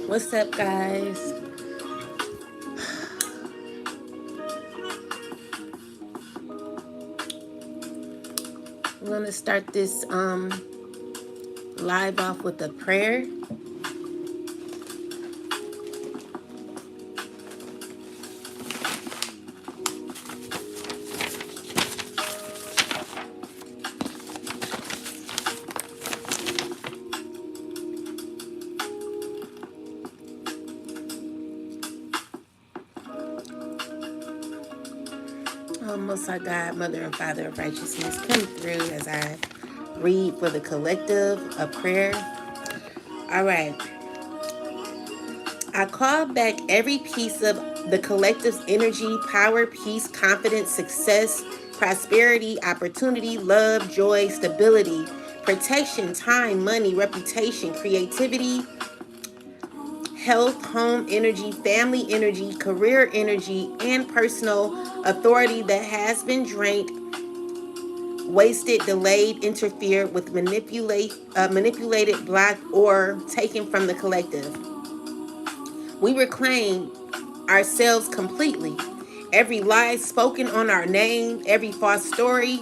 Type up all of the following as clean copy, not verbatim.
What's up, guys? We're gonna start this live off with a prayer. Most High God, Mother and Father of Righteousness, come through as I read for the collective a prayer. All right. I call back every piece of the collective's energy, power, peace, confidence, success, prosperity, opportunity, love, joy, stability, protection, time, money, reputation, creativity, health, home energy, family energy, career energy, and personal authority that has been drained, wasted, delayed, interfered with, manipulated, blocked, or taken from the collective. We reclaim ourselves completely. Every lie spoken on our name, every false story,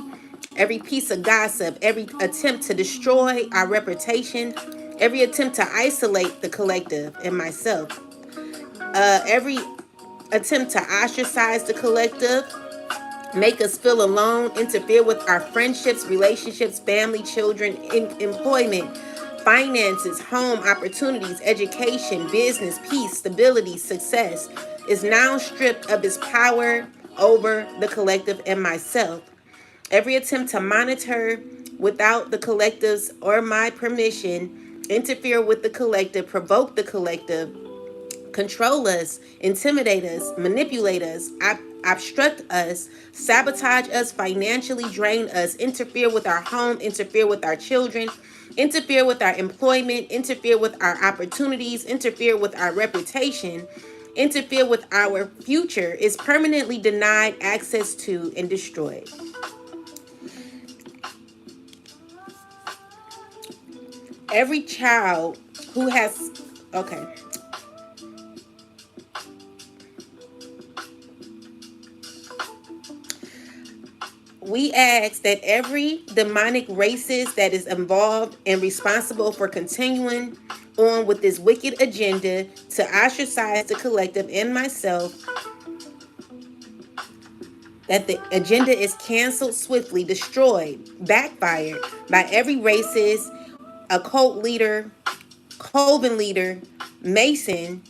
every piece of gossip, every attempt to destroy our reputation, every attempt to isolate the collective and myself, every attempt to ostracize the collective, make us feel alone, interfere with our friendships, relationships, family, children, employment, finances, home, opportunities, education, business, peace, stability, success, is now stripped of its power over the collective and myself. Every attempt to monitor without the collective's or my permission, interfere with the collective, provoke the collective, control us, intimidate us, manipulate us, obstruct us, sabotage us, financially drain us, interfere with our home, interfere with our children, interfere with our employment, interfere with our opportunities, interfere with our reputation, interfere with our future, is permanently denied access to and destroyed. Every child who has, okay. We ask that every demonic racist that is involved and responsible for continuing on with this wicked agenda to ostracize the collective and myself, that the agenda is canceled swiftly, destroyed, backfired by every racist, occult leader, coven leader, Mason,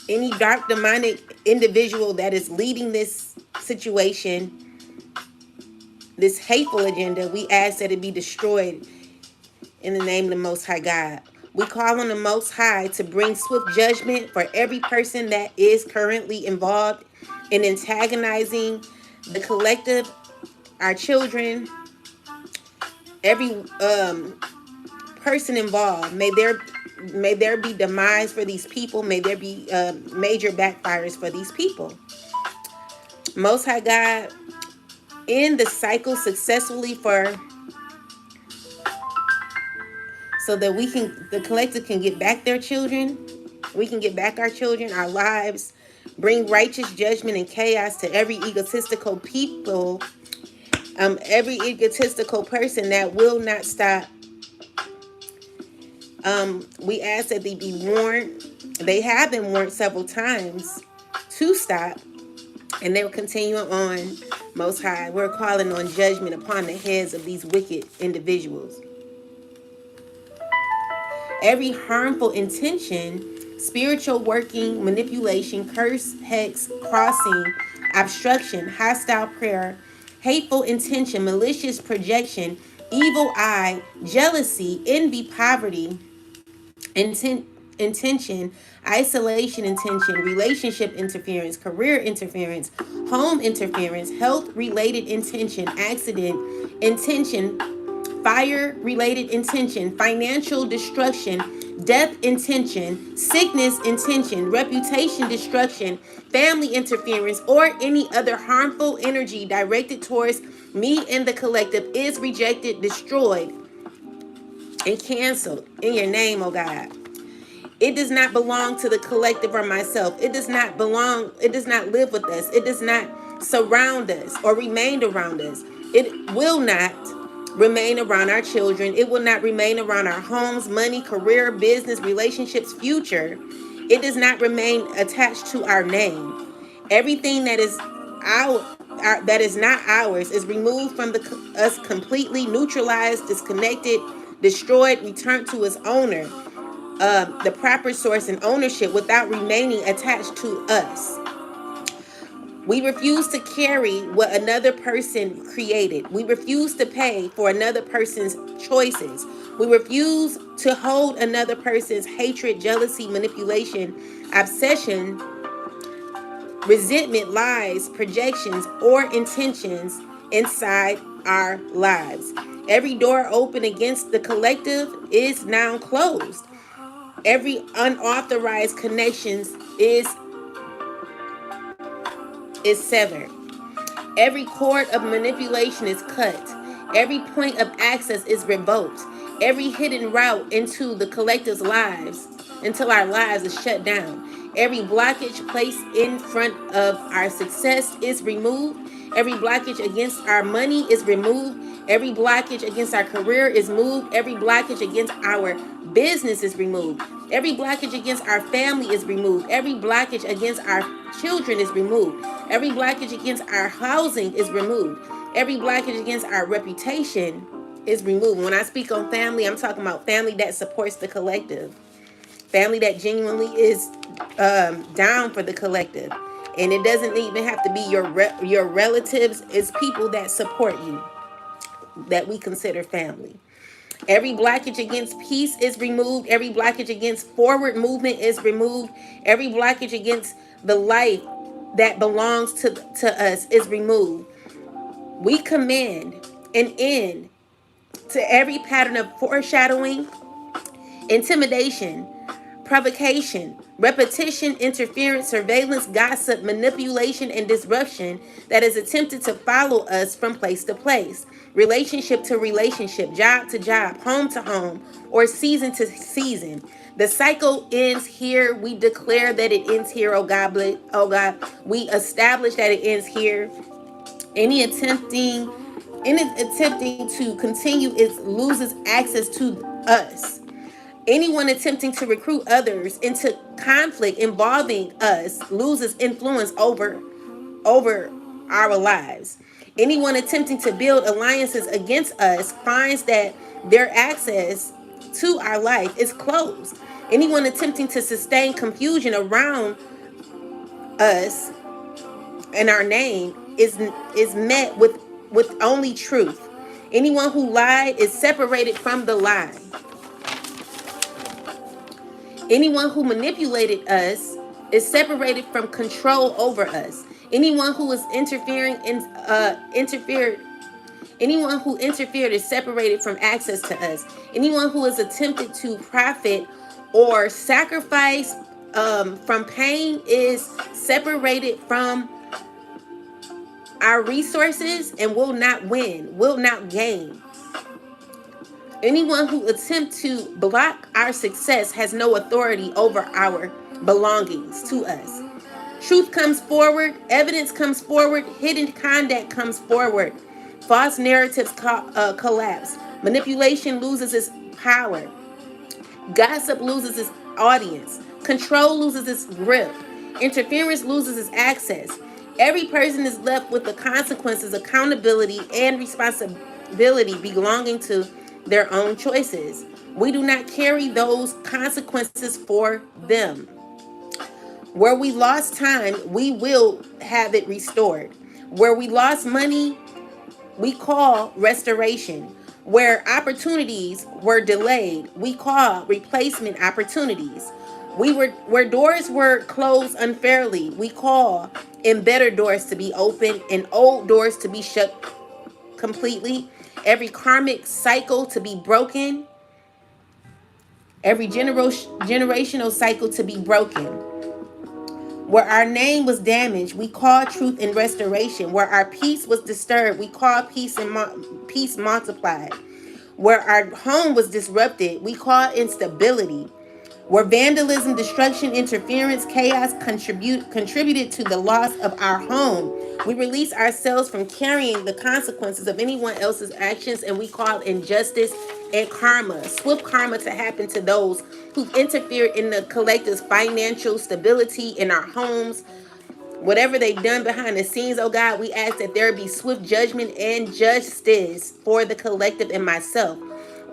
any dark demonic individual that is leading this situation, this hateful agenda. We ask that it be destroyed in the name of the Most High God. We call on the Most High to bring swift judgment for every person that is currently involved in antagonizing the collective, our children, every person involved. May there be demise for these people. May there be major backfires for these people. Most High God, end the cycle successfully so that the collective can get back their children. We can get back our children, our lives, bring righteous judgment and chaos to every egotistical people, every egotistical person that will not stop. We ask that they be warned. They have been warned several times to stop, and they will continue on. Most High, we're calling on judgment upon the heads of these wicked individuals. Every harmful intention, spiritual working, manipulation, curse, hex, crossing, obstruction, hostile prayer, hateful intention, malicious projection, evil eye, jealousy, envy, poverty, intention, isolation intention, relationship interference, career interference, home interference, health related intention, accident intention, fire related intention, financial destruction, death intention, sickness intention, reputation destruction, family interference, or any other harmful energy directed towards me and the collective is rejected, destroyed, and canceled in your name, oh God. It does not belong to the collective or myself. It does not belong, it does not live with us. It does not surround us or remain around us. It will not remain around our children. It will not remain around our homes, money, career, business, relationships, future. It does not remain attached to our name. Everything that is that is not ours is removed from us completely, neutralized, disconnected, destroyed, returned to its owner, the proper source and ownership without remaining attached to us. We refuse to carry what another person created. We refuse to pay for another person's choices. We refuse to hold another person's hatred, jealousy, manipulation, obsession, resentment, lies, projections, or intentions inside our lives. Every door open against the collective is now closed. Every unauthorized connections is severed. Every cord of manipulation is cut. Every point of access is revoked. Every hidden route into the collective's lives, until our lives is shut down. Every blockage placed in front of our success is removed. Every blockage against our money is removed. Every blockage against our career is moved. Every blockage against our business is removed. Every blockage against our family is removed. Every blockage against our children is removed. Every blockage against our housing is removed. Every blockage against our reputation is removed. When I speak on family, I'm talking about family that supports the collective. Family that genuinely is down for the collective. And it doesn't even have to be your relatives. It's people that support you that we consider family. Every blockage against peace is removed. Every blockage against forward movement is removed. Every blockage against the life that belongs to us is removed. We command an end to every pattern of foreshadowing, intimidation, provocation, repetition, interference, surveillance, gossip, manipulation, and disruption that is attempted to follow us from place to place, relationship to relationship, job to job, home to home, or season to season. The cycle ends here. We declare that it ends here, oh God. Oh God, we establish that it ends here. Any attempting to continue loses access to us. Anyone attempting to recruit others into conflict involving us loses influence over our lives. Anyone attempting to build alliances against us finds that their access to our life is closed. Anyone attempting to sustain confusion around us and our name is met with only truth. Anyone who lied is separated from the lie. Anyone who manipulated us is separated from control over us. Anyone who is anyone who interfered is separated from access to us. Anyone who has attempted to profit or sacrifice from pain is separated from our resources and will not win, will not gain. Anyone who attempts to block our success has no authority over our belongings to us. Truth comes forward, evidence comes forward, hidden conduct comes forward. False narratives collapse. Manipulation loses its power. Gossip loses its audience. Control loses its grip. Interference loses its access. Every person is left with the consequences, accountability, and responsibility belonging to their own choices. We do not carry those consequences for them. Where we lost time, we will have it restored. Where we lost money, we call restoration. Where opportunities were delayed, we call replacement opportunities. Where doors were closed unfairly, we call in better doors to be open and old doors to be shut completely. Every karmic cycle to be broken, every generational cycle to be broken. Where our name was damaged, we call truth and restoration. Where our peace was disturbed, we call peace and peace multiplied. Where our home was disrupted, we call instability. Where vandalism, destruction, interference, chaos contributed to the loss of our home, we release ourselves from carrying the consequences of anyone else's actions, and we call injustice and karma, swift karma, to happen to those who've interfered in the collective's financial stability in our homes. Whatever they've done behind the scenes, oh God, we ask that there be swift judgment and justice for the collective and myself.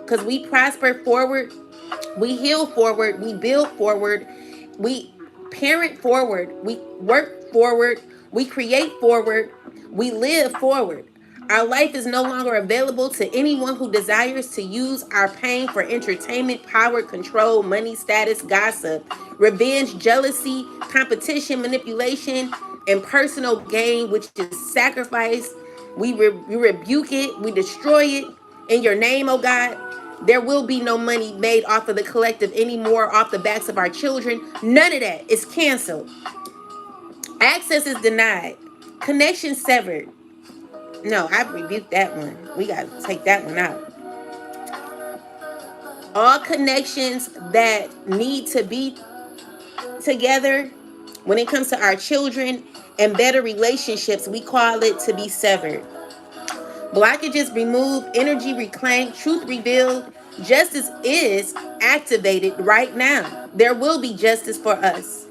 Because we prosper forward, we heal forward, we build forward, we parent forward, we work forward, we create forward, we live forward. Our life is no longer available to anyone who desires to use our pain for entertainment, power, control, money, status, gossip, revenge, jealousy, competition, manipulation, and personal gain, which is sacrifice. We rebuke it, we destroy it in your name, oh God. There will be no money made off of the collective anymore, off the backs of our children. None of that is canceled. Access is denied. Connection severed. No, I rebuked that one. We got to take that one out. All connections that need to be together when it comes to our children and better relationships, we call it to be severed. Blockages removed, energy reclaimed, truth revealed. Justice is activated right now. There will be justice for us.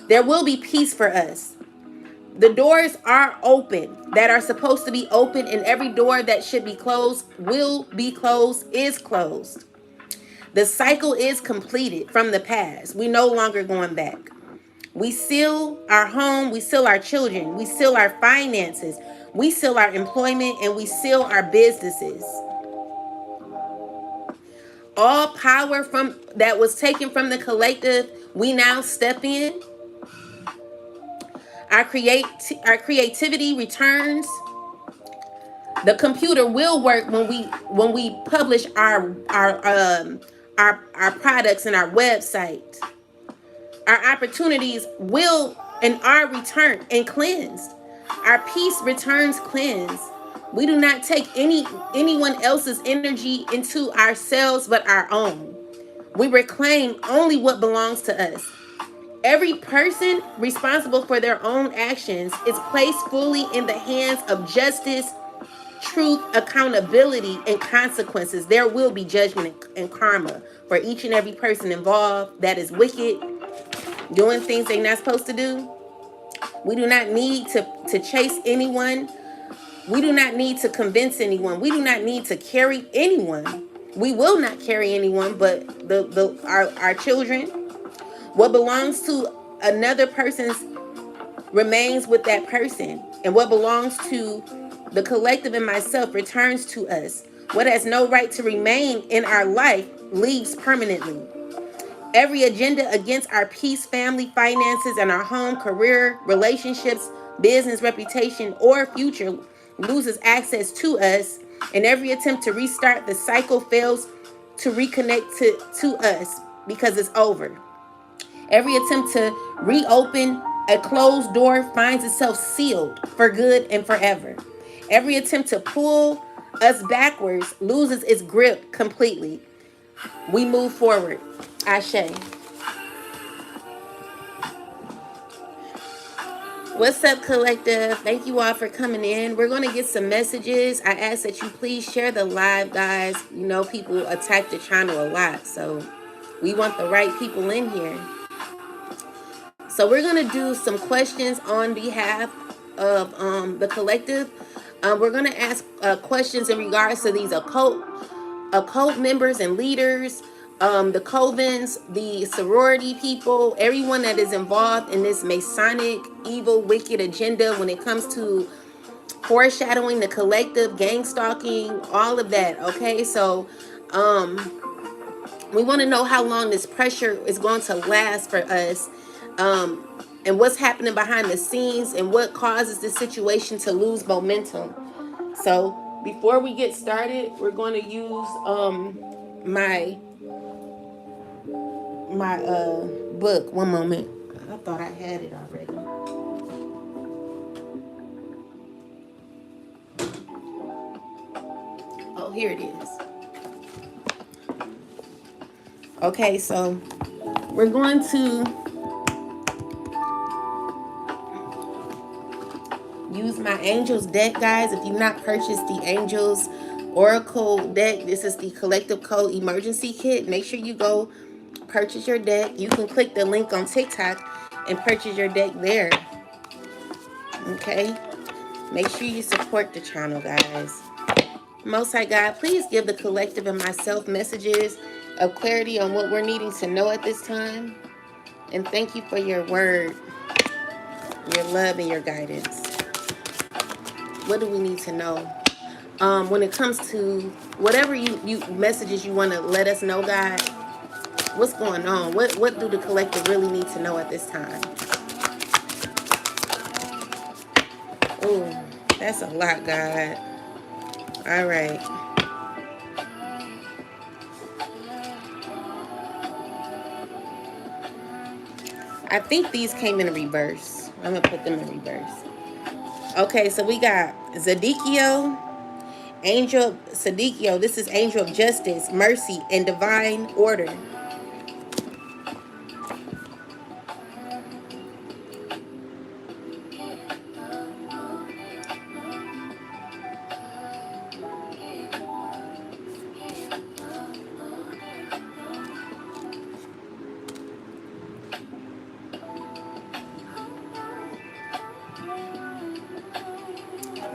There will be peace for us. The doors are open that are supposed to be open, and every door that should be closed will be closed, is closed. The cycle is completed from the past. We no longer going back. We seal our home, we seal our children, we seal our finances, we seal our employment, and we seal our businesses. All power from that was taken from the collective, we now step in. Our creativity returns. The computer will work when we publish our products and our website. Our opportunities will and are returned and cleansed. Our peace returns cleansed. We do not take anyone else's energy into ourselves but our own. We reclaim only what belongs to us. Every person responsible for their own actions is placed fully in the hands of justice, truth, accountability, and consequences. There will be judgment and karma for each and every person involved that is wicked, doing things they're not supposed to do. We do not need to chase anyone. We do not need to convince anyone. We do not need to carry anyone. We will not carry anyone but our children. What belongs to another person's remains with that person. And what belongs to the collective and myself returns to us. What has no right to remain in our life leaves permanently. Every agenda against our peace, family, finances, and our home, career, relationships, business, reputation, or future loses access to us. And every attempt to restart the cycle fails to reconnect to us because it's over. Every attempt to reopen a closed door finds itself sealed for good and forever. Every attempt to pull us backwards loses its grip completely. We move forward. Ashe. What's up, collective? Thank you all for coming in. We're going to get some messages. I ask that you please share the live, guys. You know, people attack the channel a lot, so we want the right people in here. So we're going to do some questions on behalf of the collective. We're going to ask questions in regards to these occult members and leaders, the covens, the sorority people, everyone that is involved in this Masonic, evil, wicked agenda when it comes to foreshadowing the collective, gang stalking, all of that. Okay, so we want to know how long this pressure is going to last for us, and what's happening behind the scenes, and what causes this situation to lose momentum. So before we get started, we're going to use my book. One moment. I thought I had it already. Oh, here it is. Okay, so we're going to use my Angels deck, guys. If you've not purchased the Angels Oracle deck, this is the Collective Code Emergency Kit. Make sure you go purchase your deck. You can click the link on TikTok and purchase your deck there. Okay? Make sure you support the channel, guys. Most High God, please give the collective and myself messages of clarity on what we're needing to know at this time. And thank you for your word, your love, and your guidance. What do we need to know? When it comes to whatever you messages you want to let us know, God, what's going on? What do the collective really need to know at this time? Oh, that's a lot, God. All right. I think these came in reverse. I'm going to put them in reverse. Okay, so we got Zadikio, Angel Sadikio. This is Angel of Justice, Mercy, and Divine Order.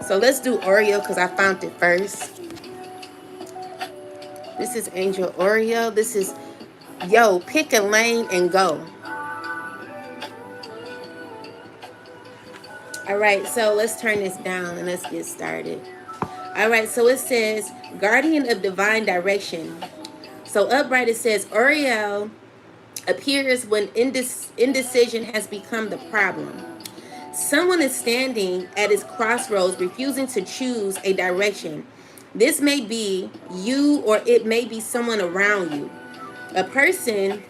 So let's do Oreo because I found it first. This is Angel Oreo. This is, yo, pick a lane and go. All right, so let's turn this down and let's get started. All right, so it says, Guardian of Divine Direction. So upright it says, Oreo appears when indecision has become the problem. Someone is standing at its crossroads, refusing to choose a direction. This may be you, or it may be someone around you. A person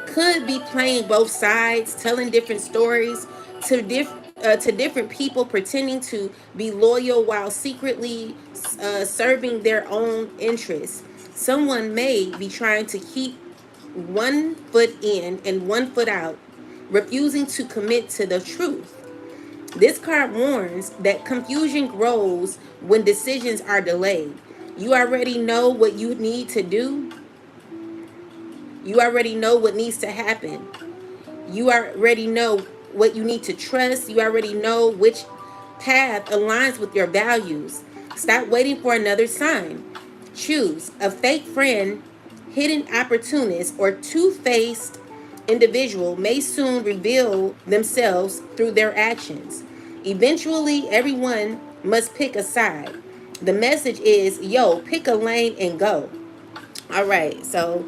could be playing both sides, telling different stories to different people, pretending to be loyal while secretly serving their own interests. Someone may be trying to keep one foot in and one foot out, refusing to commit to the truth. This card warns that confusion grows when decisions are delayed. You already know what you need to do. You already know what needs to happen. You already know what you need to trust. You already know which path aligns with your values. Stop waiting for another sign. Choose a fake friend, hidden opportunist, or two-faced individual may soon reveal themselves through their actions. Eventually, everyone must pick a side. The message is, yo, pick a lane and go. All right, so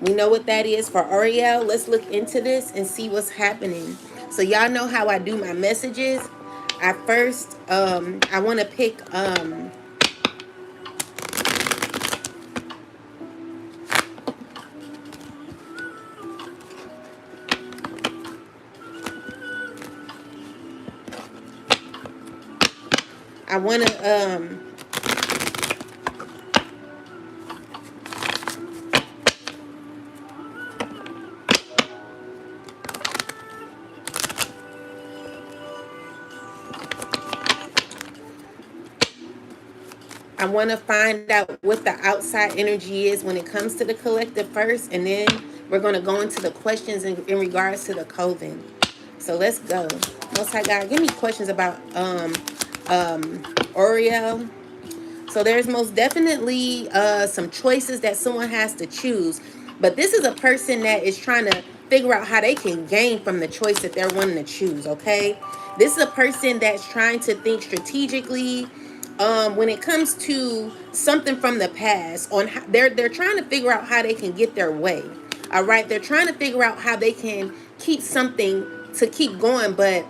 we know what that is for Ariel. Let's look into this and see what's happening. So y'all know how I do my messages. I first, I want to pick, I want to, find out what the outside energy is when it comes to the collective first, and then we're going to go into the questions in regards to the coven. So let's go. Most High God, give me questions about Oriel. So there's most definitely some choices that someone has to choose, but this is a person that is trying to figure out how they can gain from the choice that they're wanting to choose, okay? This is a person that's trying to think strategically when it comes to something from the past. On how, they're trying to figure out how they can get their way. All right, they're trying to figure out how they can keep something to keep going, but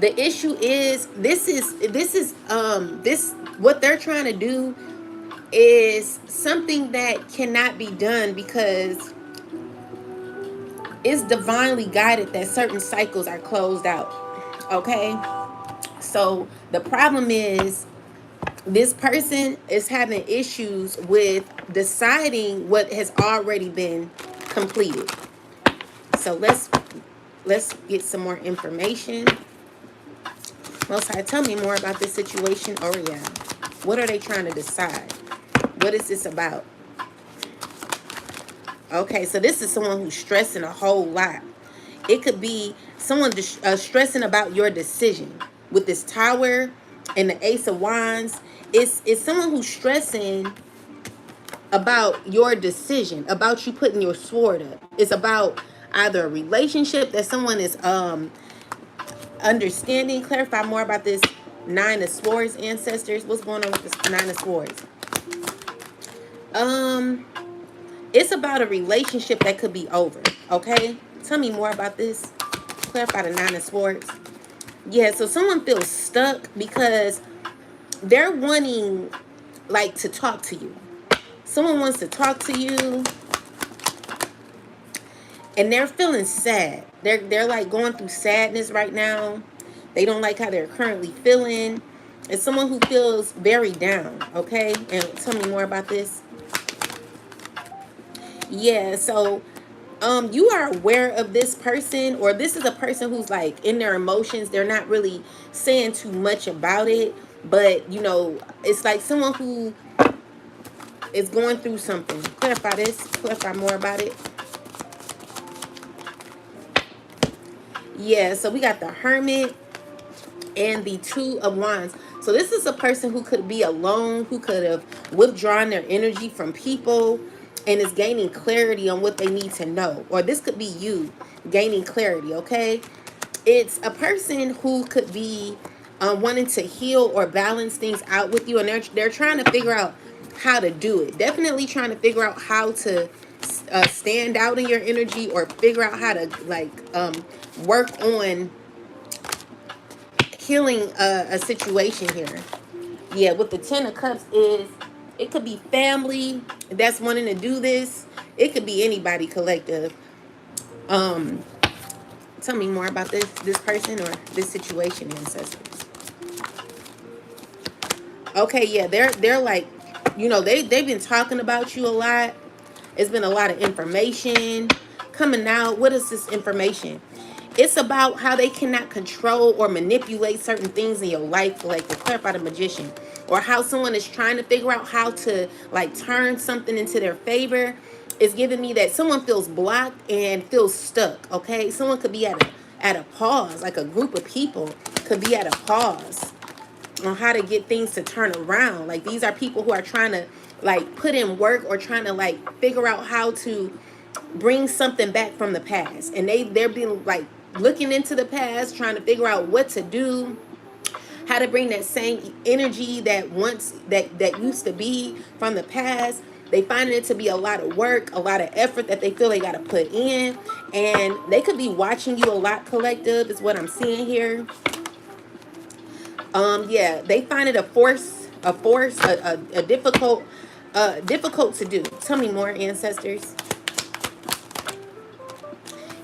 the issue is this what they're trying to do is something that cannot be done because it's divinely guided that certain cycles are closed out. Okay? So the problem is this person is having issues with deciding what has already been completed. So let's get some more information. Most High, tell me more about this situation, Oriel. What are they trying to decide? What is this about? Okay, so this is someone who's stressing a whole lot. It could be someone stressing about your decision. With this Tower and the Ace of Wands, it's someone who's stressing about your decision, about you putting your sword up. It's about either a relationship that someone is understanding. Clarify more about this Nine of Swords, ancestors. What's going on with this Nine of Swords? It's about a relationship that could be over. Okay, tell me more about this. Clarify the Nine of Swords. Yeah, so someone feels stuck because they're wanting like to talk to you. Someone wants to talk to you and they're feeling sad. They're like going through sadness right now. They don't like how they're currently feeling. It's someone who feels very down, okay? And tell me more about this. Yeah, so you are aware of this person, or this is a person who's like in their emotions. They're not really saying too much about it, but you know, it's like someone who is going through something. Clarify this. Clarify more about it. Yeah, so we got the Hermit and the Two of Wands. So this is a person who could be alone, who could have withdrawn their energy from people and is gaining clarity on what they need to know. Or this could be you gaining clarity, okay? It's a person who could be wanting to heal or balance things out with you, and they're trying to figure out how to do it. Definitely trying to figure out how to stand out in your energy, or figure out how to like work on healing a situation here. Yeah, with the Ten of Cups is, it could be family that's wanting to do this. It could be anybody, collective. Tell me more about this person or this situation, ancestors. Okay, yeah, they're like, you know, they've been talking about you a lot. It's been a lot of information coming out. What is this information? It's about how they cannot control or manipulate certain things in your life, like to clarify the Magician, or how someone is trying to figure out how to like turn something into their favor. It's giving me that someone feels blocked and feels stuck. Okay, someone could be at a pause, like a group of people could be at a pause on how to get things to turn around. Like these are people who are trying to like put in work, or trying to like figure out how to bring something back from the past, and they're being like looking into the past, trying to figure out what to do, how to bring that same energy that once that used to be from the past. They find it to be a lot of work, a lot of effort that they feel they got to put in, and they could be watching you a lot, collective, is what I'm seeing here. Yeah, they find it a difficult to do. Tell me more, ancestors.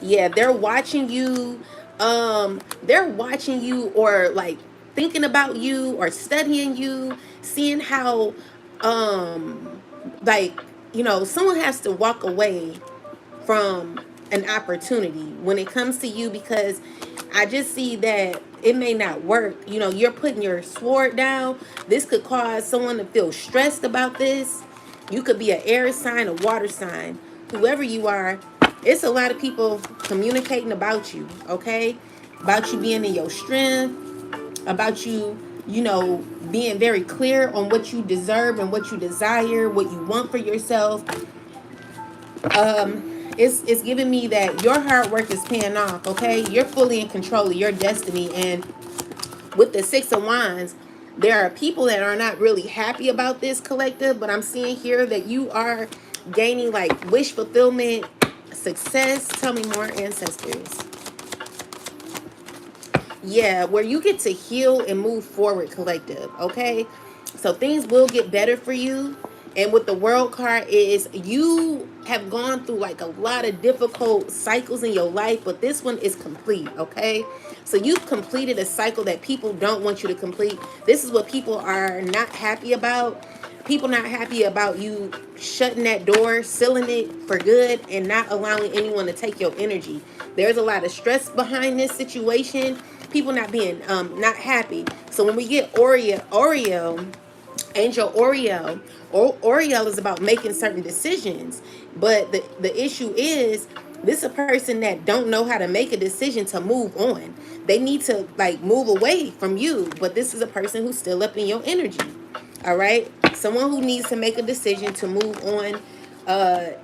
Yeah, they're watching you. They're watching you, or like thinking about you, or studying you, seeing how like, you know, someone has to walk away from an opportunity when it comes to you, because I just see that it may not work. You know, you're putting your sword down. This could cause someone to feel stressed about this. You could be an air sign, a water sign, whoever you are. It's a lot of people communicating about you, okay? About you being in your strength, about you, you know, being very clear on what you deserve and what you desire, what you want for yourself. It's giving me that your hard work is paying off, okay? You're fully in control of your destiny. And with the Six of Wands, there are people that are not really happy about this, collective, but I'm seeing here that you are gaining like wish fulfillment, success. Tell me more, ancestors. Yeah, where you get to heal and move forward, collective, okay? So things will get better for you. And with the world card is you have gone through like a lot of difficult cycles in your life, but this one is complete, okay? So you've completed a cycle that people don't want you to complete. This is what people are not happy about. People not happy about you shutting that door, sealing it for good, and not allowing anyone to take your energy. There's a lot of stress behind this situation. People not being not happy. So when we get Oreo, Angel Oriel, Oriel is about making certain decisions. But the issue is this is a person that don't know how to make a decision to move on. They need to like move away from you. But this is a person who's still up in your energy. All right. Someone who needs to make a decision to move on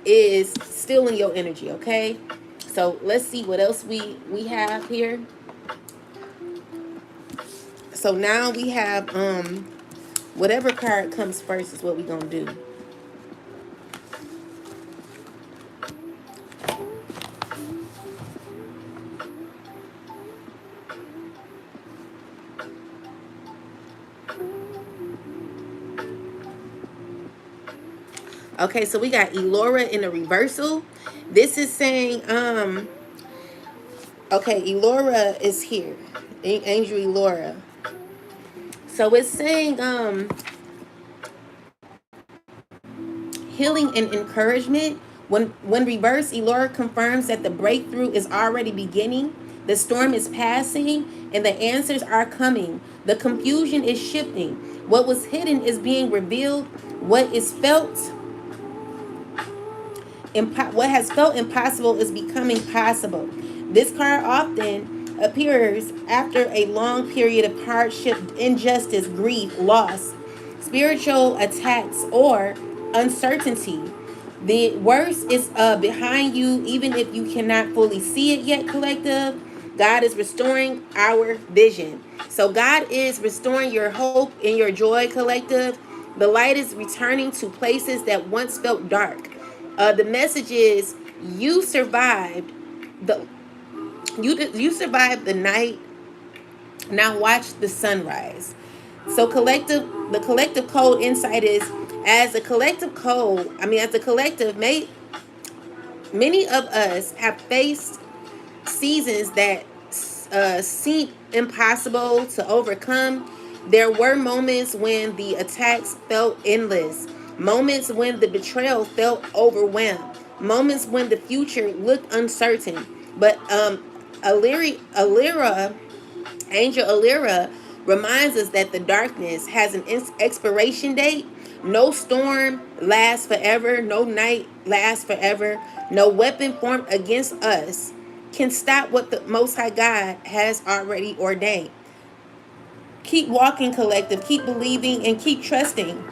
is still in your energy. Okay. So let's see what else we have here. So now we have whatever card comes first is what we're gonna do. Okay, so we got Elora in a reversal. This is saying, okay, Elora is here. Angel Elora. So it's saying, healing and encouragement. When reverse, Elora confirms that the breakthrough is already beginning. The storm is passing and the answers are coming. The confusion is shifting. What was hidden is being revealed. What is felt what has felt impossible is becoming possible. This card often appears after a long period of hardship, injustice, grief, loss, spiritual attacks, or uncertainty. The worst is behind you, even if you cannot fully see it yet, collective. God is restoring our vision. So God is restoring your hope and your joy, collective. The light is returning to places that once felt dark. The message is you survived the you survived the night. Now watch the sunrise. So the collective code insight is as a collective code. As a collective, many of us have faced seasons that seem impossible to overcome. There were moments when the attacks felt endless. Moments when the betrayal felt overwhelmed. Moments when the future looked uncertain. But Angel Alira reminds us that the darkness has an expiration date. No storm lasts forever. No night lasts forever. No weapon formed against us can stop what the Most High God has already ordained. Keep walking, collective. Keep believing and keep trusting.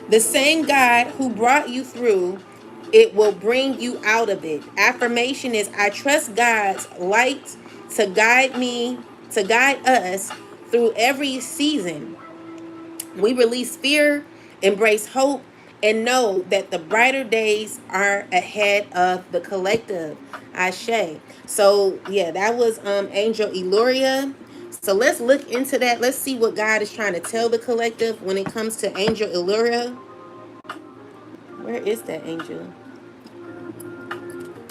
The same God who brought you through it will bring you out of it. Affirmation is I trust God's light to guide me, to guide us through every season. We release fear, embrace hope, and know that the brighter days are ahead of the collective. Ashe. So yeah, that was Angel Eloria. So let's look into that. Let's see what God is trying to tell the collective when it comes to Angel Eloria. Where is that angel?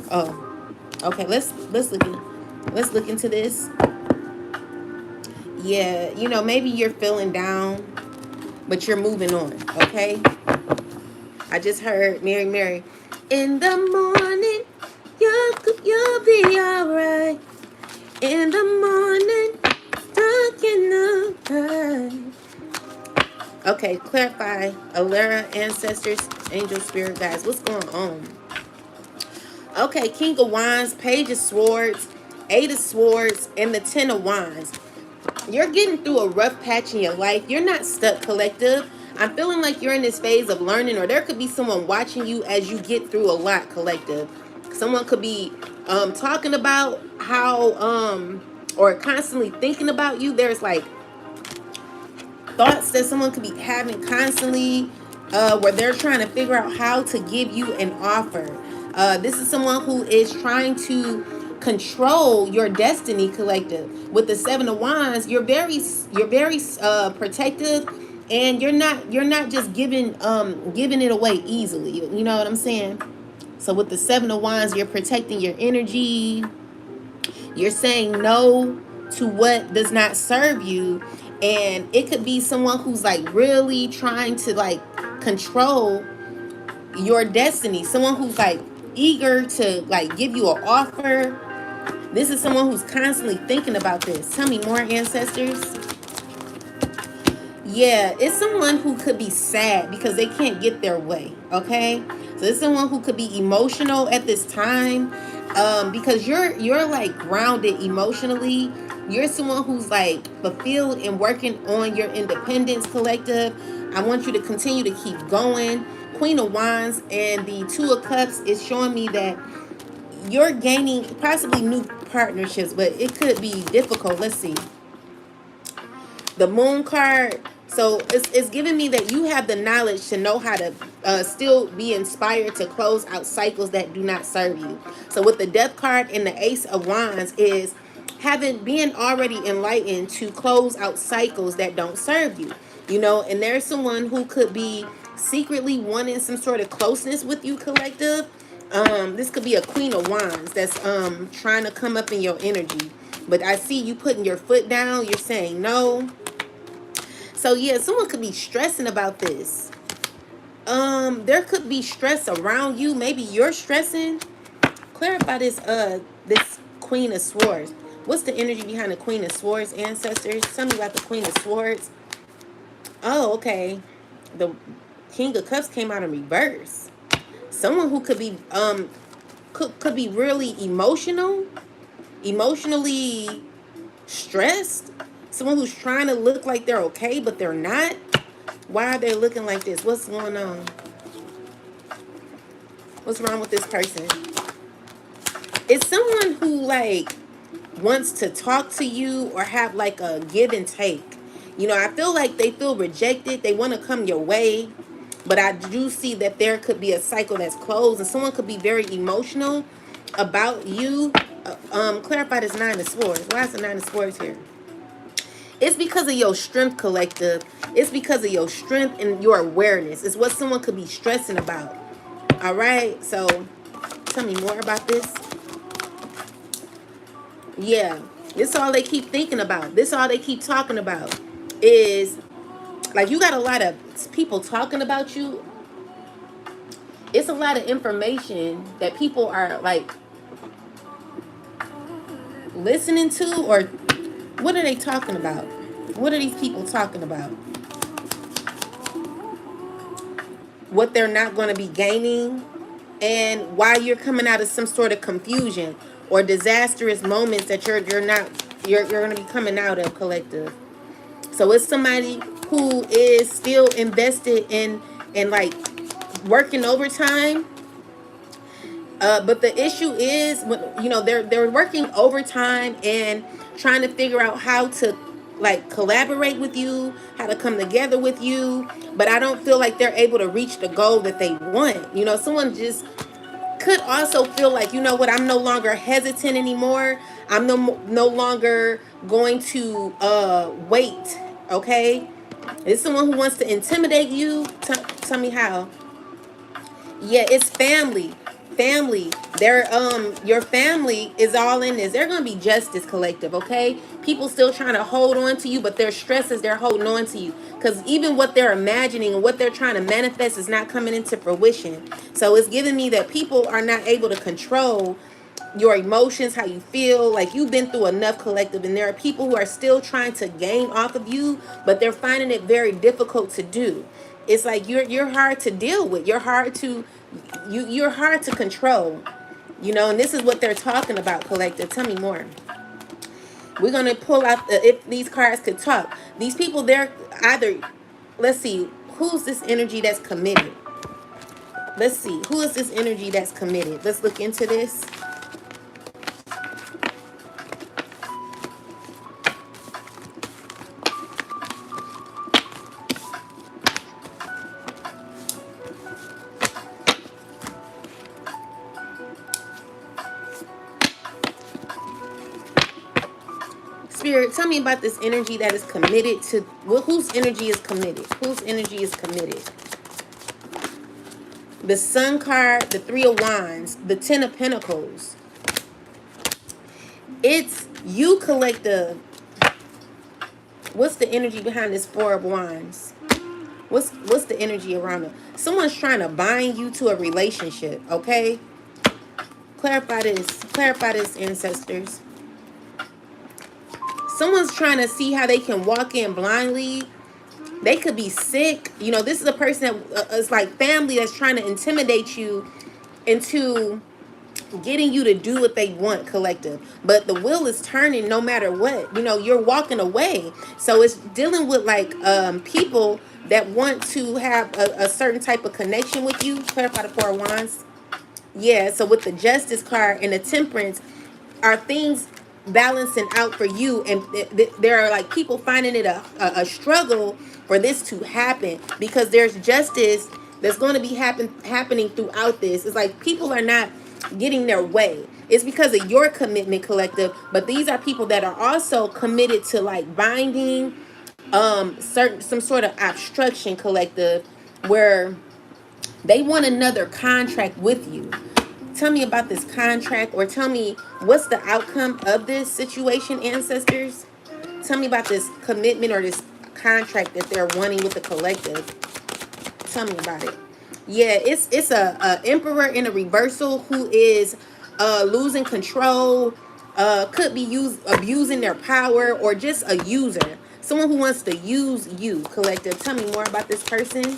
Oh, okay. Let's look into this. Yeah, maybe you're feeling down, but you're moving on. Okay. I just heard Mary. In the morning, you'll be alright. In the morning, talking about. Okay, clarify. Alera, ancestors, angel, spirit guides. What's going on? Okay, King of Wands, Page of Swords, Eight of Swords, and the Ten of Wands. You're getting through a rough patch in your life. You're not stuck, collective. I'm feeling like you're in this phase of learning, or there could be someone watching you as you get through a lot, collective. Someone could be talking about how or constantly thinking about you. There's like thoughts that someone could be having constantly, where they're trying to figure out how to give you an offer. This is someone who is trying to control your destiny, collective. With the Seven of Wands, you're very protective, and you're not just giving it away easily. You know what I'm saying? So with the Seven of Wands, you're protecting your energy. You're saying no to what does not serve you. And it could be someone who's like really trying to like control your destiny. Someone who's like eager to like give you an offer. This is someone who's constantly thinking about this. Tell me more, ancestors. Yeah, it's someone who could be sad because they can't get their way. Okay, so it's someone who could be emotional at this time, because you're like grounded emotionally. You're someone who's like fulfilled and working on your independence, collective. I want you to continue to keep going. Queen of Wands and the Two of Cups is showing me that you're gaining possibly new partnerships, but it could be difficult. Let's see. The Moon card. So it's giving me that you have the knowledge to know how to still be inspired to close out cycles that do not serve you. So with the Death card and the Ace of Wands is being already enlightened to close out cycles that don't serve you. You know, and there's someone who could be secretly wanting some sort of closeness with you, collective. This could be a Queen of Wands that's trying to come up in your energy. But I see you putting your foot down. You're saying no. So yeah, someone could be stressing about this. There could be stress around you. Maybe you're stressing. Clarify this Queen of Swords. What's the energy behind the Queen of Swords, ancestors? Tell me about the Queen of Swords. Oh, okay. The King of Cups came out in reverse. Someone who could be could be really emotionally stressed. Someone who's trying to look like they're okay, but they're not. Why are they looking like this? What's going on? What's wrong with this person? It's someone who like wants to talk to you or have like a give and take. You know, I feel like they feel rejected. They want to come your way. But I do see that there could be a cycle that's closed, and someone could be very emotional about you. Clarify this Nine of Swords. Why is the Nine of Swords here? It's because of your strength, collective. It's because of your strength and your awareness. It's what someone could be stressing about. All right. So tell me more about this. Yeah. This is all they keep thinking about. This is all they keep talking about. Is like you got a lot of people talking about you. It's a lot of information that people are like listening to, or what are they talking about? What are these people talking about? What they're not going to be gaining, and why you're coming out of some sort of confusion or disastrous moments that you're going to be coming out of, collective. So it's somebody who is still invested in like working overtime. But the issue is, you know, they're working overtime and trying to figure out how to like collaborate with you, how to come together with you. But I don't feel like they're able to reach the goal that they want. You know, someone just could also feel like, you know what, I'm no longer hesitant anymore. I'm no longer going to wait. Okay, it's someone who wants to intimidate you. Tell me how. Yeah, it's family. They're your family is all in this. They're gonna be justice, collective. Okay, people still trying to hold on to you, but their stress is they're holding on to you, because even what they're imagining and what they're trying to manifest is not coming into fruition. So it's giving me that people are not able to control your emotions, how you feel. Like you've been through enough, collective, and there are people who are still trying to gain off of you, but they're finding it very difficult to do. It's like you're hard to deal with. You're hard to control. You know, and this is what they're talking about, collective. Tell me more. We're gonna pull out if these cards could talk. These people, they're either, let's see, who's this energy that's committed? Let's see. Who is this energy that's committed? Let's look into this. Spirit, tell me about this energy that is committed to, well, whose energy is committed? Whose energy is committed? The Sun card, the Three of Wands, the Ten of Pentacles. It's you, collective. What's the energy behind this Four of Wands? What's the energy around it? Someone's trying to bind you to a relationship, okay? Clarify this. Clarify this, ancestors. Someone's trying to see how they can walk in blindly. They could be sick. You know, this is a person that is like family that's trying to intimidate you into getting you to do what they want, collective. But the wheel is turning no matter what. You know, you're walking away. So it's dealing with like people that want to have a certain type of connection with you. Clarify the Four of Wands. Yeah, so with the Justice card and the Temperance, are things balancing out for you? And there are like people finding it a struggle for this to happen, because there's justice that's going to be happening throughout this. It's like people are not getting their way. It's because of your commitment, collective. But these are people that are also committed to like binding some sort of obstruction, collective, where they want another contract with you. Tell me about this contract, or tell me what's the outcome of this situation, ancestors. Tell me about this commitment or this contract that they're wanting with the collective. Tell me about it. Yeah, it's a emperor in a reversal who is losing control, could be abusing their power, or just a user. Someone who wants to use you, collective. Tell me more about this person.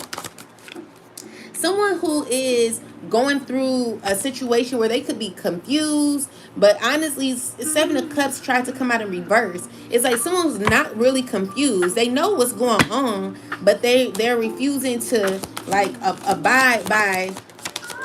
Someone who is going through a situation where they could be confused, but honestly, Seven of Cups tried to come out in reverse. It's like someone who's not really confused. They know what's going on, but they're refusing to like abide by,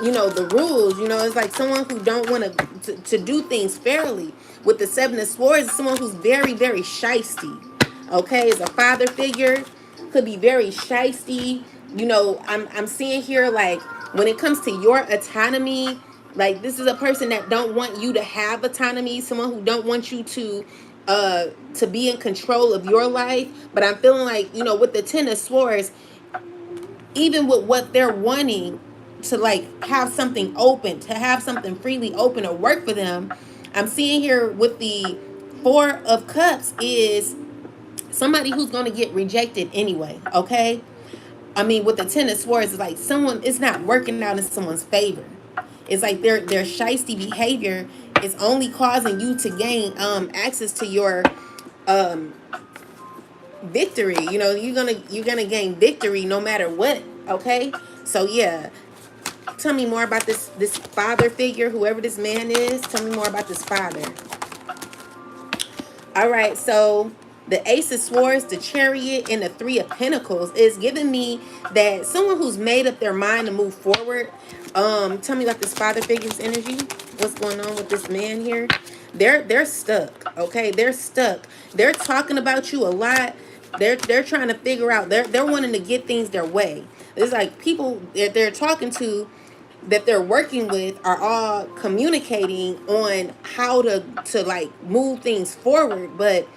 you know, the rules. You know, it's like someone who don't want to do things fairly. With the Seven of Swords, it's someone who's very, very shisty. Okay, it's a father figure, could be very shisty. You know, I'm seeing here, like, when it comes to your autonomy, like, this is a person that don't want you to have autonomy, someone who don't want you to be in control of your life. But I'm feeling like, you know, with the Ten of Swords, even with what they're wanting to, like, have something open, to have something freely open or work for them, I'm seeing here with the Four of Cups is somebody who's going to get rejected anyway, okay? I mean, with the Ten of Swords, it's like someone, it's not working out in someone's favor. It's like their shisty behavior is only causing you to gain access to your victory. You know, you're gonna gain victory no matter what. Okay, so yeah, tell me more about this father figure, whoever this man is. Tell me more about this father. All right, so the Ace of Swords, the Chariot, and the Three of Pentacles is giving me that someone who's made up their mind to move forward. Tell me about this father figure's energy. What's going on with this man here? They're stuck. Okay, they're stuck. They're talking about you a lot. They're trying to figure out. They're wanting to get things their way. It's like people that they're talking to, that they're working with, are all communicating on how to like move things forward, but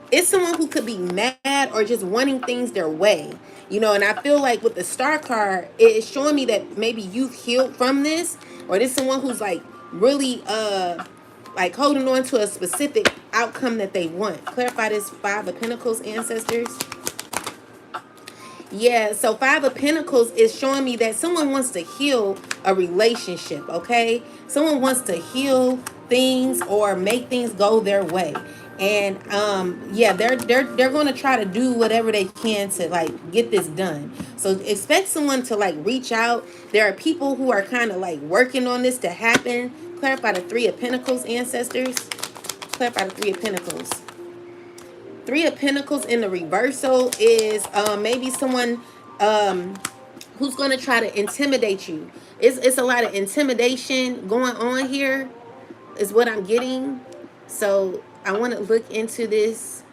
it's someone who could be mad or just wanting things their way, you know. And I feel like with the Star card, it's showing me that maybe you've healed from this, or this someone who's like really like holding on to a specific outcome that they want. Clarify this Five of Pentacles, ancestors. Yeah, so Five of Pentacles is showing me that someone wants to heal a relationship, okay? Someone wants to heal things or make things go their way. And yeah, they're going to try to do whatever they can to like get this done. So expect someone to like reach out. There are people who are kind of like working on this to happen. Clarify the Three of Pentacles, ancestors. Clarify the Three of Pentacles. Three of Pentacles in the reversal is maybe someone um who's going to try to intimidate you. It's a lot of intimidation going on here is what I'm getting. So I want to look into this.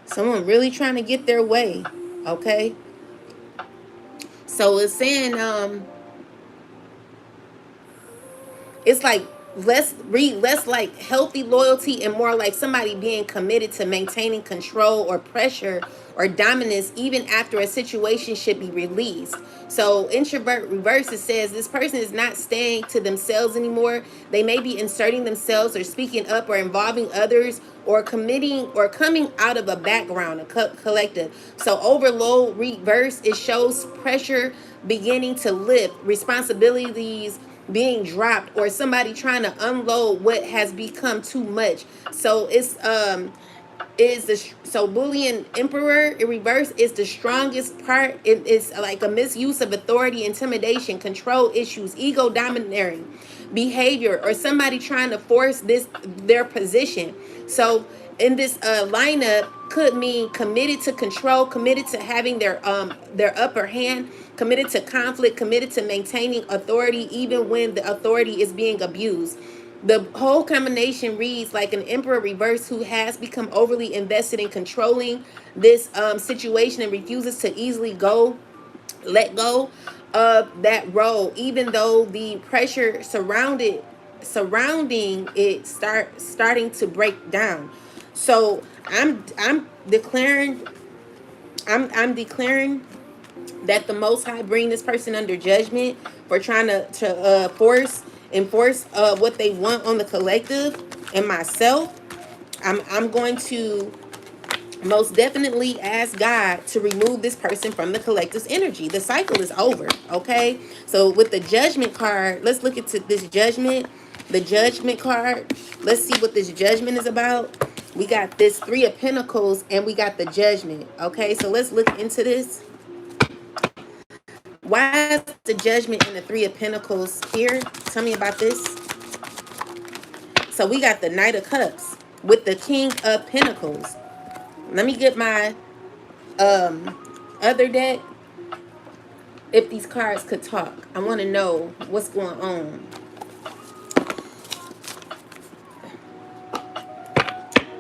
Someone really trying to get their way. Okay. So it's saying it's like less like healthy loyalty and more like somebody being committed to maintaining control or pressure or dominance even after a situation should be released. So introvert reverse, it says this person is not staying to themselves anymore. They may be inserting themselves or speaking up or involving others or committing or coming out of a background, a collective. So overload reverse, it shows pressure beginning to lift, responsibilities being dropped, or somebody trying to unload what has become too much. So it's is the so Boolean Emperor in reverse is the strongest part. It is like a misuse of authority, intimidation, control issues, ego domineering behavior, or somebody trying to force this their position. So in this lineup could mean committed to control, committed to having their upper hand, committed to conflict, committed to maintaining authority even when the authority is being abused. The whole combination reads like an emperor reverse who has become overly invested in controlling this situation and refuses to easily let go of that role, even though the pressure surrounding it starting to break down. So I'm declaring I'm declaring that the Most High bring this person under judgment for trying to enforce what they want on the collective and myself. I'm going to most definitely ask God to remove this person from the collective's energy. The cycle is over, okay? So with the judgment card, let's look into this judgment. The judgment card. Let's see what this judgment is about. We got this Three of Pentacles and we got the judgment, okay? So let's look into this. Why is the judgment in the Three of Pentacles here? Tell me about this. So we got the Knight of Cups with the King of Pentacles. Let me get my other deck. If these cards could talk, I want to know what's going on.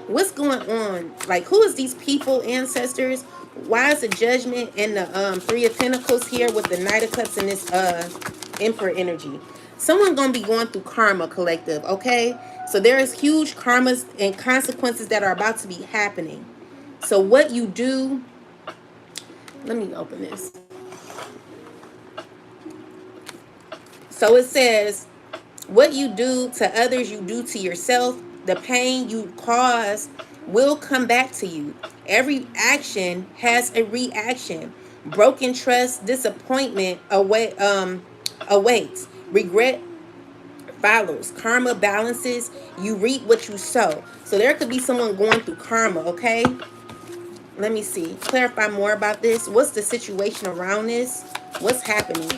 What's going on? Like, who is these people, ancestors? Why is the judgment and the Three of Pentacles here with the Knight of Cups and this Emperor energy? Someone gonna be going through karma, collective, okay? So there is huge karmas and consequences that are about to be happening. So what you do, let me open this. So it says, what you do to others, you do to yourself. The pain you cause will come back to you. Every action has a reaction. Broken trust, disappointment awaits. Regret follows. Karma balances. You reap what you sow. So there could be someone going through karma, okay? Let me see. Clarify more about this. What's the situation around this? What's happening?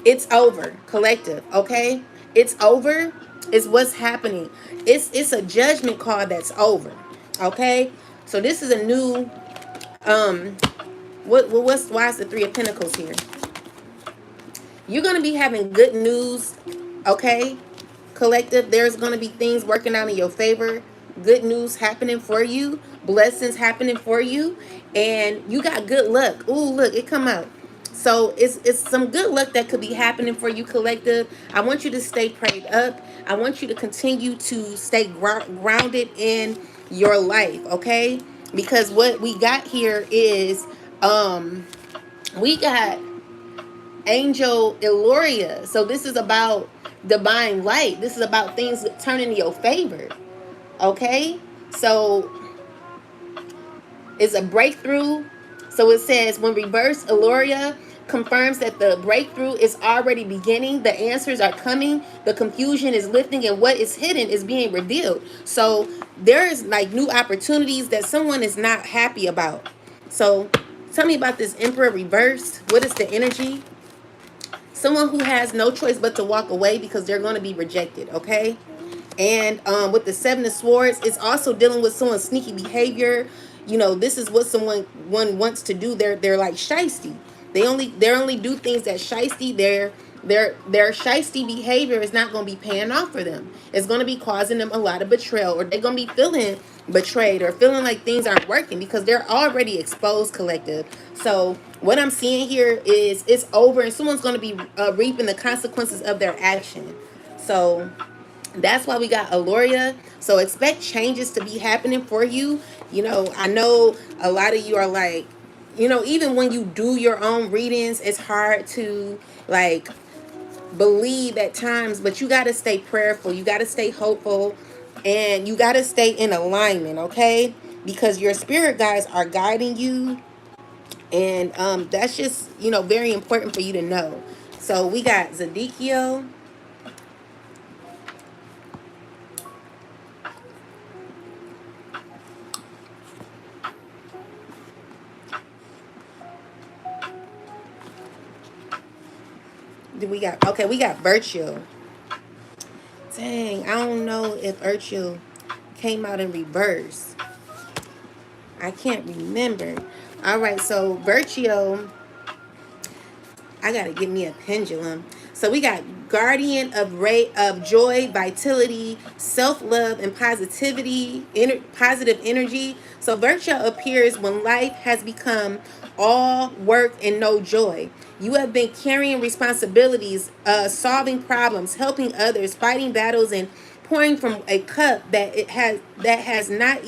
It's over, collective, okay? It's over is what's happening. It's a judgment card that's over, okay? So this is a new, why is the Three of Pentacles here? You're going to be having good news, okay, collective? There's going to be things working out in your favor. Good news happening for you. Blessings happening for you. And you got good luck. Ooh, look, it come out. So it's some good luck that could be happening for you, collective. I want you to stay prayed up. I want you to continue to stay grounded in your life, okay? Because what we got here is we got Angel Eloria. So this is about divine light. This is about things turning in your favor. Okay? So it's a breakthrough. So it says when reverse Eloria confirms that the breakthrough is already beginning, the answers are coming, the confusion is lifting, and what is hidden is being revealed. So there is like new opportunities that someone is not happy about. So tell me about this Emperor reverse. What is the energy? Someone who has no choice but to walk away because they're going to be rejected, okay? And with the Seven of Swords, it's also dealing with someone's sneaky behavior. You know, this is what one wants to do. They're like shisty. They only do things that shisty. Their shisty behavior is not going to be paying off for them. It's going to be causing them a lot of betrayal, or they're going to be feeling betrayed or feeling like things aren't working because they're already exposed, collective. So what I'm seeing here is it's over, and someone's going to be reaping the consequences of their action. So that's why we got Aloria. So expect changes to be happening for you. You know, I know a lot of you are like, you know, even when you do your own readings, it's hard to like believe at times, but you got to stay prayerful. You got to stay hopeful, and you got to stay in alignment, okay? Because your spirit guides are guiding you, and that's just, you know, very important for you to know. So we got Zadikio. Do we got, okay, we got Virtue. Dang, I don't know if Virtue came out in reverse. I can't remember. All right, so Virtue, I gotta give me a pendulum. So we got guardian of ray of joy, vitality, self-love, and positivity, positive energy. So virtue appears when life has become all work and no joy. You have been carrying responsibilities, solving problems, helping others, fighting battles, and pouring from a cup that has not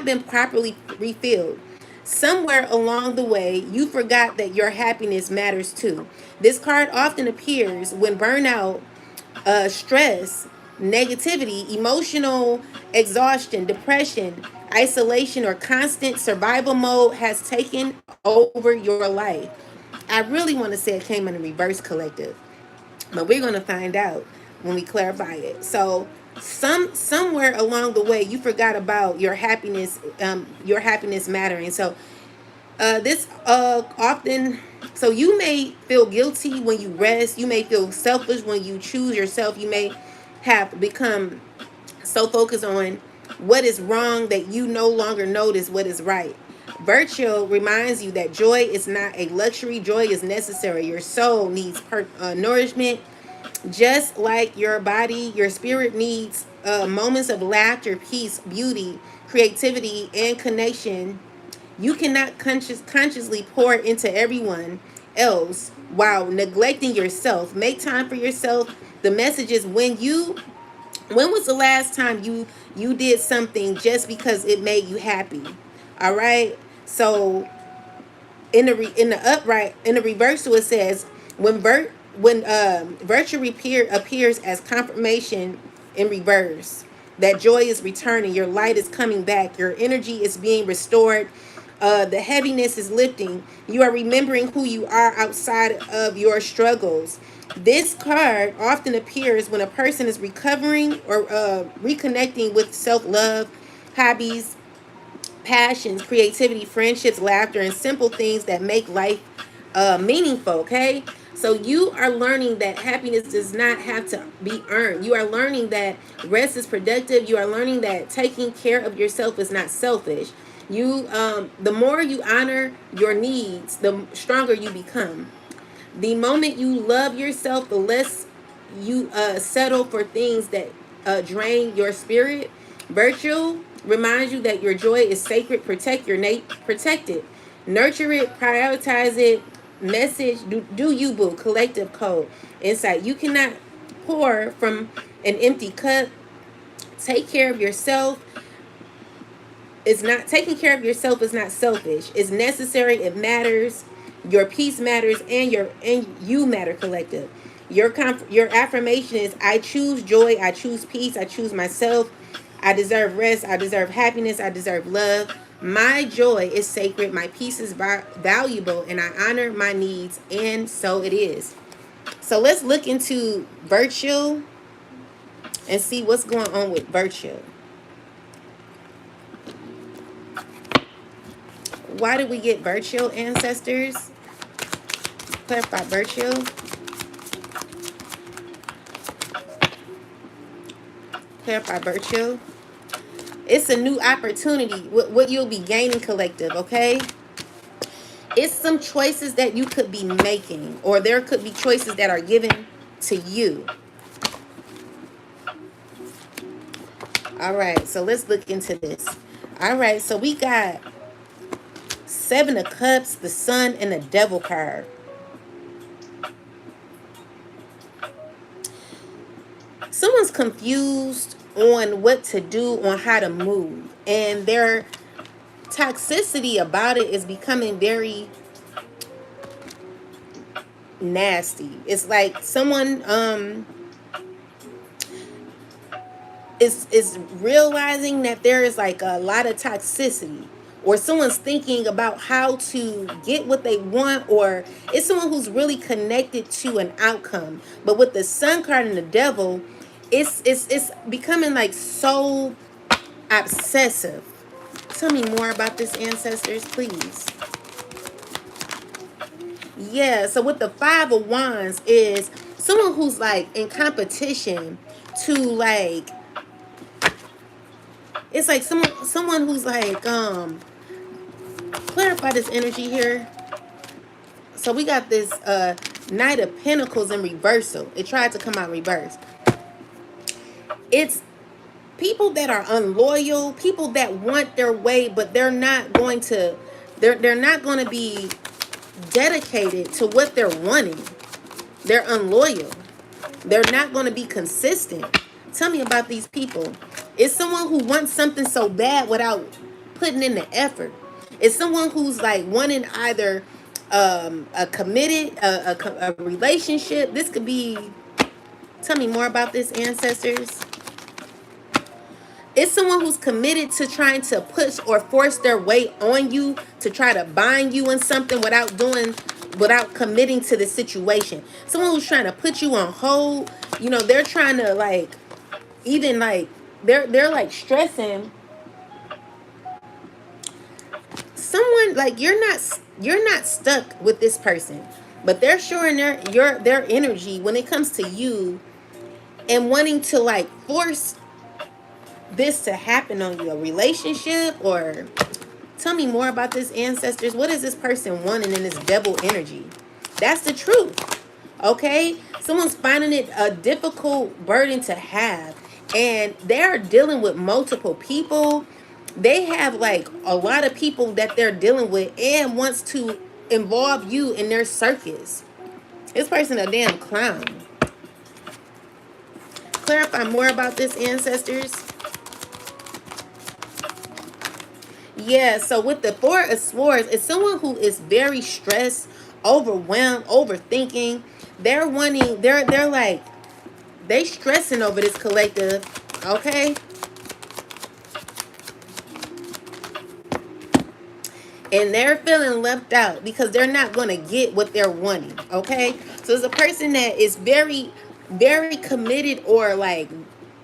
been properly refilled. Somewhere along the way, you forgot that your happiness matters too. This card often appears when burnout, stress, negativity, emotional exhaustion, depression, isolation, or constant survival mode has taken over your life. I really want to say it came in a reverse, collective, but we're going to find out when we clarify it. So somewhere along the way you forgot about your happiness mattering. So this often, so you may feel guilty when you rest, you may feel selfish when you choose yourself, you may have become so focused on what is wrong that you no longer notice what is right. Virtue reminds you that joy is not a luxury, joy is necessary. Your soul needs nourishment. Just like your body, your spirit needs moments of laughter, peace, beauty, creativity, and connection. You cannot consciously pour into everyone else while neglecting yourself. Make time for yourself. The message is when was the last time you did something just because it made you happy? All right? So in the upright, in the reversal, it says when virtue appears as confirmation in reverse, that joy is returning, your light is coming back, your energy is being restored, the heaviness is lifting, you are remembering who you are outside of your struggles. This card often appears when a person is recovering or reconnecting with self-love, hobbies, passions, creativity, friendships, laughter, and simple things that make life meaningful, okay? So you are learning that happiness does not have to be earned. You are learning that rest is productive. You are learning that taking care of yourself is not selfish. The more you honor your needs, the stronger you become. The moment you love yourself, the less you settle for things that drain your spirit. Virtue reminds you that your joy is sacred. Protect it, nurture it, prioritize it. Message: do you, boo? Collective code insight. You cannot pour from an empty cup. Take care of yourself. It's not taking care of yourself is not selfish. It's necessary. It matters. Your peace matters, and you matter, collective. Your affirmation is: I choose joy. I choose peace. I choose myself. I deserve rest. I deserve happiness. I deserve love. My joy is sacred. My peace is valuable, and I honor my needs, and so it is. So let's look into virtue and see what's going on with virtue. Why did we get virtue, ancestors? Clarify virtue. Clarify virtue. It's a new opportunity. What you'll be gaining, collective, okay? It's some choices that you could be making, or there could be choices that are given to you. All right, so let's look into this. All right, so we got 7 of Cups, the Sun, and the Devil card. Someone's confused on what to do, on how to move, and their toxicity about it is becoming very nasty. It's like someone is realizing that there is like a lot of toxicity, or someone's thinking about how to get what they want, or it's someone who's really connected to an outcome. But with the Sun card and the Devil, it's becoming like so obsessive. Tell me more about this, ancestors, please. Yeah, so with the 5 of Wands is someone who's like in competition to like, it's like someone who's like clarify this energy here. So we got this Knight of Pentacles in reversal. It tried to come out reverse. It's people that are unloyal, people that want their way, but they're not going to they're not going to be dedicated to what they're wanting. They're unloyal. They're not going to be consistent. Tell me about these people. It's someone who wants something so bad without putting in the effort. It's someone who's like wanting either a committed a relationship. This could be. Tell me more about this, ancestors. It's someone who's committed to trying to push or force their way on you, to try to bind you in something without committing to the situation. Someone who's trying to put you on hold. You know, they're trying to like, even like, they're like stressing. Someone like, you're not stuck with this person, but they're showing their energy when it comes to you, and wanting to like force this to happen on you, a relationship. Or tell me more about this, ancestors. What is this person wanting in this Devil energy? That's the truth. Okay, someone's finding it a difficult burden to have, and they're dealing with multiple people. They have like a lot of people that they're dealing with, and wants to involve you in their circus. This person a damn clown. Clarify more about this, ancestors. Yeah, so with the 4 of Swords, it's someone who is very stressed, overwhelmed, overthinking. They're wanting, they're like, they stressing over this, collective, okay? And they're feeling left out because they're not going to get what they're wanting, okay? So it's a person that is very, very committed, or like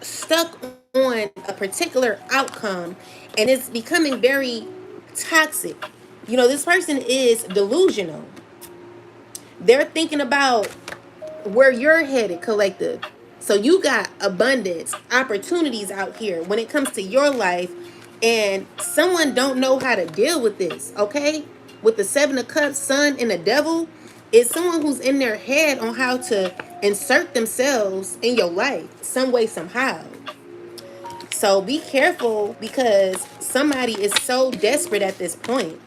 stuck on a particular outcome, and it's becoming very toxic. You know, this person is delusional. They're thinking about where you're headed, collective. So you got abundance, opportunities out here when it comes to your life, and someone don't know how to deal with this, okay? With the 7 of Cups, Sun, and the Devil, it's someone who's in their head on how to insert themselves in your life some way, somehow. So be careful, because somebody is so desperate at this point.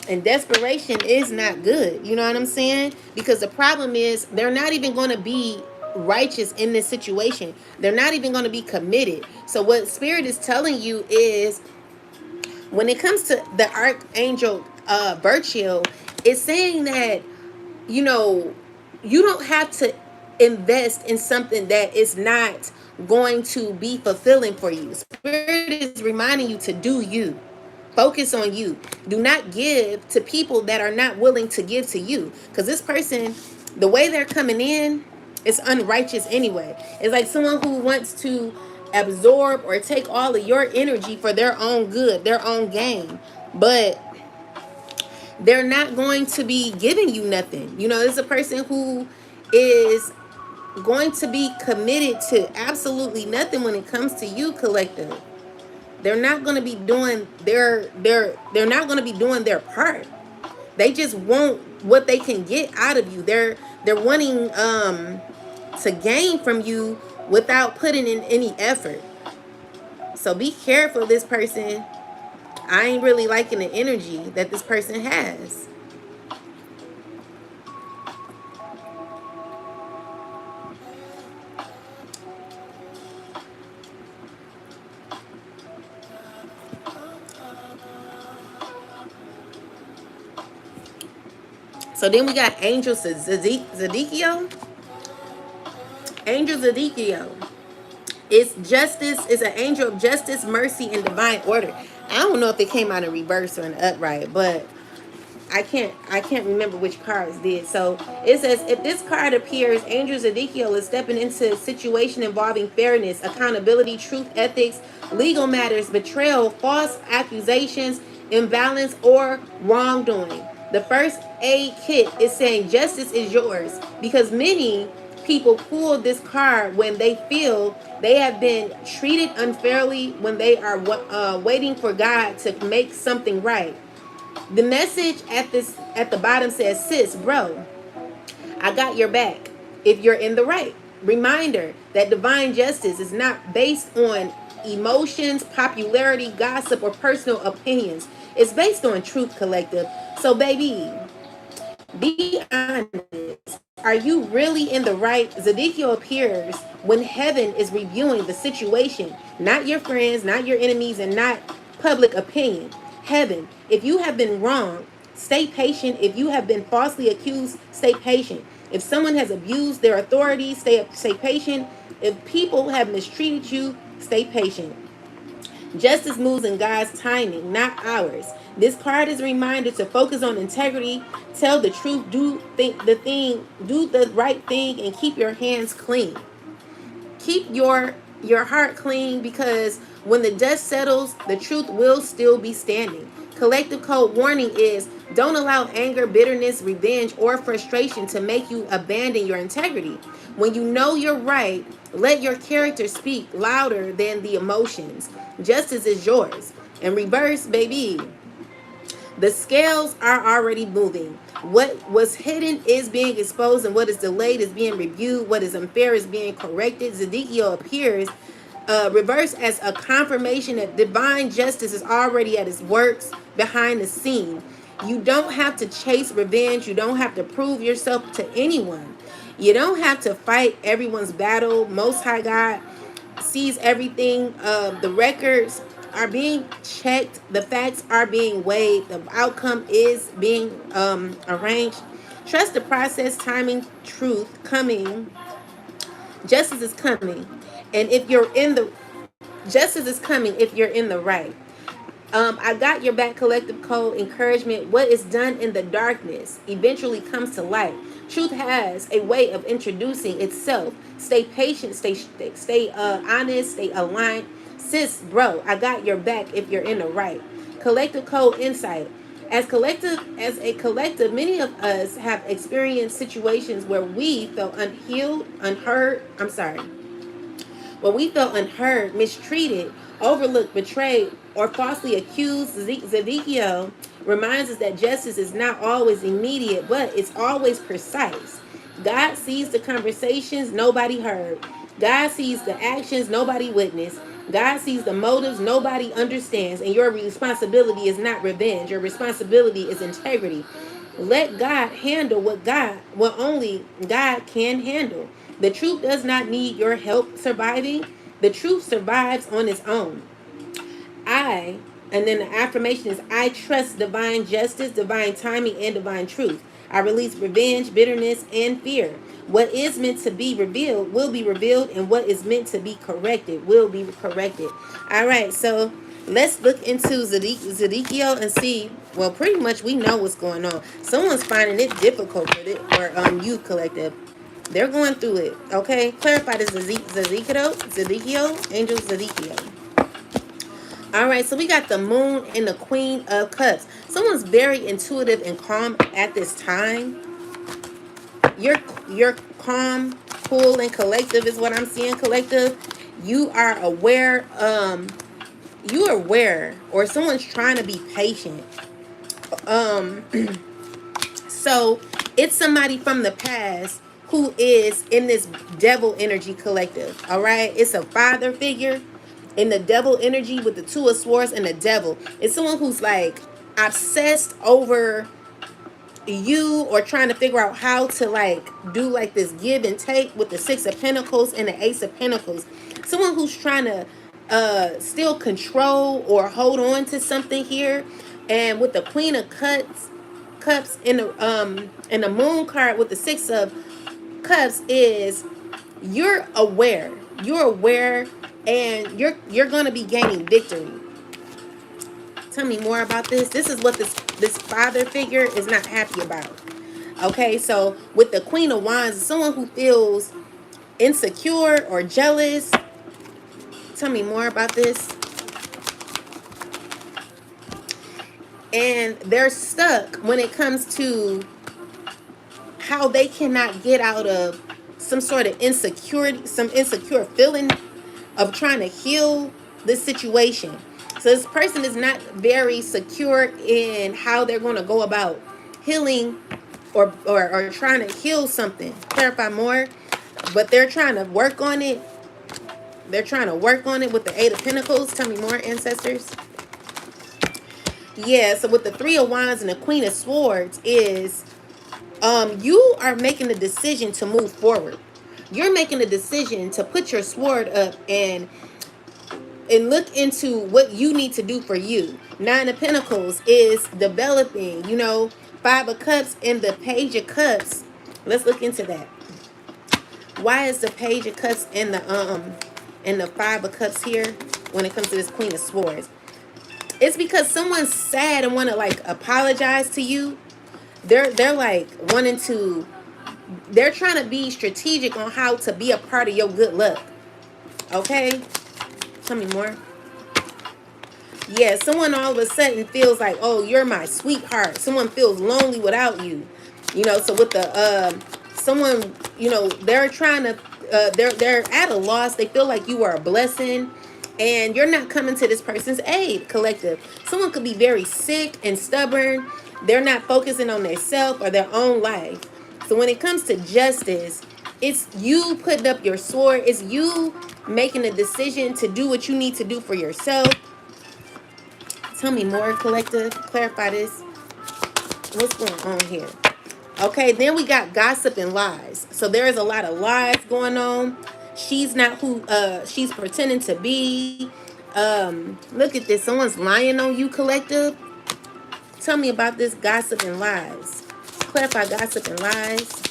And desperation is not good. You know what I'm saying? Because the problem is, they're not even going to be righteous in this situation. They're not even going to be committed. So what Spirit is telling you is, when it comes to the Archangel Birchill, it's saying that, you know, you don't have to invest in something that is not going to be fulfilling for you. Spirit is reminding you to do you. Focus on you. Do not give to people that are not willing to give to you. Because this person, the way they're coming in, is unrighteous anyway. It's like someone who wants to absorb or take all of your energy for their own good, their own gain. But they're not going to be giving you nothing. You know, it's a person who is going to be committed to absolutely nothing when it comes to you, collective. They're not going to be doing they're not going to be doing their part. They just want what they can get out of you. They're wanting to gain from you without putting in any effort. So be careful, this person. I ain't really liking the energy that this person has. So then we got Angel Zadikio. Angel Zadikio is justice, is an angel of justice, mercy, and divine order. I don't know if it came out in reverse or in upright, but I can't remember which cards did. So it says, if this card appears, Angel Ezekiel is stepping into a situation involving fairness, accountability, truth, ethics, legal matters, betrayal, false accusations, imbalance, or wrongdoing. The first aid kit is saying justice is yours, because many people pull this card when they feel they have been treated unfairly, when they are waiting for God to make something right. The message at the bottom says, sis, bro, I got your back if you're in the right. Reminder that divine justice is not based on emotions, popularity, gossip, or personal opinions. It's based on truth, collective. So, baby, be honest. Are you really in the right? Zedekiel appears when heaven is reviewing the situation, not your friends, not your enemies, and not public opinion. Heaven, if you have been wrong, stay patient. If you have been falsely accused, stay patient. If someone has abused their authority, stay patient. If people have mistreated you, stay patient. Justice moves in God's timing, not ours. This card is a reminder to focus on integrity, tell the truth, do the right thing, and keep your hands clean. Keep your heart clean, because when the dust settles, the truth will still be standing. Collective code warning is, don't allow anger, bitterness, revenge, or frustration to make you abandon your integrity. When you know you're right, let your character speak louder than the emotions. Justice is yours. And reverse, baby. The scales are already moving. What was hidden is being exposed, and what is delayed is being reviewed. What is unfair is being corrected. Zedekiel appears reversed as a confirmation that divine justice is already at its works behind the scene. You don't have to chase revenge. You don't have to prove yourself to anyone. You don't have to fight everyone's battle. Most High God sees everything. The records are being checked. The facts are being weighed. The outcome is being arranged. Trust the process, timing, truth coming. Justice is coming. And if you're in the justice is coming if you're in the right. I got your back, collective code encouragement. What is done in the darkness eventually comes to light. Truth has a way of introducing itself. Stay patient, stay honest, stay aligned. Sis, bro, I got your back if you're in the right. Collective code insight. As a collective, many of us have experienced situations where we felt unhealed, unheard. Where we felt unheard, mistreated, overlooked, betrayed, or falsely accused. Zedekiel reminds us that justice is not always immediate, but it's always precise. God sees the conversations nobody heard. God sees the actions nobody witnessed. God sees the motives nobody understands. And your responsibility is not revenge. Your responsibility is integrity. Let God handle what only God can handle. The truth does not need your help surviving. The truth survives on its own. I, and then the affirmation is, I trust divine justice, divine timing, and divine truth. I release revenge, bitterness, and fear. What is meant to be revealed will be revealed, and what is meant to be corrected will be corrected. All right, so let's look into Zedekiel and see. Well, pretty much we know what's going on. Someone's finding it difficult for it, or youth collective. They're going through it. Okay, clarify this. Zedekiel, angel Zedekiel. All right, so we got the moon and the queen of cups. Someone's very intuitive and calm at this time. You're calm, cool, and collective is what I'm seeing, collective. You are aware, you are aware, or someone's trying to be patient. So it's somebody from the past who is in this devil energy collective. All right, it's a father figure in the devil energy with the two of swords and the devil. It's someone who's like obsessed over you, or trying to figure out how to like do like this give and take with the six of pentacles and the ace of pentacles. Someone who's trying to still control or hold on to something here. And with the queen of cups in the moon card with the six of cups is you're aware, and you're gonna be gaining victory. Tell me more about this. This is what this father figure is not happy about. Okay, so with the queen of wands, someone who feels insecure or jealous. Tell me more about this. And they're stuck when it comes to how they cannot get out of some sort of insecurity, some insecure feeling of trying to heal this situation. So this person is not very secure in how they're going to go about healing or trying to heal something. Clarify more. But they're trying to work on it. They're trying to work on it with the eight of pentacles. Tell me more, ancestors. Yeah, so with the three of wands and the queen of swords is you are making the decision to move forward. You're making a decision to put your sword up and look into what you need to do for you. Nine of pentacles is developing, you know, five of cups and the page of cups. Let's look into that. Why is the page of cups and the five of cups here when it comes to this queen of swords? It's because someone's sad and want to like apologize to you. They're like wanting to, they're trying to be strategic on how to be a part of your good luck. Okay? Tell me more. Yeah, someone all of a sudden feels like, oh, you're my sweetheart. Someone feels lonely without you. You know, so with the someone, you know, they're trying to they're at a loss. They feel like you are a blessing and you're not coming to this person's aid, collective. Someone could be very sick and stubborn. They're not focusing on their self or their own life. So when it comes to justice, it's you putting up your sword. It's you making a decision to do what you need to do for yourself. Tell me more, collective. Clarify this. What's going on here? Okay, then we got gossip and lies. So there is a lot of lies going on. She's not who she's pretending to be. Look at this. Someone's lying on you, collective. Tell me about this gossip and lies. Clarify gossip and lies.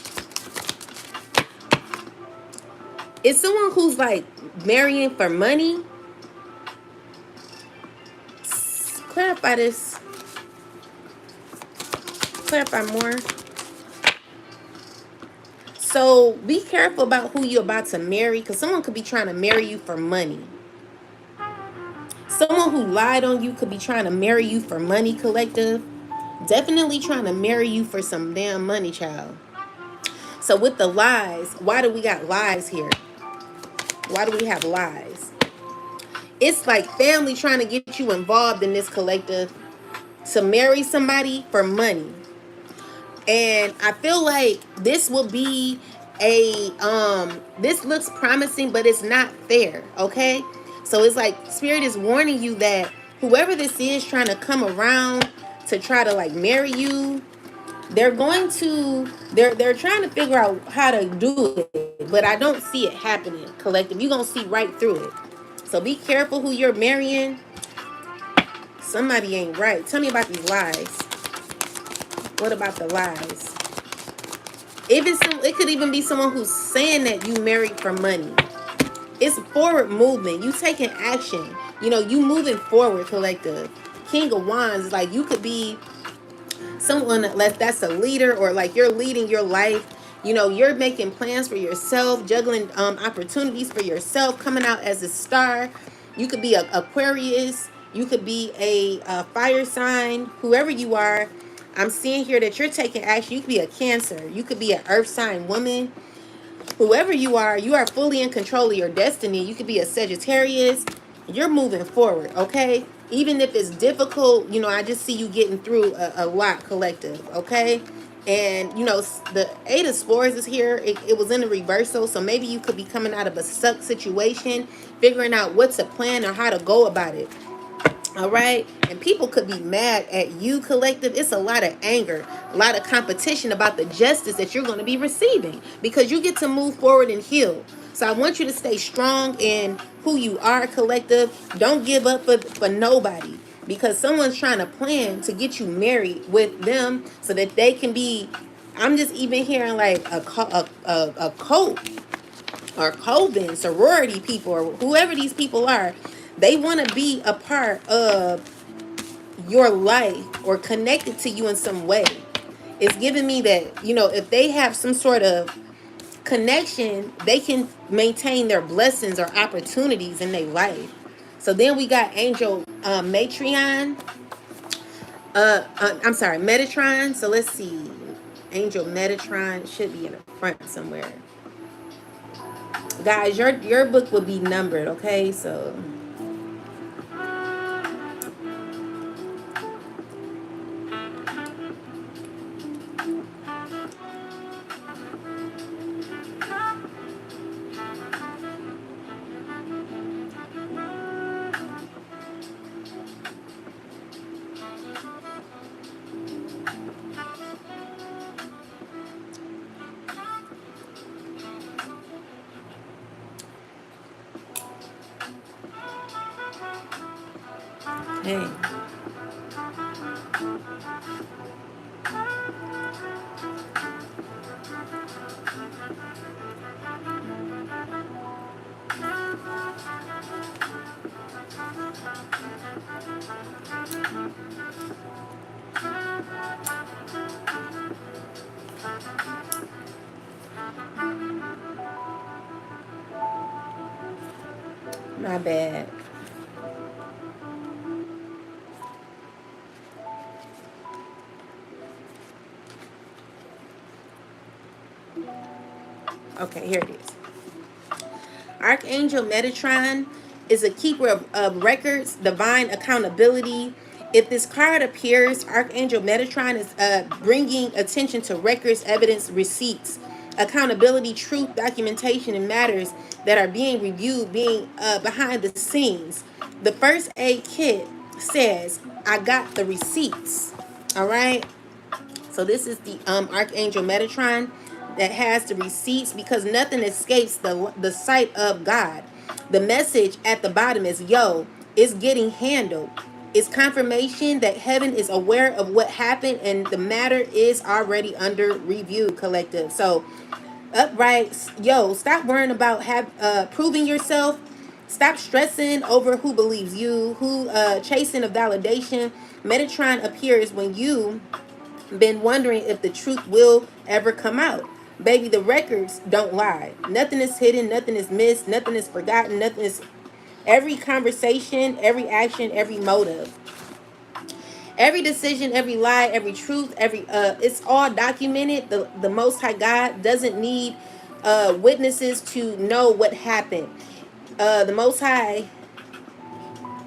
Is someone who's like marrying for money? Clarify this. Clarify more. So be careful about who you're about to marry, because someone could be trying to marry you for money. Someone who lied on you could be trying to marry you for money, collective. Definitely trying to marry you for some damn money, child. So with the lies, why do we got lies here? Why do we have lies? It's like family trying to get you involved in this, collective, to marry somebody for money. And I feel like this will be a this looks promising, but it's not fair. Okay, so it's like Spirit is warning you that whoever this is trying to come around to try to like marry you, They're going to they're trying to figure out how to do it, but I don't see it happening. Collective, you're gonna see right through it. So be careful who you're marrying. Somebody ain't right. Tell me about these lies. What about the lies? It could even be someone who's saying that you married for money. It's forward movement. You taking action. You know, you moving forward, collective. King of Wands is like you could be someone that's a leader, or like you're leading your life. You know, you're making plans for yourself, juggling opportunities for yourself, coming out as a star. You could be a Aquarius. You could be a fire sign. Whoever you are, I'm seeing here that you're taking action. You could be a Cancer. You could be an earth sign woman. Whoever you are fully in control of your destiny. You could be a Sagittarius. You're moving forward, okay? Even if it's difficult, you know, I just see you getting through a lot, collective, okay? And, you know, the Eight of Swords is here. It was in the reversal, so maybe you could be coming out of a stuck situation, figuring out what to plan or how to go about it. All right. And people could be mad at you, collective. It's a lot of anger, a lot of competition about the justice that you're going to be receiving, because you get to move forward and heal. So I want you to stay strong in who you are, collective. Don't give up for nobody, because someone's trying to plan to get you married with them so that they can be. I'm just even hearing like a cult or coven, sorority people, or whoever these people are. They want to be a part of your life or connected to you in some way. It's giving me that, you know, if they have some sort of connection, they can maintain their blessings or opportunities in their life. So then we got Angel Matreon. I'm sorry, Metatron. So let's see. Angel Metatron should be in the front somewhere. Guys, your book will be numbered, okay? So hey. My bad. Okay, here it is. Archangel Metatron is a keeper of records, divine accountability. If this card appears, Archangel Metatron is bringing attention to records, evidence, receipts, accountability, truth, documentation, and matters that are being reviewed, being behind the scenes. The first aid kit says, I got the receipts. All right. So this is the Archangel Metatron that has the receipts, because nothing escapes the sight of God. The message at the bottom is, yo, it's getting handled. It's confirmation that heaven is aware of what happened and the matter is already under review, collective. So upright, yo, stop worrying about proving yourself. Stop stressing over who believes you, who chasing a validation. Metatron appears when you been wondering if the truth will ever come out. Baby, the records don't lie. Nothing is hidden, nothing is missed, nothing is forgotten, nothing is. Every conversation, every action, every motive, every decision, every lie, every truth, it's all documented. The Most High God doesn't need witnesses to know what happened. The Most High,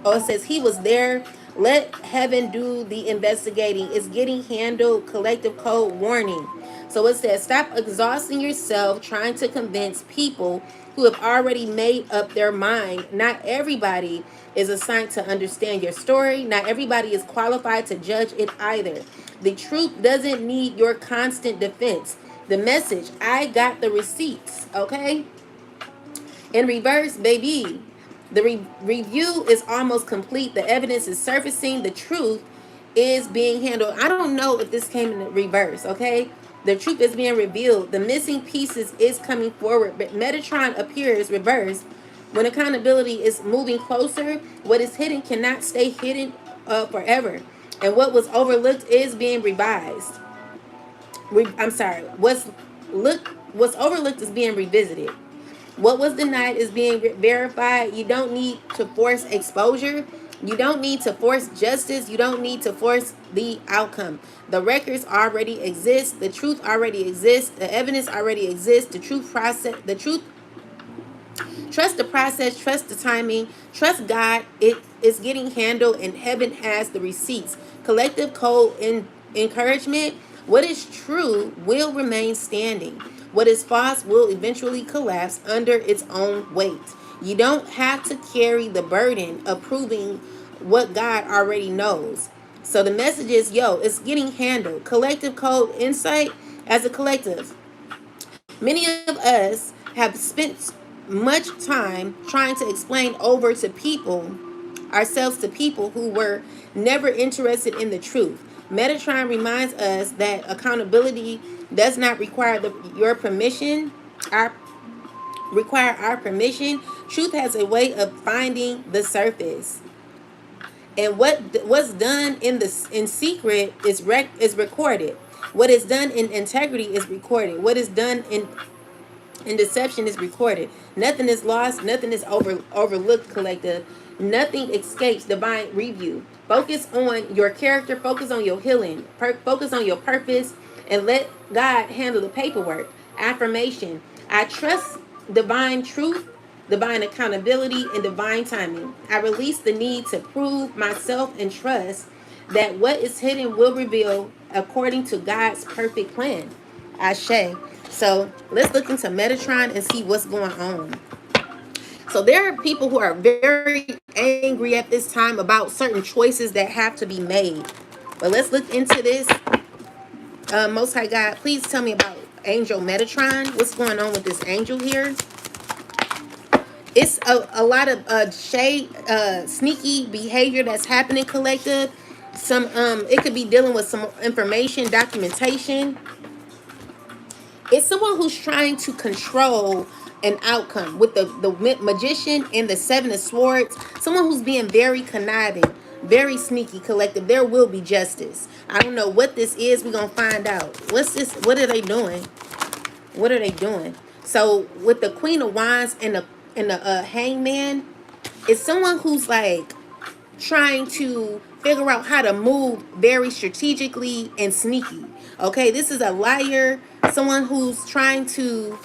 oh, it says he was there. Let heaven do the investigating. It's getting handled. Collective code warning. So it says, stop exhausting yourself trying to convince people who have already made up their mind. Not everybody is assigned to understand your story. Not everybody is qualified to judge it either. The truth doesn't need your constant defense. The message, I got the receipts, okay? In reverse, baby, the review is almost complete. The evidence is surfacing. The truth is being handled. I don't know if this came in reverse, okay? The truth is being revealed. The missing pieces is coming forward. But Metatron appears reversed. When accountability is moving closer, what is hidden cannot stay hidden forever. And what was overlooked is being revised. I'm sorry. What's overlooked is being revisited. What was denied is being verified. You don't need to force exposure. You don't need to force justice. You don't need to force the outcome. The records already exist. The truth already exists. The evidence already exists. The truth, trust the process, trust the timing, trust God. It is getting handled and heaven has the receipts. Collective code in encouragement. What is true will remain standing. What is false will eventually collapse under its own weight. You don't have to carry the burden of proving what God already knows. So the message is, yo, it's getting handled. Collective code insight as a collective. Many of us have spent much time trying to explain ourselves to people who were never interested in the truth. Metatron reminds us that accountability does not require your permission, our permission. Truth has a way of finding the surface. And what's done in secret is recorded. What is done in integrity is recorded. What is done in deception is recorded. Nothing is lost. Nothing is overlooked, collective. Nothing escapes divine review. Focus on your character. Focus on your healing. Focus on your purpose. And let God handle the paperwork. Affirmation. I trust divine truth, divine accountability, and divine timing. I release the need to prove myself and trust that what is hidden will reveal according to God's perfect plan. Ashe. So let's look into Metatron and see what's going on. So there are people who are very angry at this time about certain choices that have to be made. But let's look into this. Most High God, please tell me about Angel Metatron. What's going on with this angel here? It's a lot of sneaky behavior that's happening, collective. It could be dealing with some information, documentation. It's someone who's trying to control an outcome with the magician and the seven of swords. Someone who's being very conniving, very sneaky, collective. There will be justice. I don't know what this is. We're gonna find out. What's this? What are they doing? What are they doing? So with the Queen of Wands and the Hangman, it's someone who's like trying to figure out how to move very strategically and sneaky. Okay, this is a liar, someone who's trying to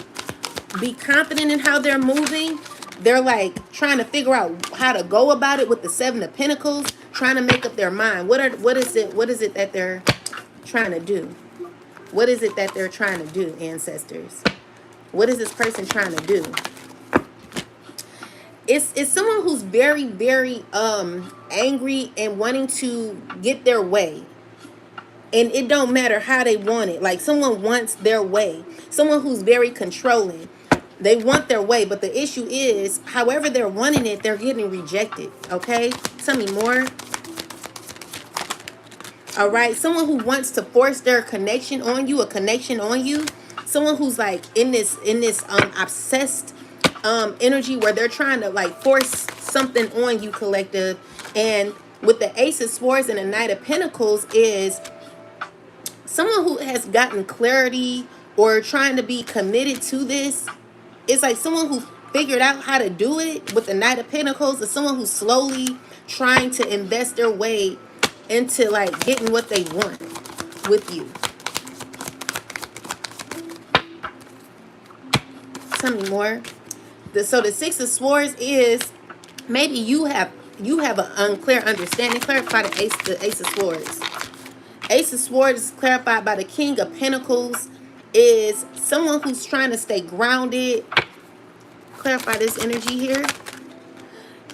be confident in how they're moving. They're like trying to figure out how to go about it with the Seven of Pentacles, trying to make up their mind. What is it that they're trying to do? What is it that they're trying to do, ancestors? What is this person trying to do? It's someone who's very, very angry and wanting to get their way. And it don't matter how they want it. Like someone wants their way. Someone who's very controlling. They want their way, but the issue is, however they're wanting it, they're getting rejected. Okay? Tell me more. All right? Someone who wants to force their connection on you, a connection on you. Someone who's like in this obsessed energy where they're trying to like force something on you, collective. And with the Ace of Swords and the Knight of Pentacles is someone who has gotten clarity or trying to be committed to this. It's like someone who figured out how to do it with the Knight of Pentacles, or someone who's slowly trying to invest their way into like getting what they want with you. Tell me more. So the Six of Swords is maybe you have an unclear understanding. Clarify the Ace of Swords. Ace of Swords is clarified by the King of Pentacles. Is someone who's trying to stay grounded, clarify this energy here.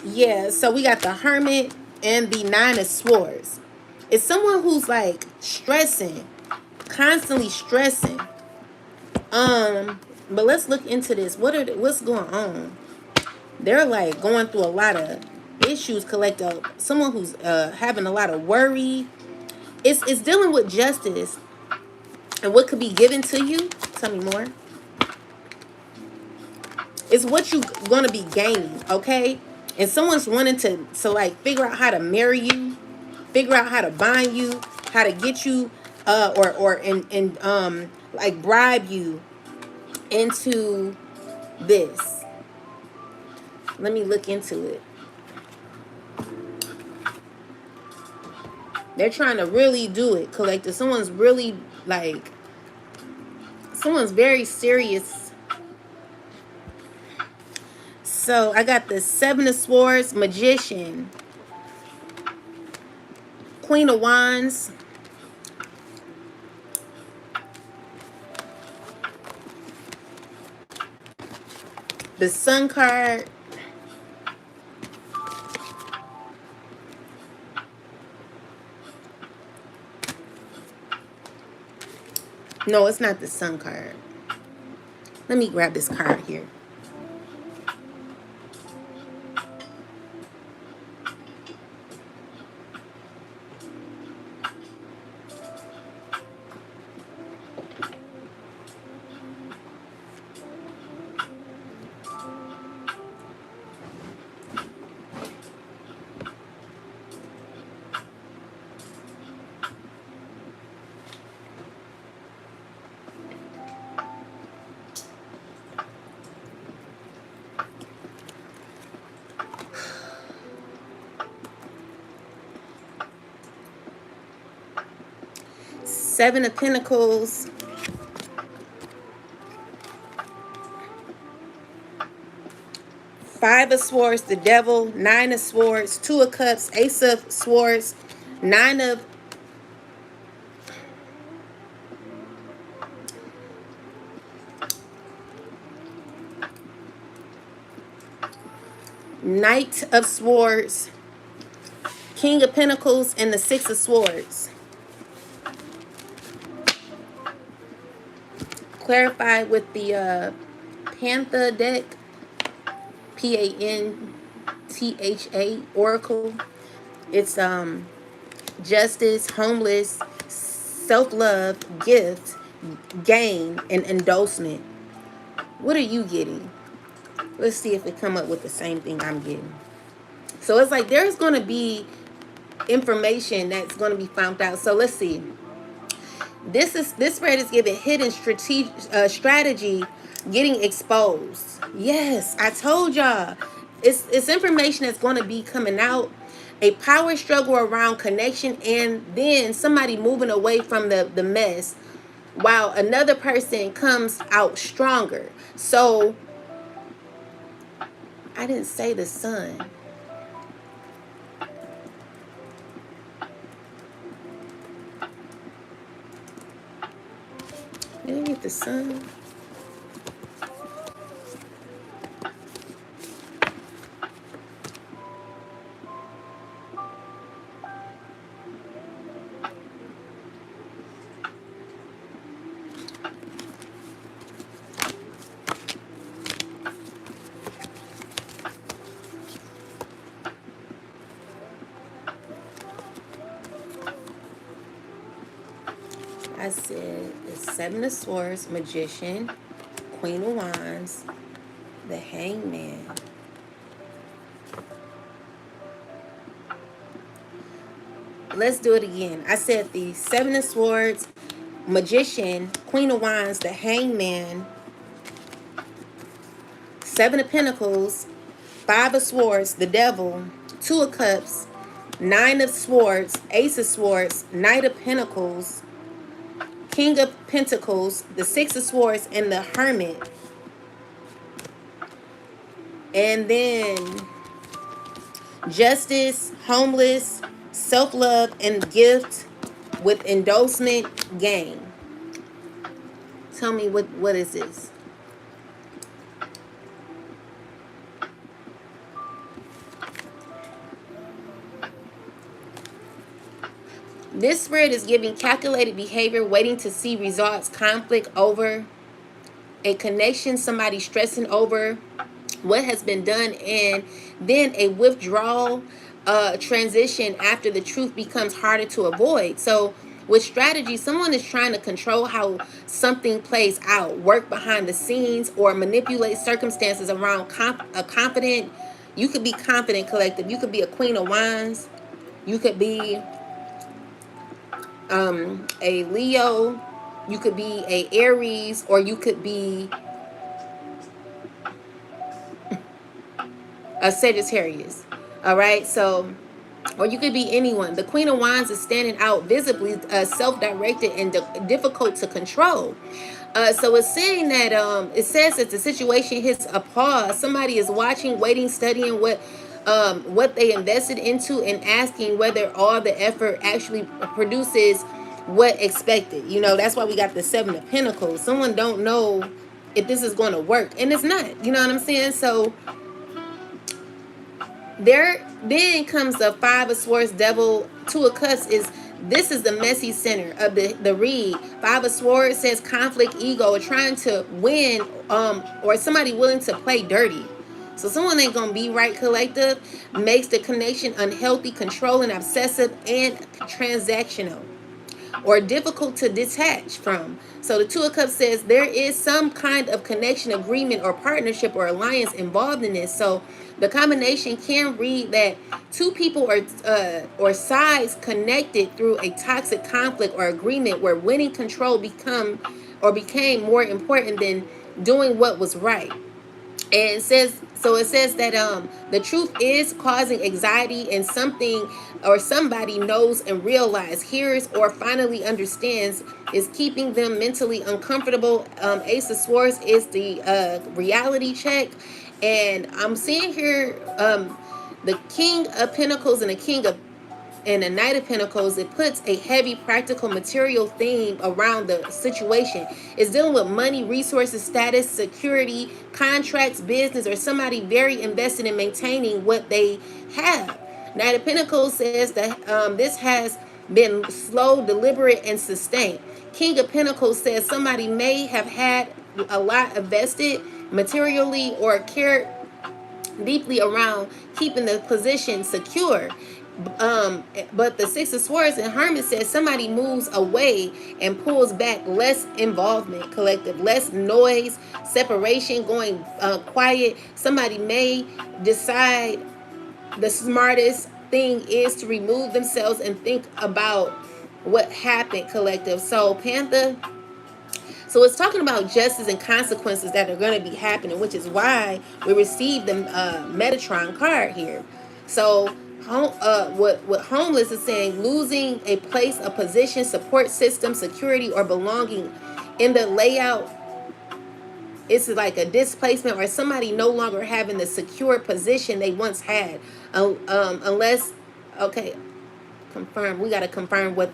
Yeah, so we got the Hermit and the Nine of Swords. It's someone who's like stressing, constantly stressing. But let's look into this. What's going on? They're like going through a lot of issues, collective. Someone who's having a lot of worry. It's dealing with justice and what could be given to you. Tell me more. It's what you're going to be gaining, okay? And someone's wanting to like figure out how to marry you, figure out how to bind you, how to get you or like bribe you into this. Let me look into it. They're trying to really do it, collective. Someone's really like, someone's very serious. So I got the Seven of Swords, Magician, Queen of Wands, the Sun card, no, it's not the Sun card. Let me grab this card here. Seven of Pentacles, Five of Swords, the Devil, Nine of Swords, Two of Cups, Ace of Swords, Nine of Knight of Swords, King of Pentacles, and the Six of Swords. Clarify with the Panther deck, Pantha Oracle. It's justice, homeless, self-love, gift, gain, and endorsement. What are you getting? Let's see if it come up with the same thing I'm getting. So it's like there's going to be information that's going to be found out. So let's see. This spread is giving hidden strategy getting exposed. Yes, I told y'all. It's information that's going to be coming out. A power struggle around connection, and then somebody moving away from the mess while another person comes out stronger. So I didn't say the Sun. Did I get the Sun? I said the Seven of Swords, Magician, Queen of Wands, the Hangman. Let's do it again. I said the Seven of Swords, Magician, Queen of Wands, the Hangman, Seven of Pentacles, Five of Swords, the Devil, Two of Cups, Nine of Swords, Ace of Swords, Knight of Pentacles, King of Pentacles, the Six of Swords, and the Hermit. And then justice, homeless, self-love, and gift with endorsement, gain. Tell me what is this? This spirit is giving calculated behavior, waiting to see results, conflict over a connection, somebody stressing over what has been done, and then a withdrawal, transition after the truth becomes harder to avoid. So with strategy, someone is trying to control how something plays out, work behind the scenes, or manipulate circumstances around a confident. You could be confident, collective. You could be a queen of wands. You could be a Leo. You could be a Aries, or you could be a Sagittarius. All right, so, or you could be anyone. The Queen of Wands is standing out visibly, self-directed and difficult to control. So it's saying that it says that the situation hits a pause. Somebody is watching, waiting, studying what they invested into, and asking whether all the effort actually produces what expected. You know, that's why we got the Seven of Pentacles. Someone don't know if this is going to work, and it's not. You know what I'm saying? So there then comes the Five of Swords, Devil. Two of Cups is, this is the messy center of the read. Five of Swords says conflict, ego, or trying to win, or somebody willing to play dirty. So someone ain't gonna be right, collective. Makes the connection unhealthy, controlling, obsessive, and transactional, or difficult to detach from. So the Two of Cups says there is some kind of connection, agreement, or partnership or alliance involved in this. So the combination can read that two people or sides connected through a toxic conflict or agreement where winning control became more important than doing what was right. And it says that the truth is causing anxiety, and something or somebody knows and realize, hears, or finally understands is keeping them mentally uncomfortable. Ace of Swords is the reality check, and I'm seeing here the King of Pentacles and the King of and a Knight of Pentacles. It puts a heavy practical material theme around the situation. It's dealing with money, resources, status, security, contracts, business, or somebody very invested in maintaining what they have. Knight of Pentacles says that this has been slow, deliberate, and sustained. King of Pentacles says somebody may have had a lot invested materially or cared deeply around keeping the position secure. But the Six of Swords and Hermit says somebody moves away and pulls back, less involvement, collective, less noise, separation, going quiet. Somebody may decide the smartest thing is to remove themselves and think about what happened, collective. So Panther, so it's talking about justice and consequences that are going to be happening, which is why we received the Metatron card here. So what homeless is saying, losing a place, a position, support system, security, or belonging in the layout. It's like a displacement, or somebody no longer having the secure position they once had, unless, okay, confirm. We got to confirm what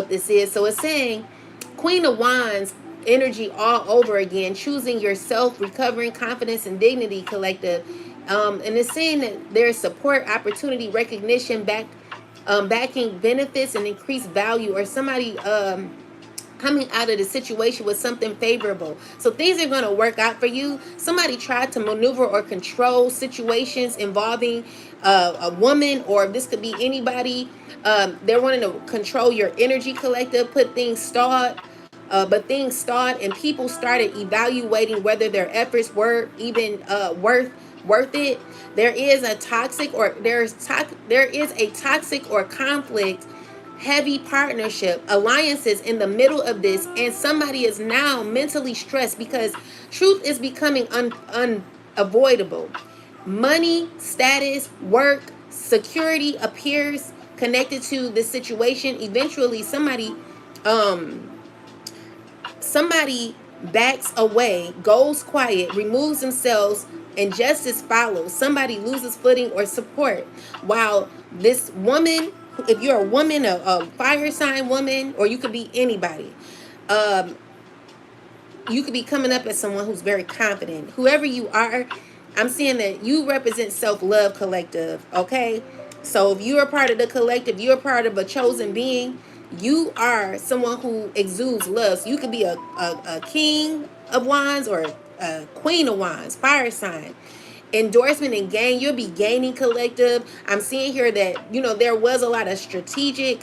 this is. So it's saying Queen of Wands energy all over again, choosing yourself, recovering confidence and dignity, collective. And it's saying that there's support, opportunity, recognition, backing, benefits, and increased value, or somebody coming out of the situation with something favorable. So things are going to work out for you. Somebody tried to maneuver or control situations involving a woman, or this could be anybody. They're wanting to control your energy, collective, put things stalled. But things stalled, and people started evaluating whether their efforts were even worth it. There is a toxic or conflict, heavy partnership, alliances in the middle of this, and somebody is now mentally stressed because truth is becoming unavoidable. Money, status, work, security appears connected to this situation. Eventually somebody backs away, goes quiet, removes themselves, and justice follows. Somebody loses footing or support. While this woman, if you're a woman, a fire sign woman, or you could be anybody, you could be coming up as someone who's very confident. Whoever you are, I'm seeing that you represent self-love, collective, okay? So if you're a part of the collective, you're a part of a chosen being, you are someone who exudes love. So you could be a king of wands or a queen of wands, fire sign. Endorsement and gain, you'll be gaining collective. I'm seeing here that, there was a lot of strategic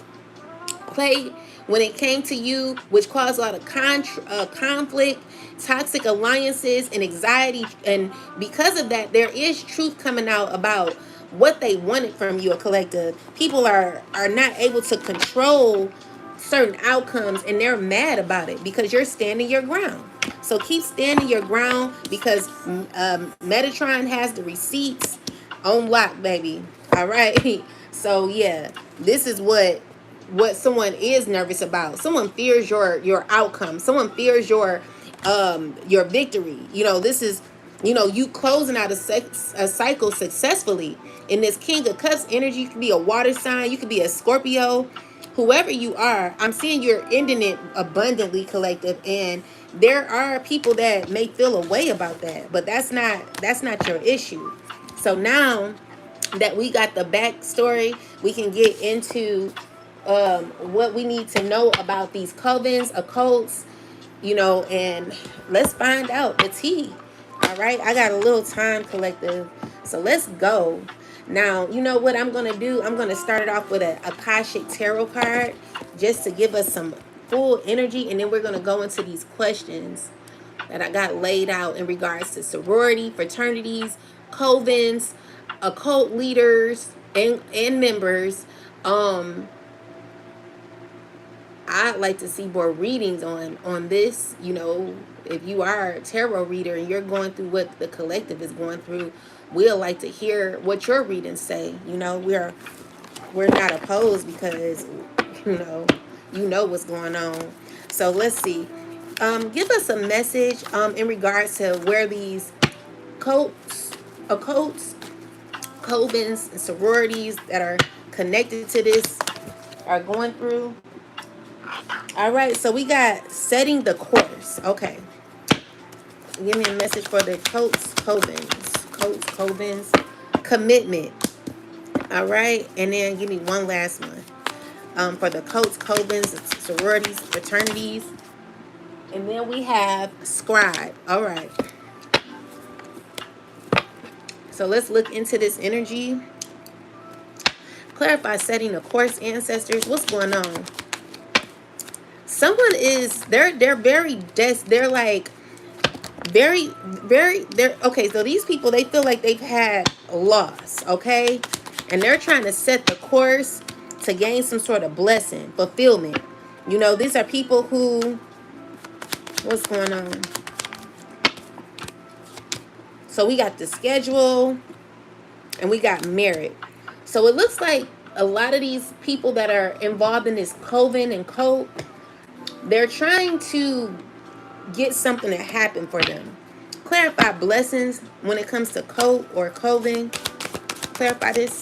play when it came to you, which caused a lot of conflict, toxic alliances, and anxiety. And because of that, there is truth coming out about what they wanted from you, a collective. People are not able to control certain outcomes, and they're mad about it because you're standing your ground. So keep standing your ground, because Metatron has the receipts on lock, baby. All right. So yeah, this is what someone is nervous about. Someone fears your outcome. Someone fears your victory. This is, you closing out a cycle successfully. In this King of Cups energy, you could be a water sign, you could be a Scorpio, whoever you are. I'm seeing you're ending it abundantly, collective, and there are people that may feel a way about that, but that's not your issue. So now that we got the backstory, we can get into what we need to know about these covens, occults, and let's find out the tea. All right, I got a little time, collective, so let's go. Now, you know what I'm going to do? I'm going to start it off with a Akashic Tarot card just to give us some full energy, and then we're going to go into these questions that I got laid out in regards to sorority, fraternities, covens, occult leaders, and members. I'd like to see more readings on this. If you are a tarot reader and you're going through what the collective is going through, we'll like to hear what your readings say. We're not opposed, because what's going on. So let's see. Give us a message in regards to where these occults, covens, and sororities that are connected to this are going through. All right, so we got setting the course. Okay. Give me a message for the covens, commitment. All right, and then give me one last one for the covens, sororities, fraternities. And then we have scribe. All right. So let's look into this energy. Clarify setting the course, ancestors. What's going on? Someone is, they're very they're like they're okay. So these people, they feel like they've had a loss, okay, and they're trying to set the course to gain some sort of blessing, fulfillment. These are people who, what's going on? So we got the schedule and we got merit. So it looks like a lot of these people that are involved in this coven and cult, they're trying to get something to happen for them. Clarify blessings when it comes to cult or coven. Clarify this.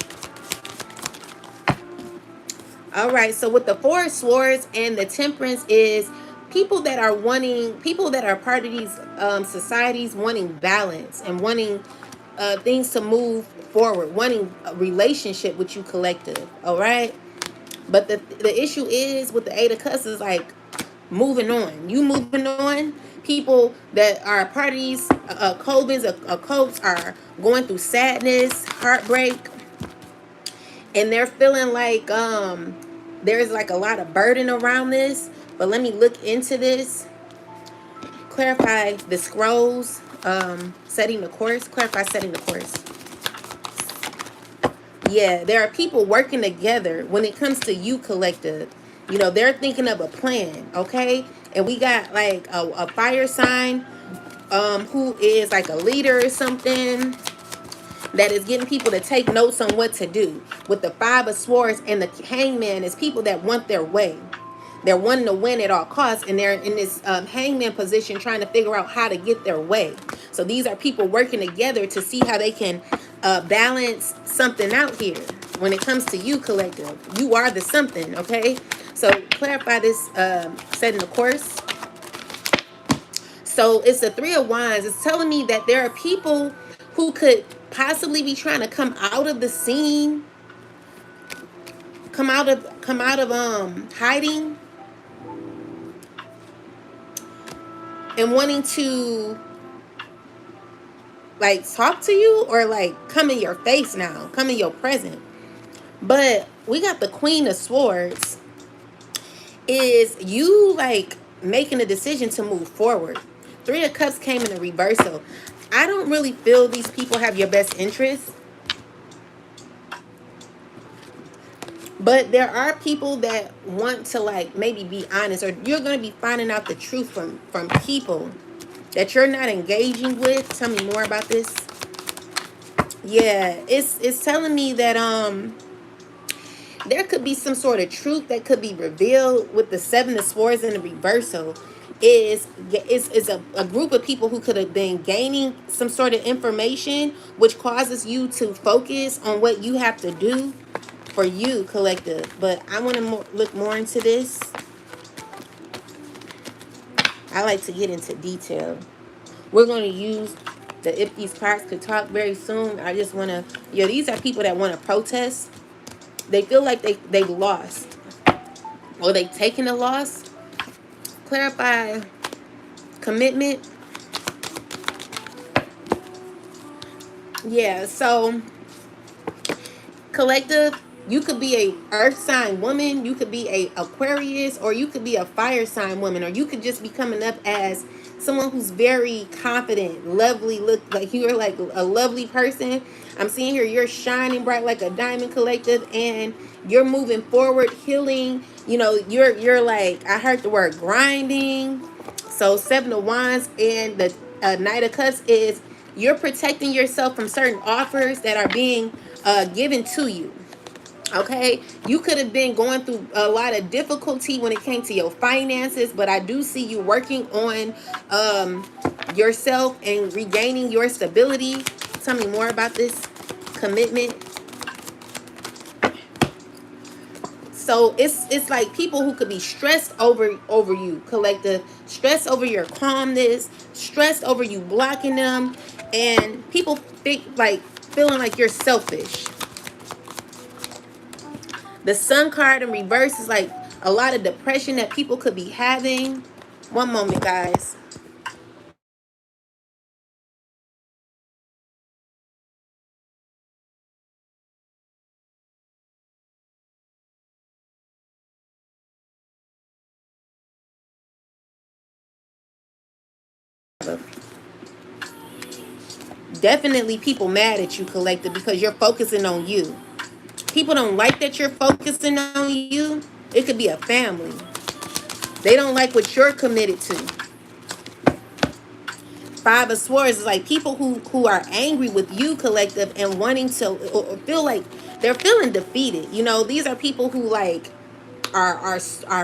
All right, so with the Four of Swords and the Temperance is people that are part of these societies, wanting balance and wanting things to move forward, wanting a relationship with you, collective. All right, but the issue is with the Eight of Cups is like moving on. You moving on. People that are part of these covens, occults, are going through sadness, heartbreak, and they're feeling like there's like a lot of burden around this. But let me look into this. Clarify the scrolls, setting the course. Clarify setting the course. Yeah, there are people working together when it comes to you, collective. They're thinking of a plan, okay? And we got like a fire sign who is like a leader or something, that is getting people to take notes on what to do. With the Five of Swords and the Hangman is people that want their way. They're wanting to win at all costs, and they're in this hangman position trying to figure out how to get their way. So these are people working together to see how they can balance something out here. When it comes to you, collective, you are the something, okay? So clarify this, setting the course. So it's the Three of Wands. It's telling me that there are people who could possibly be trying to come out of the scene come out of hiding and wanting to like talk to you, or like come in your face now, come in your present. But we got the Queen of Swords. Is you like making a decision to move forward? Three of Cups came in a reversal. I don't really feel these people have your best interest. But there are people that want to like maybe be honest, or you're going to be finding out the truth from people that you're not engaging with. Tell me more about this. Yeah, it's telling me that there could be some sort of truth that could be revealed with the Seven of Swords in the reversal. Is a group of people who could have been gaining some sort of information, which causes you to focus on what you have to do for you, collective. But I want to look more into this. I like to get into detail. We're going to use the If These Cards Could Talk very soon. I just want to, these are people that want to protest. They feel like they've lost, or they've taken a loss. Clarify commitment. Yeah, so collective, you could be a earth sign woman, you could be a Aquarius, or you could be a fire sign woman, or you could just be coming up as someone who's very confident, lovely, look like you're like a lovely person. I'm seeing here you're shining bright like a diamond, collective, and you're moving forward, healing. You're like, I heard the word grinding. So Seven of Wands and the Knight of Cups is you're protecting yourself from certain offers that are being given to you. Okay, you could have been going through a lot of difficulty when it came to your finances, but I do see you working on yourself and regaining your stability. Tell me more about this commitment. So it's like people who could be stressed over you, collective, stressed over your calmness, stressed over you blocking them, and people feeling like you're selfish. The Sun card in reverse is like a lot of depression that people could be having. One moment, guys. Definitely people mad at you, collective, because you're focusing on you. People don't like that you're focusing on you. It could be a family. They don't like what you're committed to. Five of Swords is like people who are angry with you, collective, and wanting to, or feel like they're feeling defeated. These are people who like are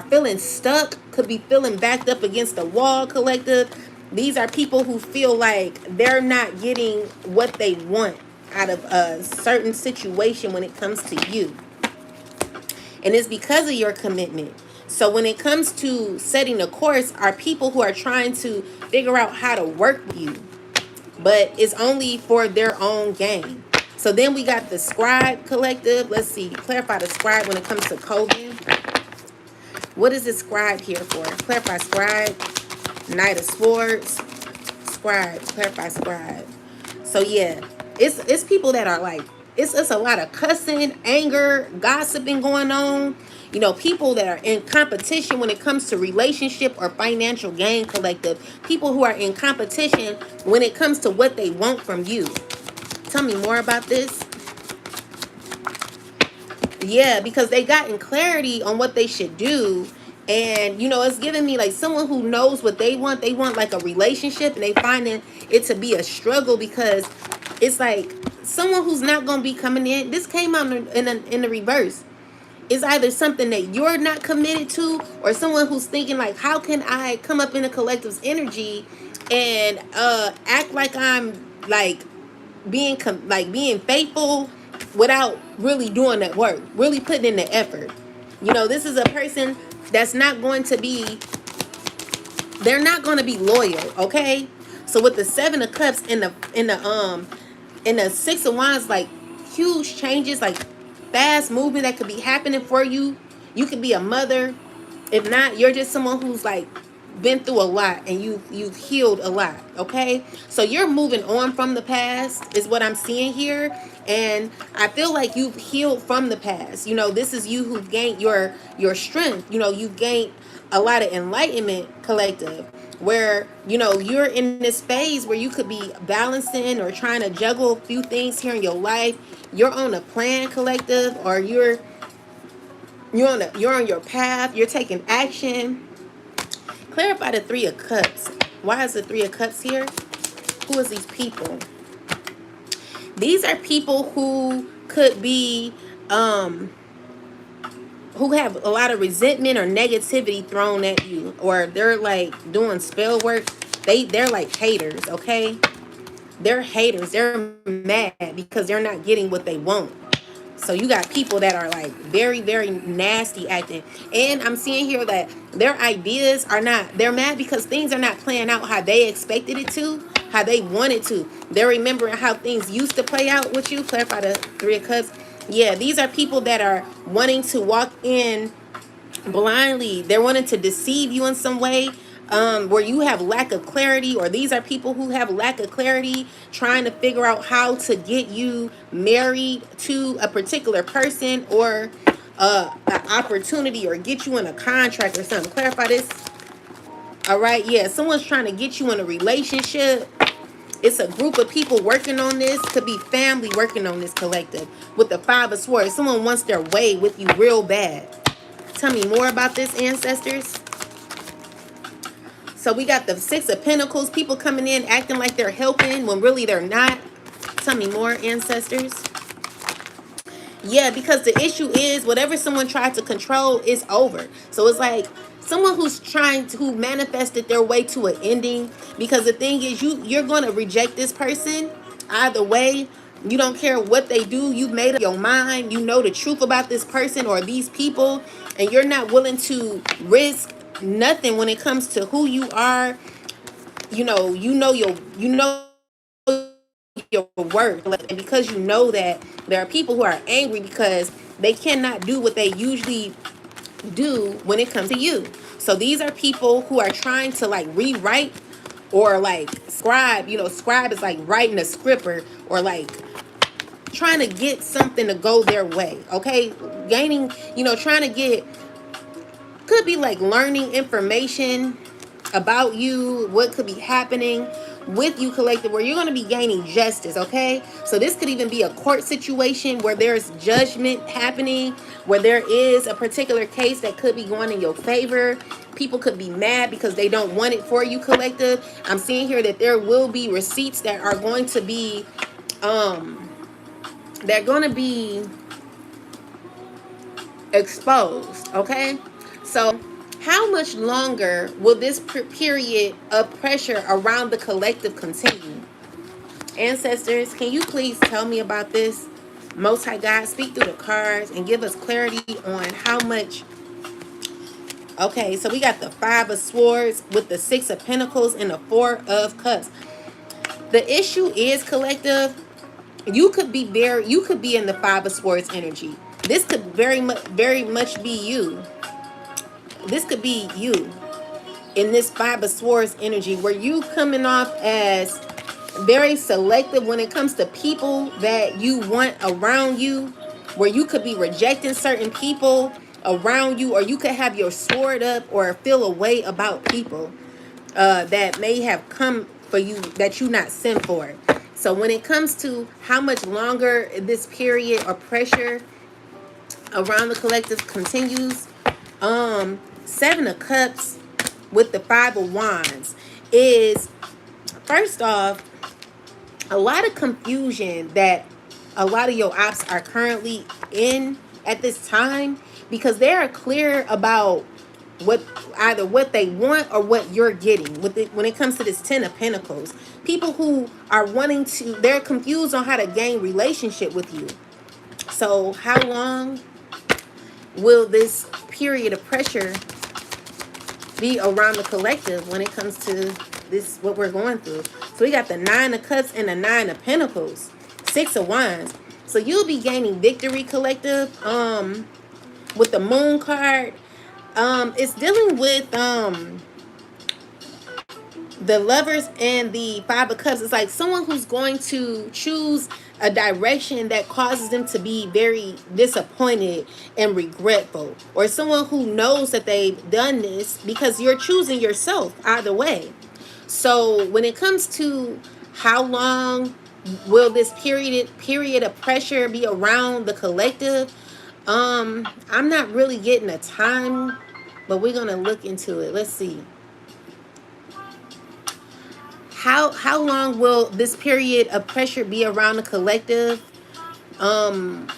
feeling stuck, could be feeling backed up against the wall, collective. These are people who feel like they're not getting what they want out of a certain situation when it comes to you. And it's because of your commitment. So when it comes to setting a course, are people who are trying to figure out how to work with you, but it's only for their own gain. So then we got the Scribe, collective. Let's see, clarify the Scribe when it comes to Coven. What is the Scribe here for? Clarify Scribe. Knight of Swords. Scribe. Clarify Scribe. So yeah, it's people that are like, it's a lot of cussing, anger, gossiping going on. People that are in competition when it comes to relationship or financial gain, collective. People who are in competition when it comes to what they want from you. Tell me more about this. Yeah, because they gotten clarity on what they should do. And, it's giving me like someone who knows what they want. They want like a relationship, and they finding it to be a struggle because it's like someone who's not going to be coming in. This came out in the reverse. It's either something that you're not committed to, or someone who's thinking like, how can I come up in a collective's energy and act like I'm like being faithful without really doing that work, really putting in the effort. This is a person that's not going to be, they're not going to be loyal, okay? So with the Seven of Cups in the Six of Wands, like huge changes, like fast movement that could be happening for you. You could be a mother. If not, you're just someone who's like been through a lot and you've healed a lot. Okay, so you're moving on from the past is what I'm seeing here. And I feel like you've healed from the past. You know, this is you who've gained your strength. You know, you've gained a lot of enlightenment, collective, where you know you're in this phase where you could be balancing or trying to juggle a few things here in your life. You're on a plan, collective, or you're on your path. You're taking action. Clarify the Three of Cups. Why is the Three of Cups here? Who is these people? These are people who could be who have a lot of resentment or negativity thrown at you, or they're like doing spell work. They're like haters, okay? They're haters. They're mad because they're not getting what they want. So you got people that are like very, very nasty acting. And I'm seeing here that their ideas are not, they're mad because things are not playing out how they expected it to, how they wanted to. They're remembering how things used to play out with you. Clarify the Three of Cups. Yeah, these are people that are wanting to walk in blindly. They're wanting to deceive you in some way, where you have lack of clarity, or these are people who have lack of clarity trying to figure out how to get you married to a particular person, or an opportunity, or get you in a contract or something. Clarify this. All right, yeah, someone's trying to get you in a relationship. It's a group of people working on this. Could be family working on this, collective. With the Five of Swords, someone wants their way with you real bad. Tell me more about this, ancestors. So we got the Six of Pentacles. People coming in acting like they're helping when really they're not. Tell me more, ancestors. Yeah, because the issue is whatever someone tried to control is over. So it's like someone who manifested their way to an ending. Because the thing is, you're going to reject this person either way. You don't care what they do. You've made up your mind. You know the truth about this person or these people, and you're not willing to risk nothing when it comes to who you are. Your worth. And because you know that there are people who are angry because they cannot do what they usually do when it comes to you. So these are people who are trying to like rewrite or like scribe. Scribe is like writing a script, or like trying to get something to go their way. Okay, gaining, trying to get, could be like learning information about you, what could be happening with you, collective, where you're going to be gaining justice. Okay, so this could even be a court situation where there's judgment happening, where there is a particular case that could be going in your favor. People could be mad because they don't want it for you, collective. I'm seeing here that there will be receipts that are going to be exposed. Okay, so how much longer will this period of pressure around the collective continue? Ancestors, can you please tell me about this? Most High God, speak through the cards and give us clarity on how much. Okay, so we got the Five of Swords with the Six of Pentacles and the Four of Cups. The issue is, collective, you could be in the Five of Swords energy. This could very much be you. This could be you in this Five of Swords energy, where you coming off as very selective when it comes to people that you want around you, where you could be rejecting certain people around you, or you could have your sword up or feel a way about people that may have come for you that you not sent for. So when it comes to how much longer this period or pressure around the collective continues, Seven of Cups with the Five of Wands is, first off, a lot of confusion that a lot of your ops are currently in at this time, because they are clear about either what they want or what you're getting when it comes to this Ten of Pentacles. People who are they're confused on how to gain relationship with you. So how long will this period of pressure be around the collective when it comes to this, what we're going through? So we got the Nine of Cups and the Nine of Pentacles, Six of Wands. So you'll be gaining victory, collective. With the moon card, it's dealing with the lovers and the five of cups. It's like someone who's going to choose a direction that causes them to be very disappointed and regretful, or someone who knows that they've done this, because you're choosing yourself either way. So when it comes to how long will this period of pressure be around the collective, I'm not really getting a time, but we're gonna look into it. Let's see. How long will this period of pressure be around the collective? When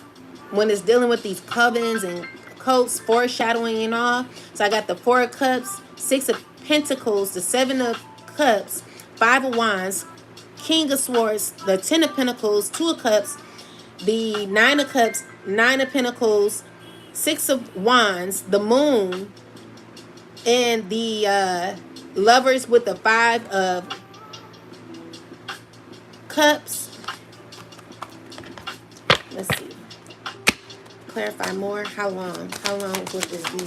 it's dealing with these covens and coats, foreshadowing and all. So I got the Four of Cups, Six of Pentacles, the Seven of Cups, Five of Wands, King of Swords, the Ten of Pentacles, Two of Cups, the Nine of Cups, Nine of Pentacles, Six of Wands, the Moon, and the Lovers with the Five of Cups. Let's see. Clarify more. How long? How long would this be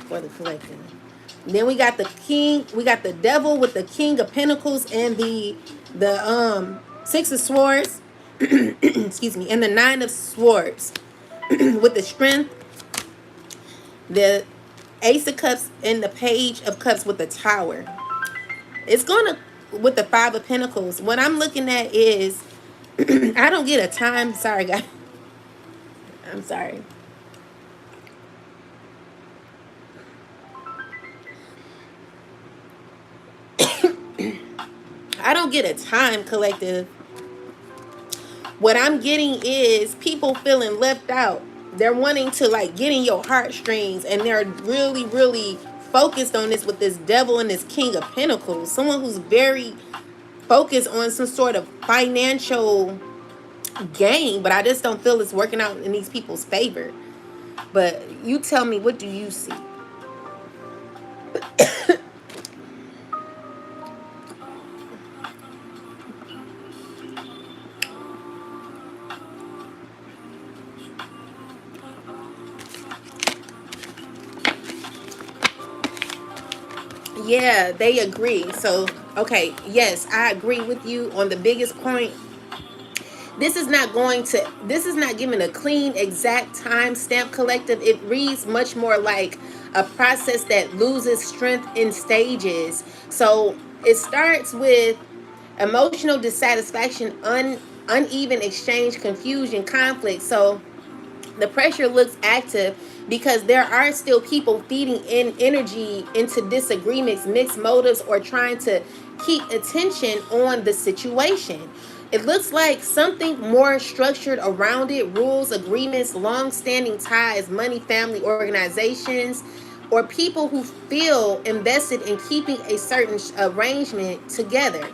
for the collective? Then we got the king. We got the devil with the King of Pentacles and the Six of Swords. Excuse me. And the Nine of Swords with the Strength. The Ace of Cups and the Page of Cups with the Tower. It's gonna with the Five of Pentacles. What I'm looking at is I don't get a time. Sorry, guys. I'm sorry. I don't get a time, collective. What I'm getting is people feeling left out. They're wanting to like get in your heartstrings, and they're really, really focused on this with this devil and this King of Pentacles. Someone who's very focused on some sort of financial gain, but I just don't feel it's working out in these people's favor. But you tell me, what do you see? Yeah, they agree. So, okay, yes, I agree with you on the biggest point. This is not giving a clean, exact time stamp, collective. It reads much more like a process that loses strength in stages. So it starts with emotional dissatisfaction, uneven exchange, confusion, conflict. So the pressure looks active because there are still people feeding in energy into disagreements, mixed motives, or trying to keep attention on the situation. It looks like something more structured around it: rules, agreements, long-standing ties, money, family, organizations, or people who feel invested in keeping a certain arrangement together.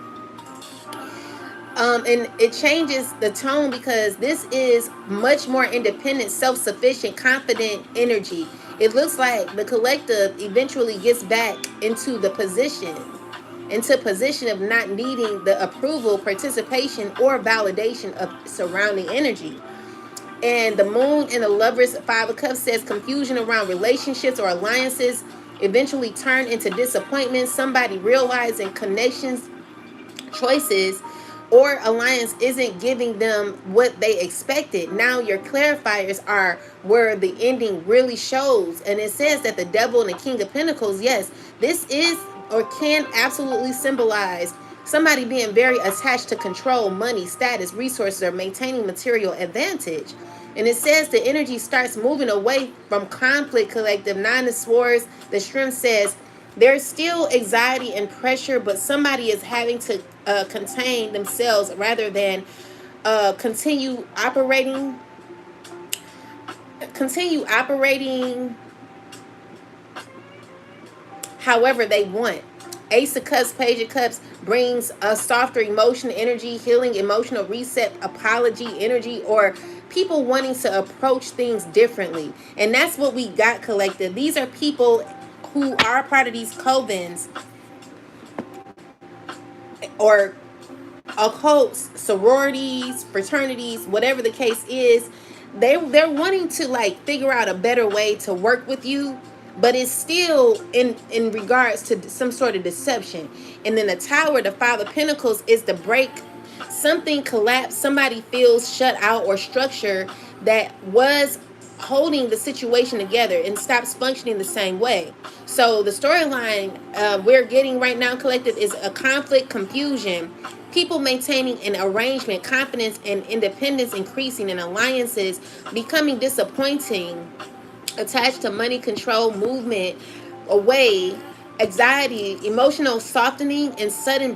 And it changes the tone because this is much more independent, self-sufficient, confident energy. It looks like the collective eventually gets back into position of not needing the approval, participation, or validation of surrounding energy. And the moon and the Lovers Five of Cups says confusion around relationships or alliances eventually turn into disappointment. Somebody realizing connections, choices, or alliance isn't giving them what they expected. Now your clarifiers are where the ending really shows. And it says that the devil and the King of Pentacles, yes, this is or can absolutely symbolize somebody being very attached to control, money, status, resources, or maintaining material advantage. And it says the energy starts moving away from conflict, collective. Nine of Swords, the Strength says there's still anxiety and pressure, but somebody is having to contain themselves rather than continue operating however they want. Ace of Cups, Page of Cups brings a softer emotion, energy, healing, emotional reset, apology, energy, or people wanting to approach things differently. And that's what we got, collective. These are people who are part of these covens or occults, sororities, fraternities, whatever the case is, they're wanting to like figure out a better way to work with you, but it's still in regards to some sort of deception. And then the Tower, the Five of Pentacles, is the break. Something collapsed, somebody feels shut out, or structure that was holding the situation together and stops functioning the same way. So the storyline we're getting right now, collective, is a conflict, confusion, people maintaining an arrangement, confidence and independence increasing, and alliances becoming disappointing, attached to money, control, movement away, anxiety, emotional softening, and sudden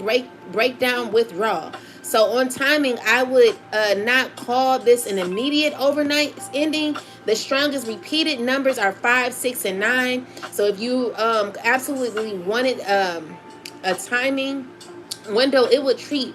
breakdown, withdrawal. So on timing, I would not call this an immediate overnight ending. The strongest repeated numbers are 5, 6, and 9. So if you absolutely wanted a timing window, it would treat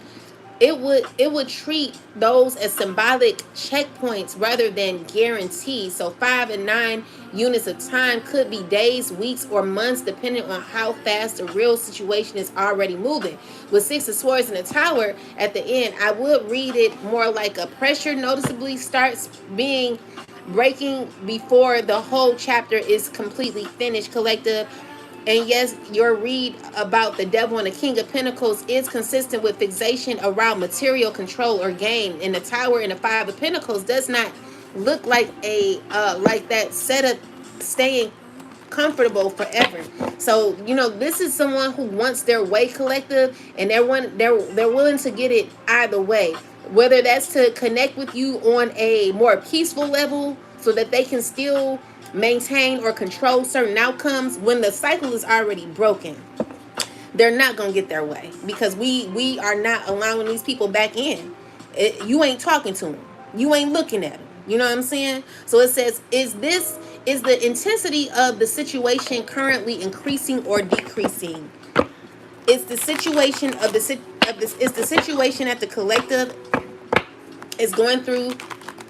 those as symbolic checkpoints rather than guarantees. So 5 and 9 units of time could be days, weeks, or months, depending on how fast the real situation is already moving. With 6 of Swords in the Tower at the end, I would read it more like a pressure noticeably starts being breaking before the whole chapter is completely finished, collective. And yes, your read about the Devil and the King of Pentacles is consistent with fixation around material control or gain. And the Tower and the Five of Pentacles does not look like a like that setup staying comfortable forever. So this is someone who wants their way, collective, and they're willing to get it either way. Whether that's to connect with you on a more peaceful level, so that they can still maintain or control certain outcomes when the cycle is already broken. They're not going to get their way because we are not allowing these people back in. You ain't talking to them. You ain't looking at them. You know what I'm saying? So it says, is the intensity of the situation currently increasing or decreasing? Is the situation of this is the situation that the collective is going through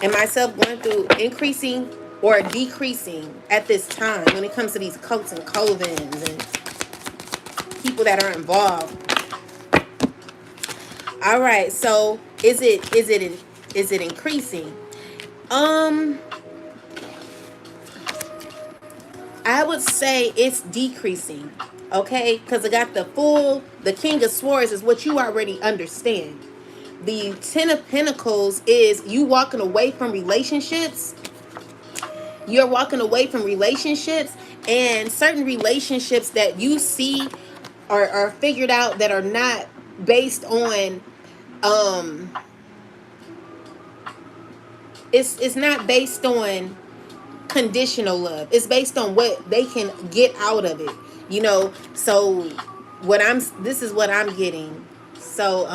and myself going through increasing or decreasing at this time when it comes to these cults and covens and people that are involved? All right, so is it increasing? I would say it's decreasing. Okay, because I got the King of Swords is what you already understand. The Ten of Pentacles is you walking away from relationships. You're walking away from relationships, and certain relationships that you see are figured out that are not based on it's not based on conditional love. It's based on what they can get out of it. So this is what I'm getting. So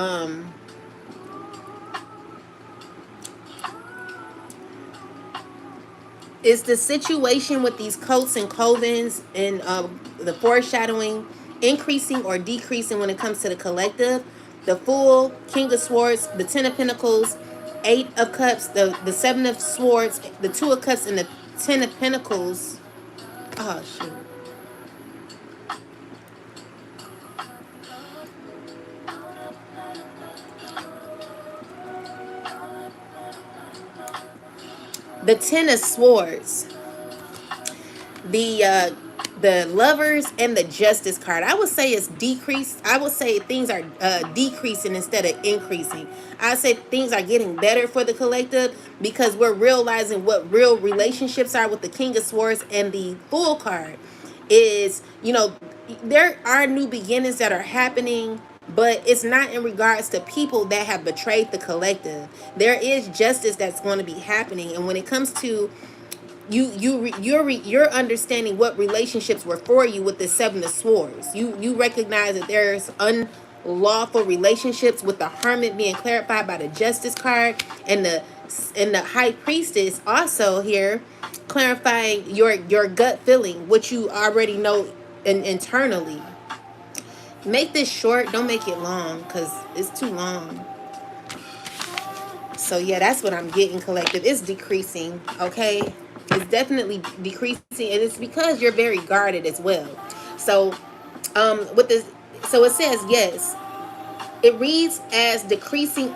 is the situation with these cults and covens and the foreshadowing increasing or decreasing when it comes to the collective? The Fool, King of Swords, the Ten of Pentacles, Eight of Cups, the Seven of Swords, the Two of Cups, and the Ten of Pentacles. Oh, shoot. The Ten of Swords, the Lovers, and the Justice card. I would say it's decreased. I would say things are decreasing instead of increasing. I say things are getting better for the collective because we're realizing what real relationships are with the King of Swords. And the Fool card is, there are new beginnings that are happening, but it's not in regards to people that have betrayed the collective. There is justice that's going to be happening, and when it comes to you're understanding what relationships were for you with the Seven of Swords. You recognize that there's unlawful relationships, with the Hermit being clarified by the Justice card, and the High Priestess also here clarifying your gut feeling, what you already know internally. Make this short, don't make it long, because it's too long. So yeah, that's what I'm getting, collective. It's decreasing, okay? It's definitely decreasing, and it's because you're very guarded as well. So with this, so it says, yes, It reads as decreasing,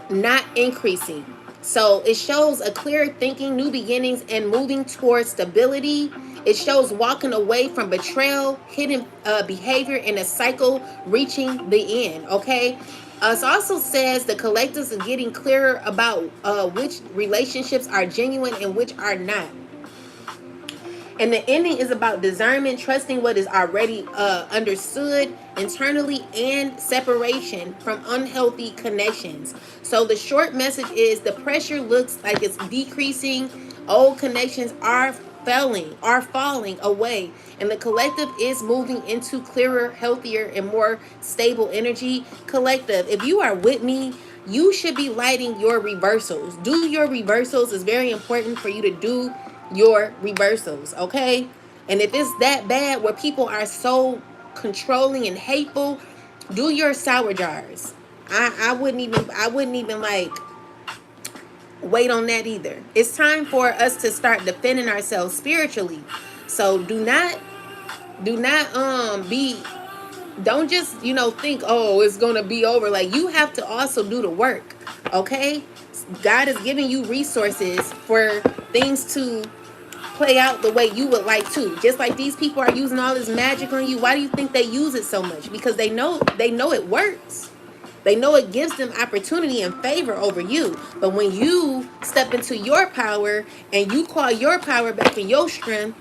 not increasing. So it shows a clear thinking, new beginnings, and moving towards stability. It shows walking away from betrayal, hidden behavior, and a cycle reaching the end. Okay. It also says the collectives are getting clearer about which relationships are genuine and which are not. And the ending is about discernment, trusting what is already understood internally, and separation from unhealthy connections. So the short message is the pressure looks like it's decreasing. Old connections are falling away, and the collective is moving into clearer, healthier, and more stable energy. Collective, if you are with me, you should be lighting your reversals. Do your reversals. Is very important for you to do your reversals, okay? And if it's that bad where people are so controlling and hateful, do your sour jars. I wouldn't even like wait on that either. It's time for us to start defending ourselves spiritually. So do not don't just think, oh, it's gonna be over. Like, you have to also do the work, okay? God is giving you resources for things to play out the way you would like to. Just like these people are using all this magic on you. Why do you think they use it so much? Because they know it works. They know it gives them opportunity and favor over you. But when you step into your power and you call your power back in your strength,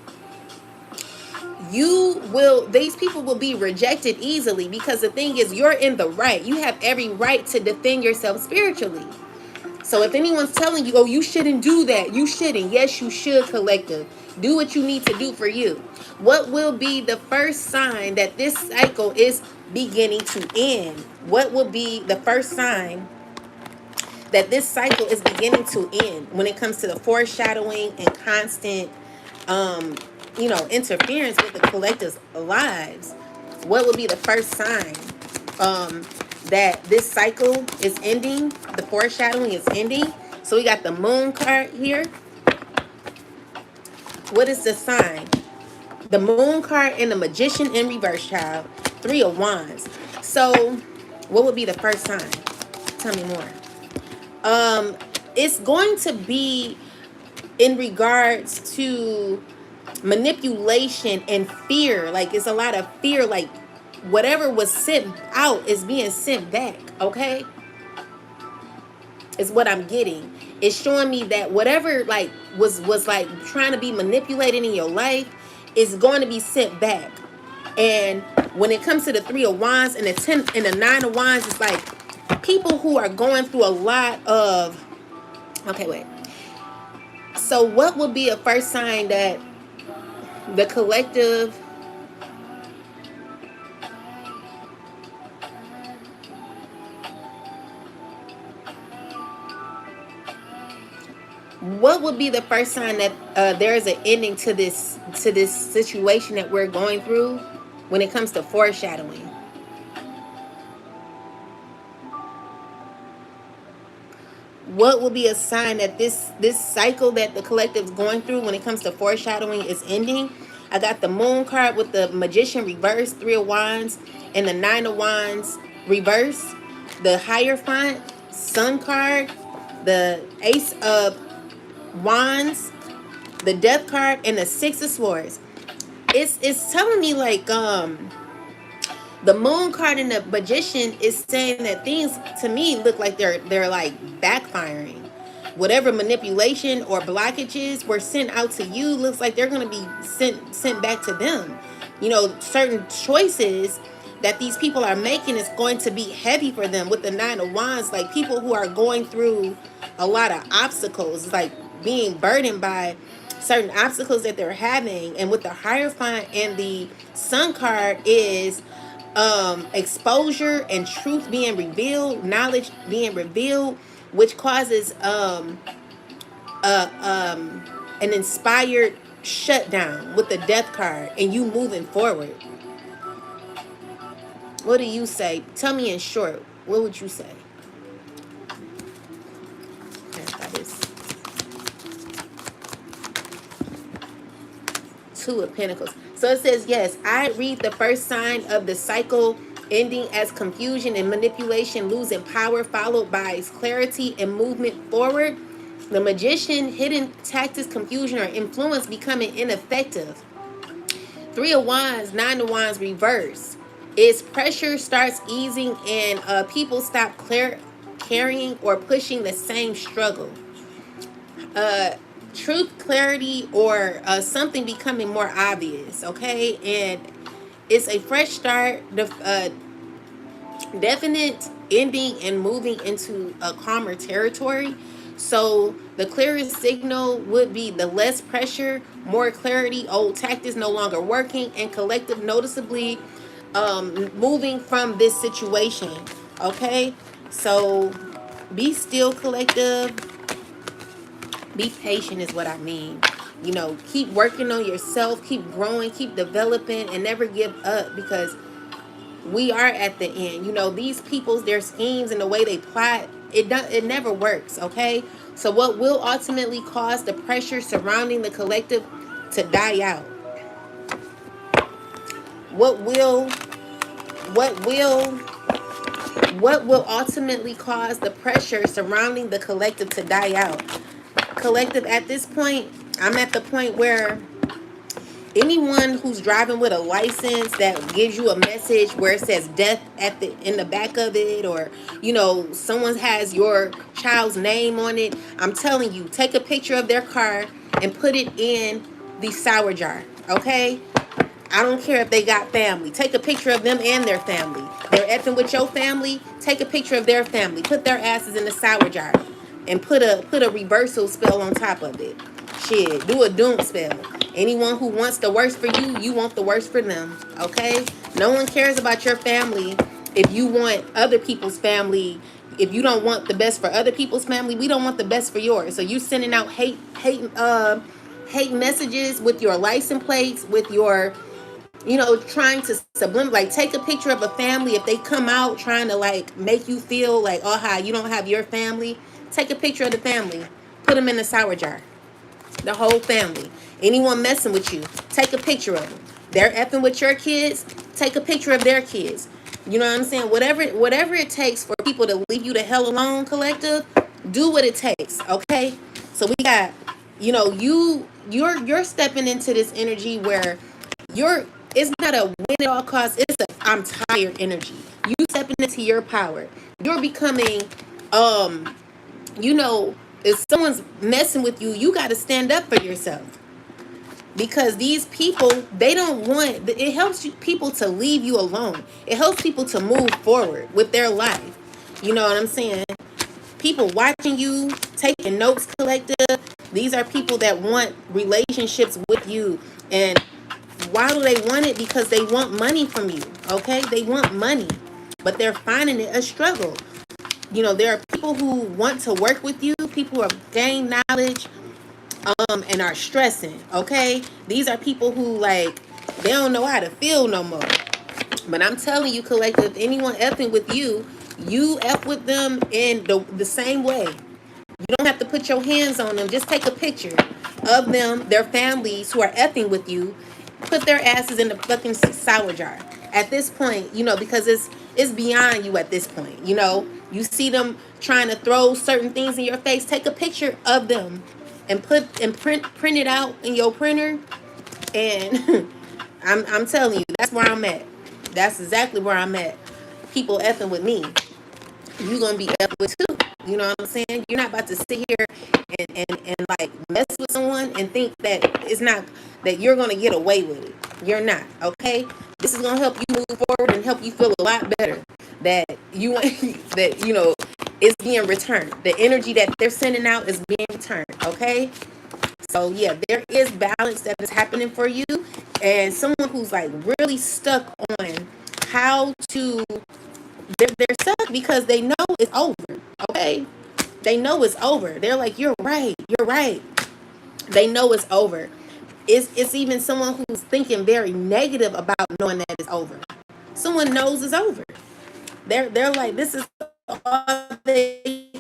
these people will be rejected easily, because the thing is, you're in the right. You have every right to defend yourself spiritually. So if anyone's telling you, oh, you shouldn't do that, you shouldn't. Yes, you should, collective. Do what you need to do for you. What will be the first sign that this cycle is beginning to end? What will be the first sign that this cycle is beginning to end when it comes to the foreshadowing and constant interference with the collective's lives? What would be the first sign that this cycle is ending, the foreshadowing is ending? So we got the moon card here. What is the sign? The moon card and the magician in reverse, child. 3 of wands. So what would be the first sign? Tell me more. It's going to be in regards to manipulation and fear. Like, it's a lot of fear. Like, whatever was sent out is being sent back, okay? Is what I'm getting. It's showing me that whatever like was like trying to be manipulated in your life is going to be sent back. And when it comes to the 3 of wands and the 10 and the 9 of wands, it's like people who are going through a lot of, okay, wait. So what would be a first sign that the collective what would be the first sign that there is an ending to this situation that we're going through when it comes to foreshadowing? What will be a sign that this cycle that the collective is going through when it comes to foreshadowing is ending? I got the moon card with the magician reverse, 3 of wands, and the 9 of wands reverse. The Hierophant, sun card, the ace of wands, the death card, and the 6 of swords. It's telling me like the moon card and the magician is saying that things to me look like they're like backfiring. Whatever manipulation or blockages were sent out to you looks like they're going to be sent back to them. Certain choices that these people are making is going to be heavy for them. With the 9 of wands, like people who are going through a lot of obstacles, like being burdened by certain obstacles that they're having. And with the Hierophant and the sun card is exposure and truth being revealed, knowledge being revealed, which causes an inspired shutdown with the death card, and you moving forward. What do you say? Tell me in short, what would you say? That is 2 of Pentacles. So it says, yes, I read the first sign of the cycle ending as confusion and manipulation, losing power, followed by clarity and movement forward. The Magician, hidden tactics, confusion, or influence becoming ineffective. Three of Wands, Nine of Wands reverse. Its pressure starts easing and people stop carrying or pushing the same struggle. Uh, Truth, clarity, or something becoming more obvious. Okay, and it's a fresh start. The definite ending and moving into a calmer territory. So the clearest signal would be the less pressure, more clarity, old tactics no longer working, and collective noticeably moving from this situation. Okay, so be still, collective. Be patient is what I mean. You know, keep working on yourself, keep growing, keep developing, and never give up, because we are at the end. You know, these people's, their schemes and the way they plot, it never works. Okay, so what will ultimately cause the pressure surrounding the collective to die out? What will what will what will ultimately cause the pressure surrounding the collective to die out? Collective, at this point, I'm at the point where anyone who's driving with a license that gives you a message where it says death at the in the back of it, or you know, someone has your child's name on it, I'm telling you, take a picture of their car and put it in the sour jar. Okay, I don't care if they got family. Take a picture of them and their family. They're effing with your family. Take a picture of their family. Put their asses in the sour jar, and put a reversal spell on top of it. Shit, do a doom spell. Anyone who wants the worst for you, you want the worst for them. Okay? No one cares about your family if you want other people's family. If you don't want the best for other people's family, we don't want the best for yours. So you sending out hate messages with your license plates, with your, you know, trying to subliminate, like, take a picture of a family. If they come out trying to like make you feel like, oh hi, you don't have your family, take a picture of the family, put them in the sour jar, the whole family. Anyone messing with you, take a picture of them. They're effing with your kids, take a picture of their kids. You know what I'm saying? Whatever it takes for people to leave you the hell alone, collective, do what it takes. Okay, so we got, you know, you're stepping into this energy where you're, it's not a win at all costs, it's a I'm tired energy. You stepping into your power. You're becoming, you know, if someone's messing with you, you got to stand up for yourself, because these people, they don't want, it helps people to leave you alone. It helps people to move forward with their life. You know what I'm saying? People watching you, taking notes, collective. These are people that want relationships with you. And why do they want it? Because they want money from you. Okay, they want money, but they're finding it a struggle. You know, there are people who want to work with you, people who have gained knowledge, and are stressing. Okay, these are people who, like, they don't know how to feel no more. But I'm telling you, collective, anyone effing with you, you F with them in the same way. You don't have to put your hands on them. Just take a picture of them, their families who are effing with you. Put their asses in the fucking sour jar. At this point, you know, because it's beyond you at this point. You know, you see them trying to throw certain things in your face. Take a picture of them and print it out in your printer. And I'm telling you, that's where I'm at. That's exactly where I'm at. People effing with me, you're gonna be effing with too. You know what I'm saying? You're not about to sit here and like mess with someone and think that it's not, that you're gonna get away with it. You're not. Okay, this is gonna help you move forward and help you feel a lot better, that you that, you know, is being returned. The energy that they're sending out is being returned. Okay, so yeah, there is balance that is happening for you. And someone who's like really stuck on how to, they're stuck because they know it's over. Okay, they know it's over. They're like, you're right, you're right. They know it's over. It's even someone who's thinking very negative about knowing that it's over. Someone knows it's over. They're like, this is all they,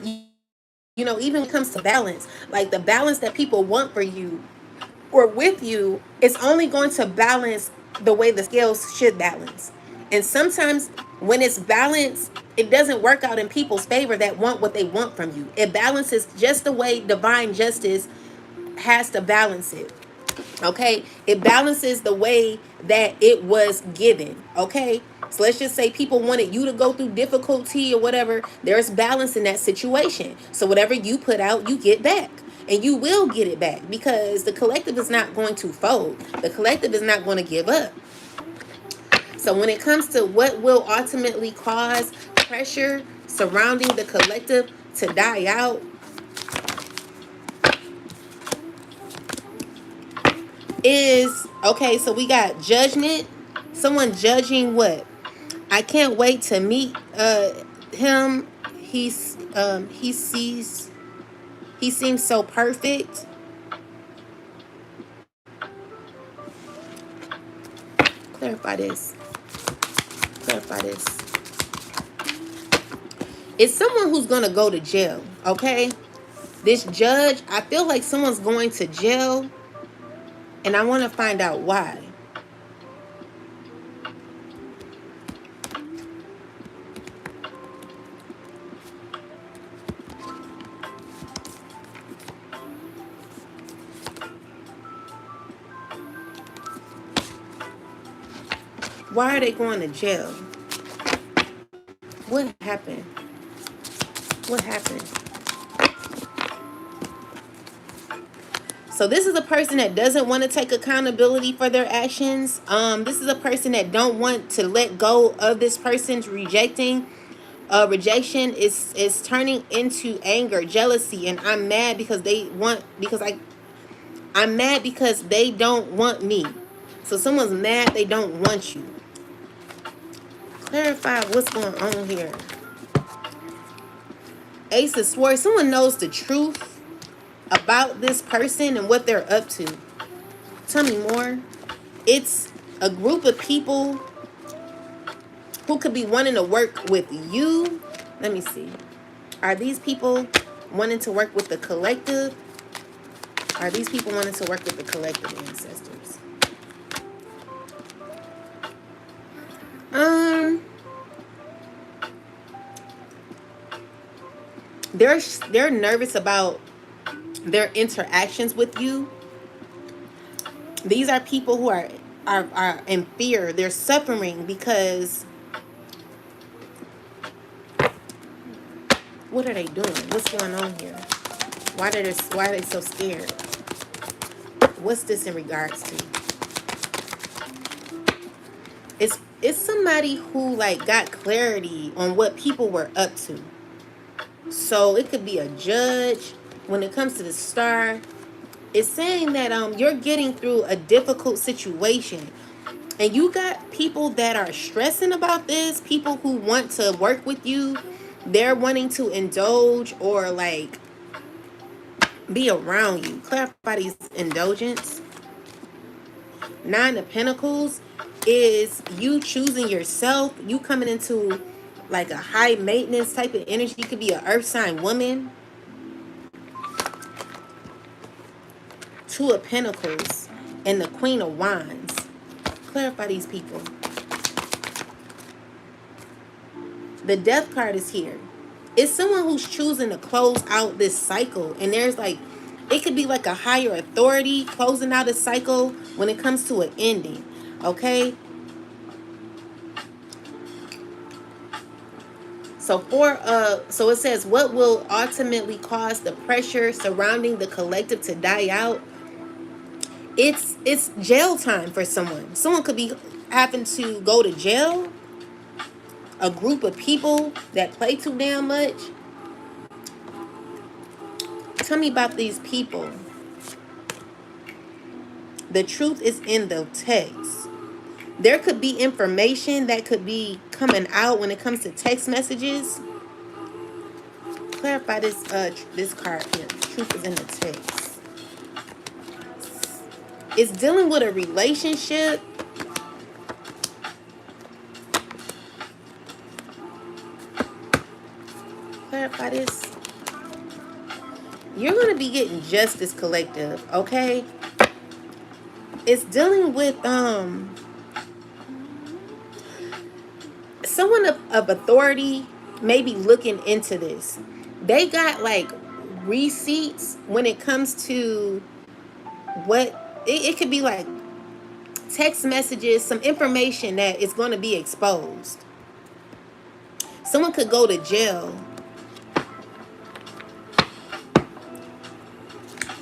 you know, even when it comes to balance, like the balance that people want for you or with you, it's only going to balance the way the scales should balance. And sometimes when it's balanced, it doesn't work out in people's favor that want what they want from you. It balances just the way divine justice has to balance it. Okay, it balances the way that it was given. Okay, so let's just say people wanted you to go through difficulty or whatever. There's balance in that situation, so whatever you put out, you get back, and you will get it back, because the collective is not going to fold. The collective is not going to give up. So when it comes to what will ultimately cause pressure surrounding the collective to die out, is okay. So we got judgment. Someone judging what? I can't wait to meet him. He seems so perfect. Clarify this. Clarify this. It's someone who's gonna go to jail. Okay, this judge, I feel like someone's going to jail, and I want to find out why. Why are they going to jail? What happened? What happened? So this is a person that doesn't want to take accountability for their actions. This is a person that don't want to let go of this person's rejection is turning into anger, jealousy, and I'm mad because I'm mad because they don't want me. So someone's mad they don't want you. Clarify what's going on here. Ace of Swords. Someone knows the truth about this person and what they're up to. Tell me more. It's a group of people who could be wanting to work with you. Let me see. Are these people wanting to work with the collective? Are these people wanting to work with the collective ancestors? They're nervous about their interactions with you. These are people who are in fear. They're suffering because what are they doing? What's going on here? Why are they so scared? What's this in regards to? It's somebody who like got clarity on what people were up to. So it could be a judge. When it comes to the star, it's saying that you're getting through a difficult situation, and you got people that are stressing about this. People who want to work with you, they're wanting to indulge or like be around you. Clarify these indulgence. 9 of Pentacles is you choosing yourself. You coming into like a high maintenance type of energy. You could be an earth sign woman. 2 of Pentacles and the Queen of Wands. Clarify these people. The Death card is here. It's someone who's choosing to close out this cycle. And there's like, it could be like a higher authority closing out a cycle when it comes to an ending. Okay? So it says, what will ultimately cause the pressure surrounding the collective to die out? It's jail time for someone. Someone could be having to go to jail. A group of people that play too damn much. Tell me about these people. The truth is in the text. There could be information that could be coming out when it comes to text messages. Clarify this card here. Truth is in the text. It's dealing with a relationship. Clarify this. You're going to be getting justice, collective, okay? It's dealing with someone of authority may be looking into this. They got like receipts when it comes to what it could be like text messages, some information that is going to be exposed. Someone could go to jail.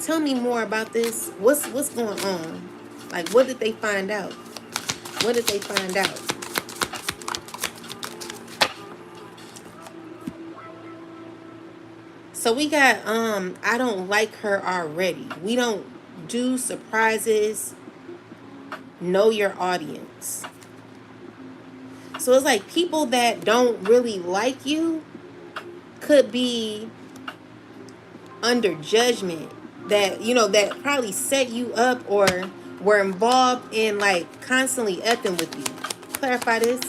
Tell me more about this. What's going on? Like, what did they find out? What did they find out? So we got I don't like her already. We don't do surprises. Know your audience. So it's like people that don't really like you could be under judgment, that that probably set you up or were involved in like constantly effing with you. Clarify this.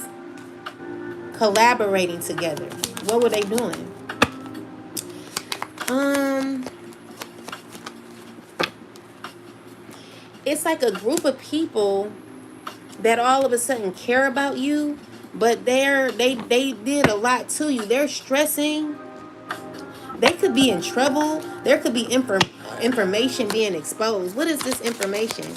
Collaborating together. What were they doing? It's like a group of people that all of a sudden care about you, but they did a lot to you. They're stressing. They could be in trouble. There could be information being exposed. What is this information?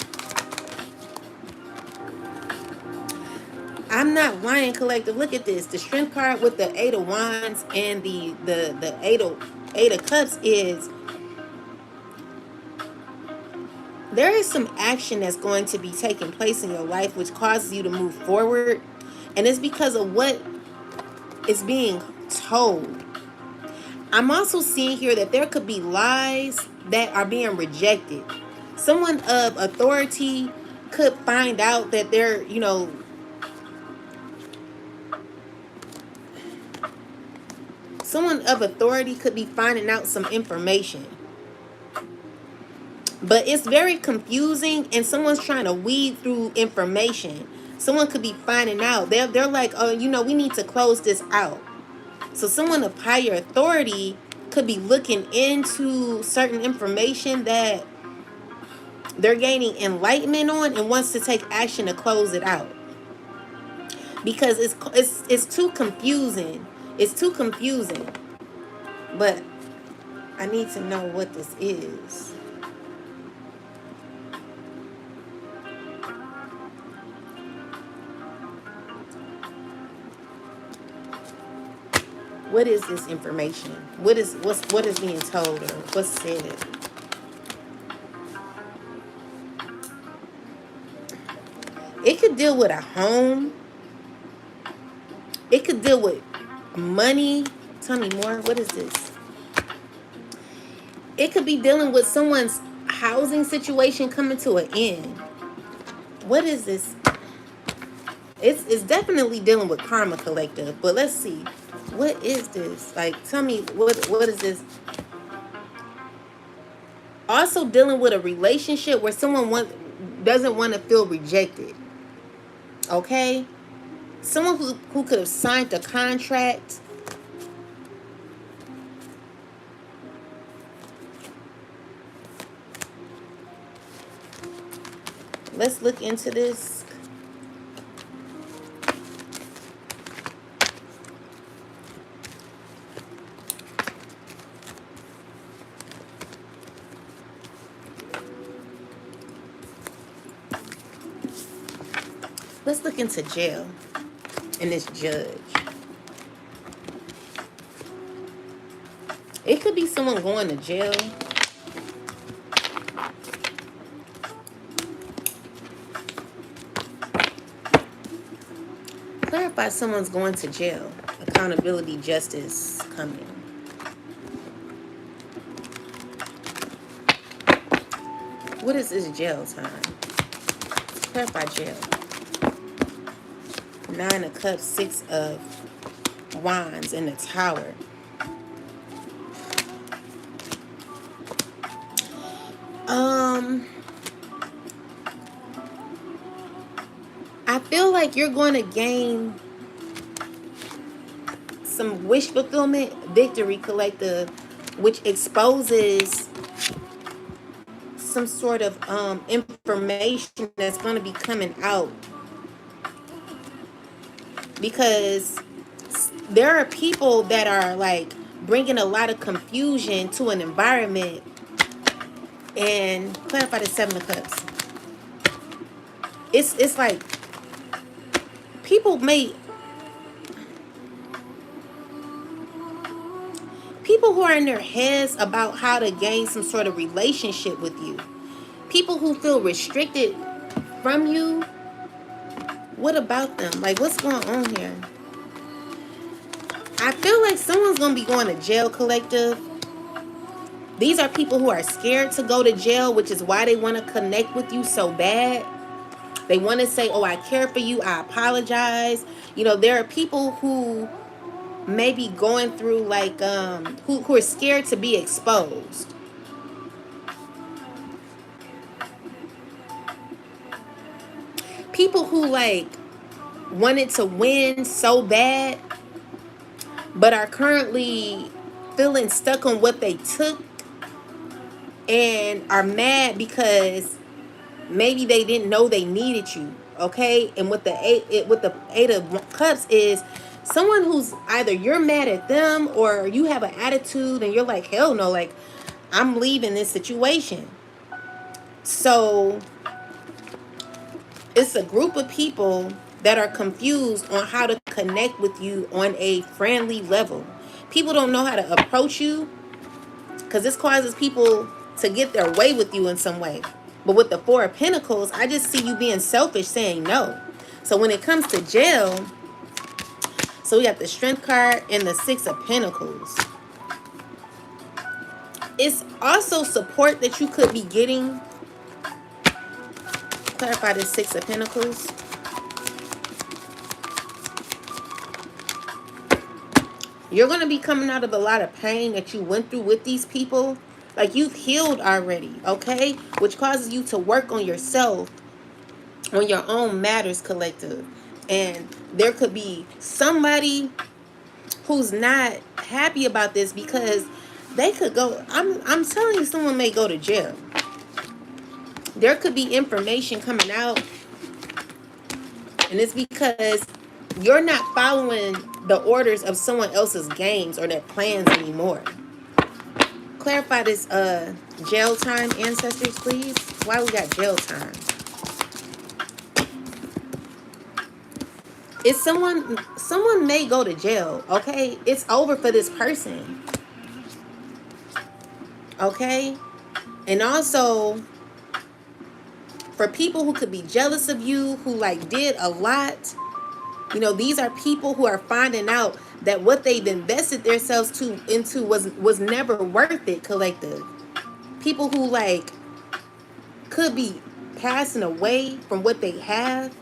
I'm not lying, collective. Look at this. The strength card with the 8 of Wands and the 8 of Cups is there is some action that's going to be taking place in your life which causes you to move forward. And it's because of what is being told. I'm also seeing here that there could be lies that are being rejected. Someone of authority could find out that they're, someone of authority could be finding out some information. But it's very confusing and someone's trying to weed through information. Someone could be finding out. They're like, oh, we need to close this out. So someone of higher authority could be looking into certain information that they're gaining enlightenment on and wants to take action to close it out. Because it's too confusing. It's too confusing. But I need to know what this is. What is this information? What is being told or what's said? It could deal with a home. It could deal with money. Tell me more. What is this? It could be dealing with someone's housing situation coming to an end. What is this? It's definitely dealing with karma, collective. But let's see. What is this? Like, tell me, what is this? Also dealing with a relationship where someone doesn't want to feel rejected. Okay? Someone who could have signed a contract. Let's look into this. Let's look into jail and this judge. It could be someone going to jail. Clarify someone's going to jail. Accountability, justice coming. What is this jail time? Clarify jail. 9 of Cups, 6 of Wands, and the Tower. I feel like you're going to gain some wish fulfillment, victory, collective, which exposes some sort of information that's going to be coming out. because there are people that are like bringing a lot of confusion to an environment. And clarify the Seven of Cups. It's like people may people who are in their heads about how to gain some sort of relationship with you. People who feel restricted from you. What about them? Like, what's going on here? I feel like someone's going to be going to jail, collective. These are people who are scared to go to jail, which is why they want to connect with you so bad. They want to say, oh, I care for you. I apologize. You know, there are people who may be going through like, who are scared to be exposed. People who like wanted to win so bad, but are currently feeling stuck on what they took and are mad because maybe they didn't know they needed you. Okay, and with the eight of cups is someone who's either you're mad at them or you have an attitude and you're like, hell no, like I'm leaving this situation. So it's a group of people that are confused on how to connect with you on a friendly level. People don't know how to approach you because this causes people to get their way with you in some way. But with the Four of Pentacles, I just see you being selfish, saying no. So when it comes to jail, so we got the Strength card and the Six of Pentacles. It's also support that you could be getting. Clarify the Six of Pentacles. You're going to be coming out of a lot of pain that you went through with these people. Like you've healed already, okay? Which causes you to work on yourself, on your own matters, collective. And there could be somebody who's not happy about this because they could go, I'm telling you, someone may go to jail. There could be information coming out, and it's because you're not following the orders of someone else's games or their plans anymore. Clarify this jail time, ancestors, please. Why we got jail time? It's someone may go to jail, okay? It's over for this person. Okay? And also for people who could be jealous of you, who like did a lot, you know, these are people who are finding out that what they've invested themselves into was never worth it, collective. People who like could be passing away from what they have,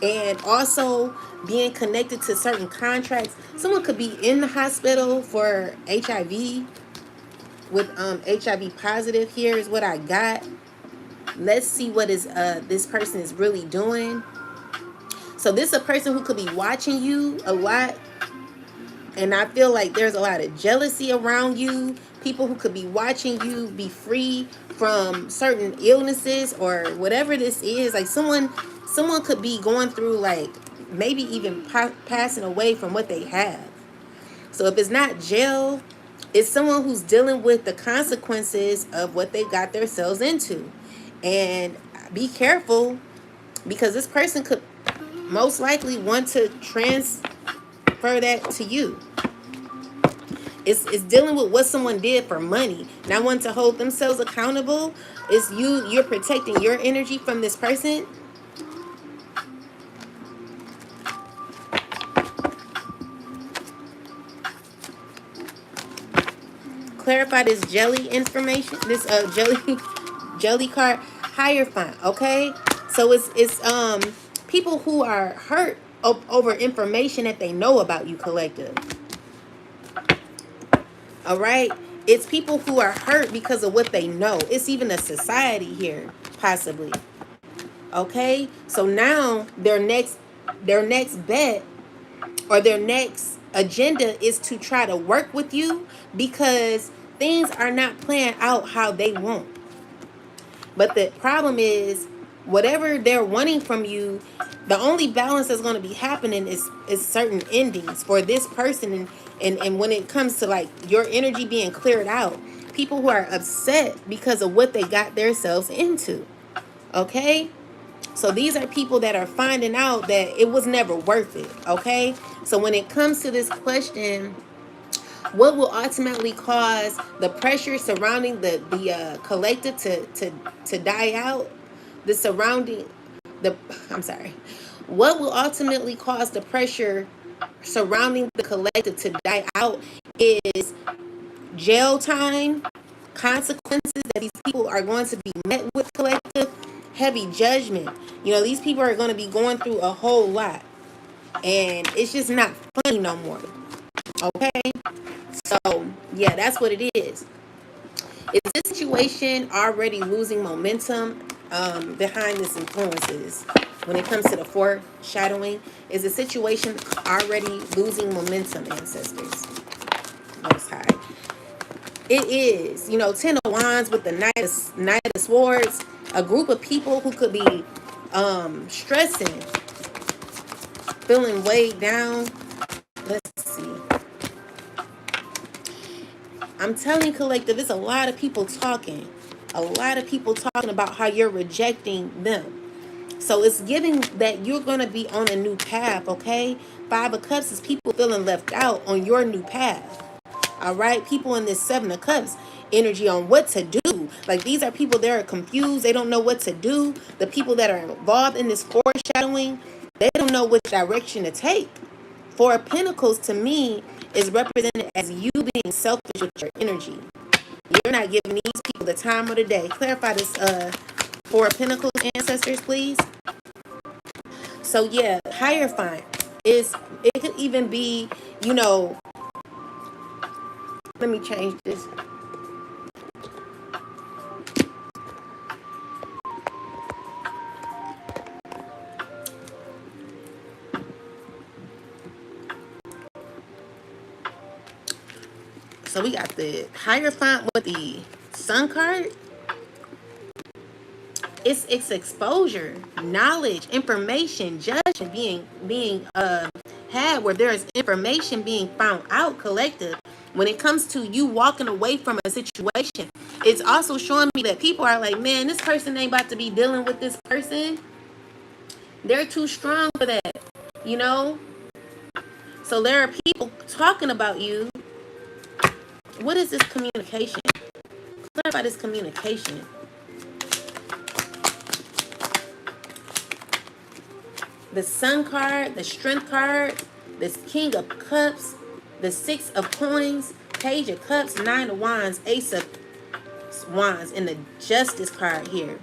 and also being connected to certain contracts. Someone could be in the hospital for HIV, with HIV positive. Here is what I got. Let's see what is this person is really doing. So this is a person who could be watching you a lot, and I feel like there's a lot of jealousy around you. People who could be watching you be free from certain illnesses or whatever this is. Like someone could be going through like maybe even passing away from what they have. So if it's not jail, it's someone who's dealing with the consequences of what they got themselves into. And be careful, because this person could most likely want to transfer that to you. It's dealing with what someone did for money. Not wanting to hold themselves accountable. It's you're protecting your energy from this person. Clarify this jelly information. This jelly card. Hierophant. Okay, so it's people who are hurt over information that they know about you, collective. All right, it's people who are hurt because of what they know. It's even a society here, possibly. Okay, so now their next bet or their next agenda is to try to work with you because things are not playing out how they want. But the problem is whatever they're wanting from you, the only balance that's going to be happening is certain endings for this person. And when it comes to like your energy being cleared out, people who are upset because of what they got themselves into. Okay, so these are people that are finding out that it was never worth it. Okay, so when it comes to this question, what will ultimately cause the pressure surrounding the collective to die out, the surrounding the I'm sorry, what will ultimately cause the pressure surrounding the collective to die out is jail time, consequences that these people are going to be met with, collective, heavy judgment. You know, these people are going to be going through a whole lot, and it's just not funny no more. Okay, so yeah, that's what it is. Is this situation already losing momentum behind this influences? When it comes to the foreshadowing, is the situation already losing momentum, ancestors? Most high. It is, you know, Ten of Wands with the Knight of Swords, a group of people who could be stressing, feeling weighed down. Let's see. I'm telling you, collective, it's a lot of people talking. A lot of people talking about how you're rejecting them. So it's giving that you're going to be on a new path, okay? Five of Cups is people feeling left out on your new path. All right? People in this Seven of Cups energy on what to do. Like, these are people that are confused. They don't know what to do. The people that are involved in this foreshadowing, they don't know which direction to take. Four of Pentacles to me is represented as you being selfish with your energy. You're not giving these people the time of the day. Clarify this Four of Pentacles, ancestors, please. So yeah, Hierophant is, it could even be, you know, let me change this. So we got the Hierophant with the Sun card. It's exposure, knowledge, information, judgment being had, where there is information being found out, collective. When it comes to you walking away from a situation, it's also showing me that people are like, man, this person ain't about to be dealing with this person. They're too strong for that, you know? So there are people talking about you. What is this communication? Clarify this communication. The Sun card, the Strength card, this King of Cups, the Six of Coins, Page of Cups, Nine of Wands, Ace of Wands, and the Justice card here.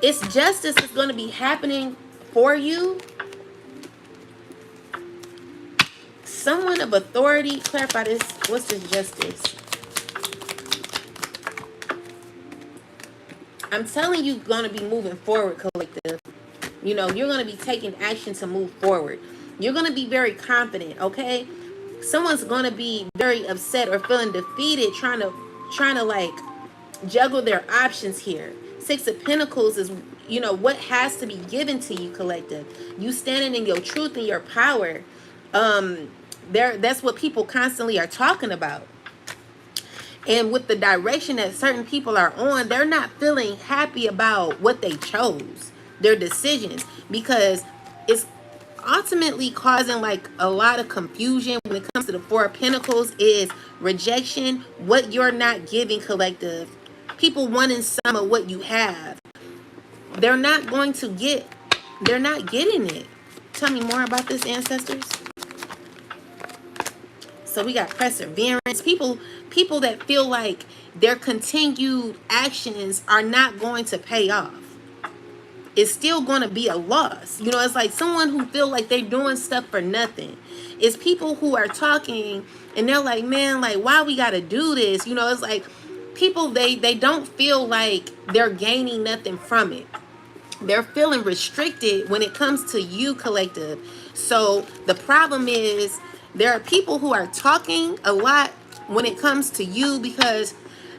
It's justice is going to be happening for you. Someone of authority. Clarify this. What's this justice? I'm telling you, going to be moving forward, collective. You know, you're going to be taking action to move forward. You're going to be very confident, okay? Someone's going to be very upset or feeling defeated, trying to like juggle their options here. Six of Pentacles is, you know, what has to be given to you, collective. You standing in your truth and your power. That's what people constantly are talking about. And with the direction that certain people are on, they're not feeling happy about what they chose, their decisions, because it's ultimately causing like a lot of confusion when it comes to the Four of Pentacles is rejection, what you're not giving, collective. People wanting some of what you have. They're not getting it. Tell me more about this, ancestors. So we got perseverance. People that feel like their continued actions are not going to pay off. It's still going to be a loss. You know, it's like someone who feel like they're doing stuff for nothing. It's people who are talking and they're like, man, like, why we got to do this? You know, it's like people, they don't feel like they're gaining nothing from it. They're feeling restricted when it comes to you, collective. So the problem is there are people who are talking a lot when it comes to you because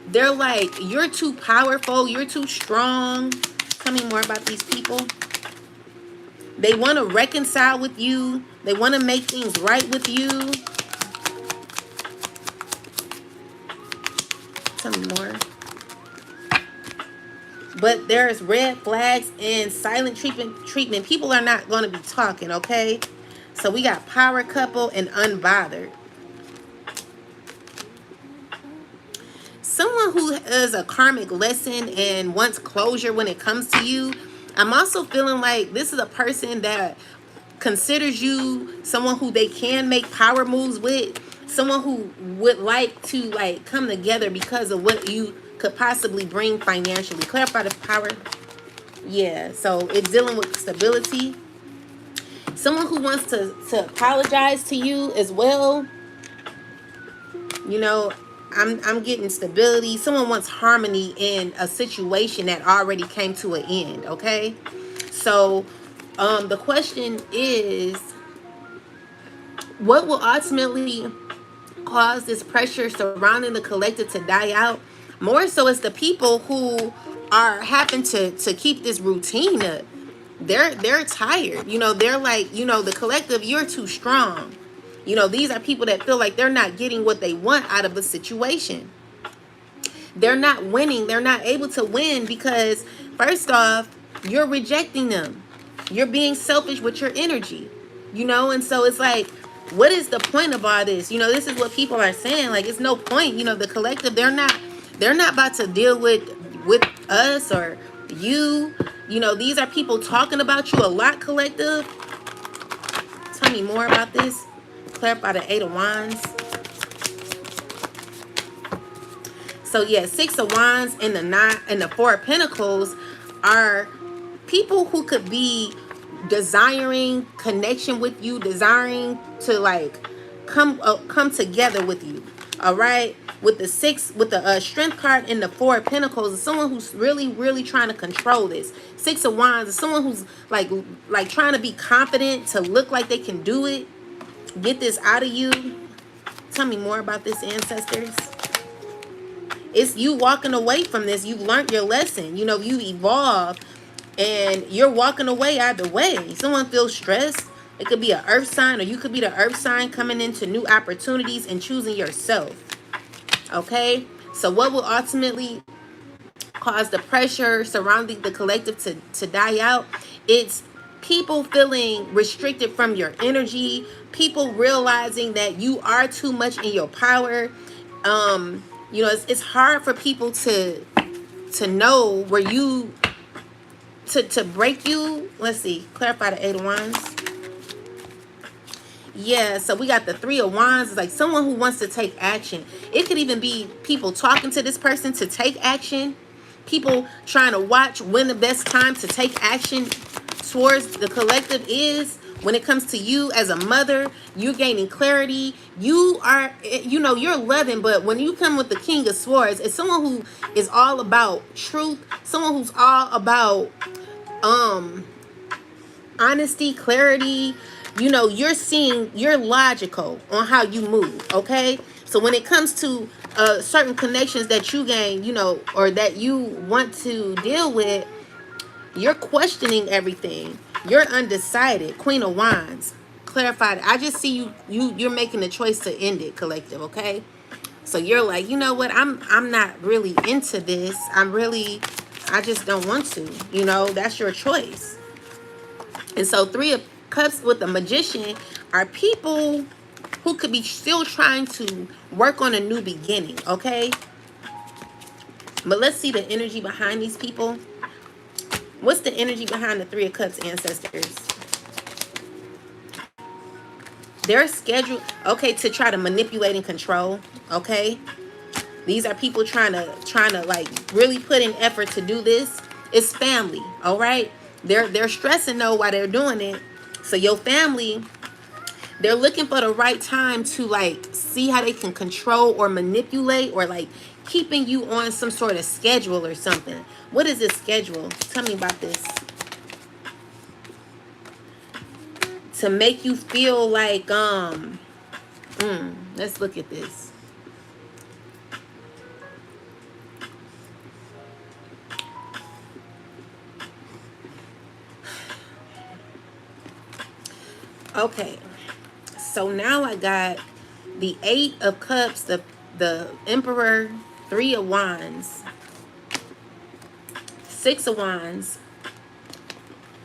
they're like, you're too powerful, you're too strong. Tell me more about these people. They want to reconcile with you. They want to make things right with you. Tell me more. But there's red flags and silent treatment. People are not going to be talking, okay? So we got power couple and unbothered. Someone who has a karmic lesson and wants closure when it comes to you. I'm also feeling like this is a person that considers you someone who they can make power moves with. Someone who would like to like come together because of what you could possibly bring financially. Clarify the power. Yeah, so it's dealing with stability. Someone who wants to apologize to you as well. You know, I'm getting stability. Someone wants harmony in a situation that already came to an end, okay? So, the question is, what will ultimately cause this pressure surrounding the collective to die out? More so, it's the people who are having to keep this routine up. They're tired. You know, they're like, you know, the collective, you're too strong. You know, these are people that feel like they're not getting what they want out of a situation. They're not winning. They're not able to win because, first off, you're rejecting them. You're being selfish with your energy, you know? And so it's like, what is the point of all this? You know, this is what people are saying. Like, it's no point. You know, the collective, they're not about to deal with us or you. You know, these are people talking about you a lot, collective. Tell me more about this. Clarify the 8 of Wands. So yeah, 6 of Wands and the 9 and the 4 of Pentacles are people who could be desiring connection with you, desiring to like come together with you. All right, with the 6, with the Strength card and the 4 of Pentacles, is someone who's really trying to control this. 6 of Wands is someone who's like trying to be confident, to look like they can do it. Get this out of you. Tell me more about this, ancestors. It's you walking away from this. You've learned your lesson. You know, you evolve and you're walking away either way. Someone feels stressed. It could be an earth sign, or you could be the earth sign coming into new opportunities and choosing yourself. Okay? So what will ultimately cause the pressure surrounding the collective to die out? It's people feeling restricted from your energy. People realizing that you are too much in your power. You know, it's hard for people to know where you to break you. Let's see. Clarify the 8 of Wands. Yeah, so we got the 3 of Wands. It's like someone who wants to take action. It could even be people talking to this person to take action. People trying to watch when the best time to take action towards the collective is. When it comes to you as a mother, you're gaining clarity. You are, you know, you're loving, but when you come with the King of Swords, it's someone who is all about truth. Someone who's all about honesty, clarity. You know, you're logical on how you move, okay? So when it comes to certain connections that you gain, you know, or that you want to deal with, you're questioning everything. You're undecided. Queen of Wands. Clarified. I just see you're making the choice to end it, collective, okay? So you're like, you know what? I'm not really into this. I just don't want to. You know, that's your choice. And so 3 of Cups with the Magician are people who could be still trying to work on a new beginning, okay? But let's see the energy behind these people. What's the energy behind the 3 of Cups, ancestors? They're scheduled, okay, to try to manipulate and control, okay? These are people trying to like really put in effort to do this. It's family, all right? They're stressing though while they're doing it. So your family, they're looking for the right time to like see how they can control or manipulate, or like keeping you on some sort of schedule or something. What is this schedule? Tell me about this. To make you feel like let's look at this. Okay, so now I got the Eight of Cups, the Emperor, Three of Wands, Six of Wands,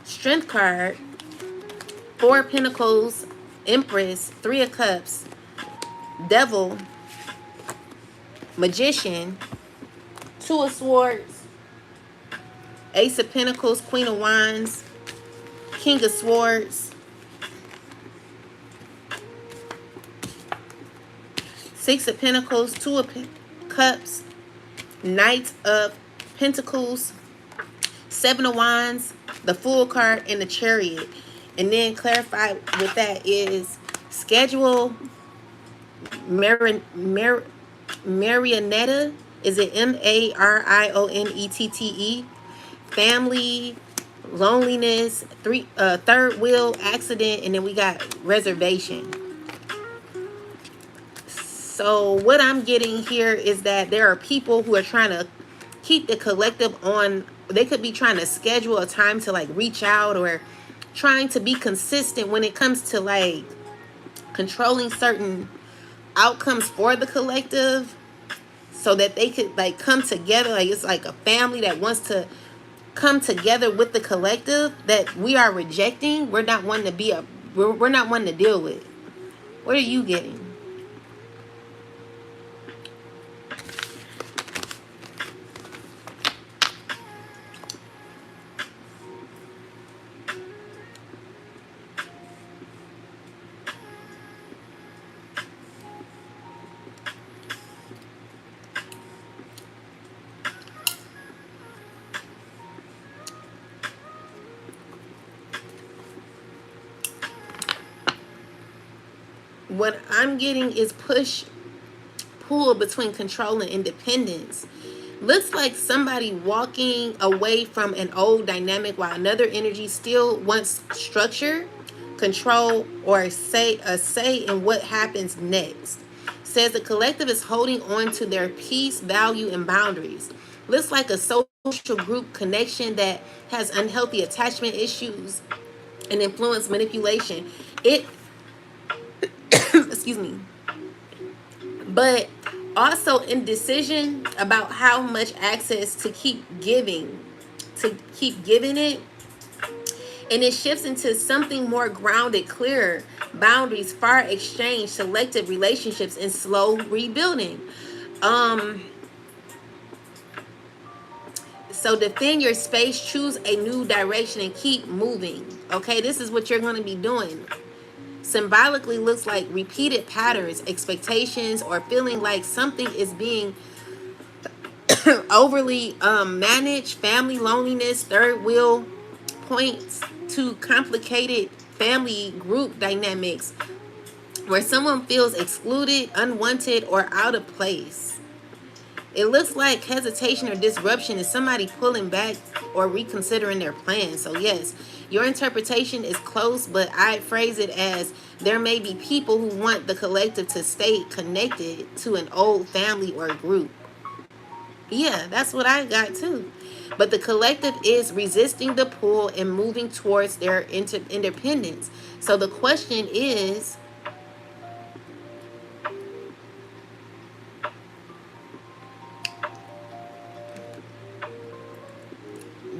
Strength card, Four of Pentacles, Empress, Three of Cups, Devil, Magician, Two of Swords, Ace of Pentacles, Queen of Wands, King of Swords, Six of Pentacles, Two of Cups, Knight of Pentacles, Seven of Wands, the Fool card, and the Chariot. And then clarify with that is schedule Marionetta. Is it Marionette? Family, loneliness, third wheel, accident, and then we got reservation. So what I'm getting here is that there are people who are trying to keep the collective on. They could be trying to schedule a time to like reach out, or trying to be consistent when it comes to like controlling certain outcomes for the collective, so that they could like come together. Like it's like a family that wants to come together with the collective that we are rejecting. We're not one to be we're not one to deal with. What are you getting? What I'm getting is push pull between control and independence. Looks like somebody walking away from an old dynamic while another energy still wants structure, control, or a say in what happens next. Says the collective is holding on to their peace, value, and boundaries. Looks like a social group connection that has unhealthy attachment issues and influence manipulation. It excuse me, but also indecision about how much access to keep giving it, and it shifts into something more grounded, clearer boundaries, far exchange, selective relationships, and slow rebuilding. So defend your space, choose a new direction, and keep moving. Okay, this is what you're going to be doing. Symbolically looks like repeated patterns, expectations, or feeling like something is being overly managed. Family, loneliness, third wheel points to complicated family group dynamics where someone feels excluded, unwanted, or out of place. It looks like hesitation or disruption is somebody pulling back or reconsidering their plans. So yes, your interpretation is close, but I phrase it as there may be people who want the collective to stay connected to an old family or group. Yeah, that's what I got too. But the collective is resisting the pull and moving towards their independence. So the question is,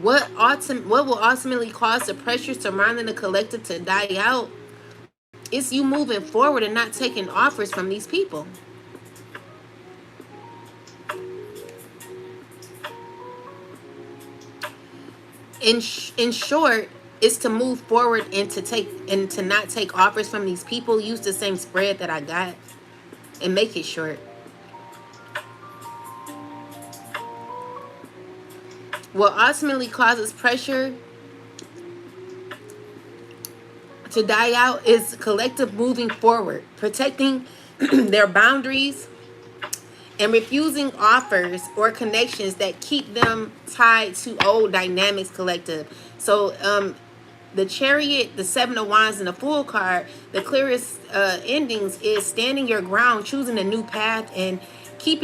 what will ultimately cause the pressure surrounding the collective to die out? It's you moving forward and not taking offers from these people. In short, is to move forward and to not take offers from these people. Use the same spread that I got and make it short. What ultimately causes pressure to die out is collective moving forward, protecting their boundaries, and refusing offers or connections that keep them tied to old dynamics collective. So the Chariot, the Seven of Wands, and the Fool card, the clearest endings is standing your ground, choosing a new path, and keep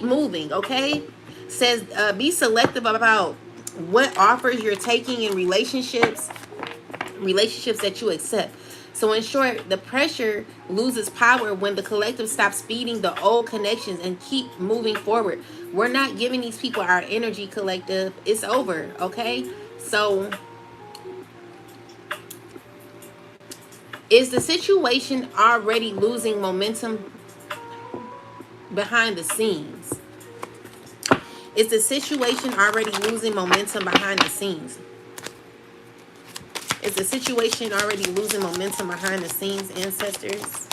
moving. Okay, says be selective about what offers you're taking in relationships. relationships that you accept. So in short, the pressure loses power when the collective stops feeding the old connections and keep moving forward. We're not giving these people our energy, collective. It's over, okay? So is the situation already losing momentum behind the scenes? Is the situation already losing momentum behind the scenes? Is the situation already losing momentum behind the scenes, ancestors?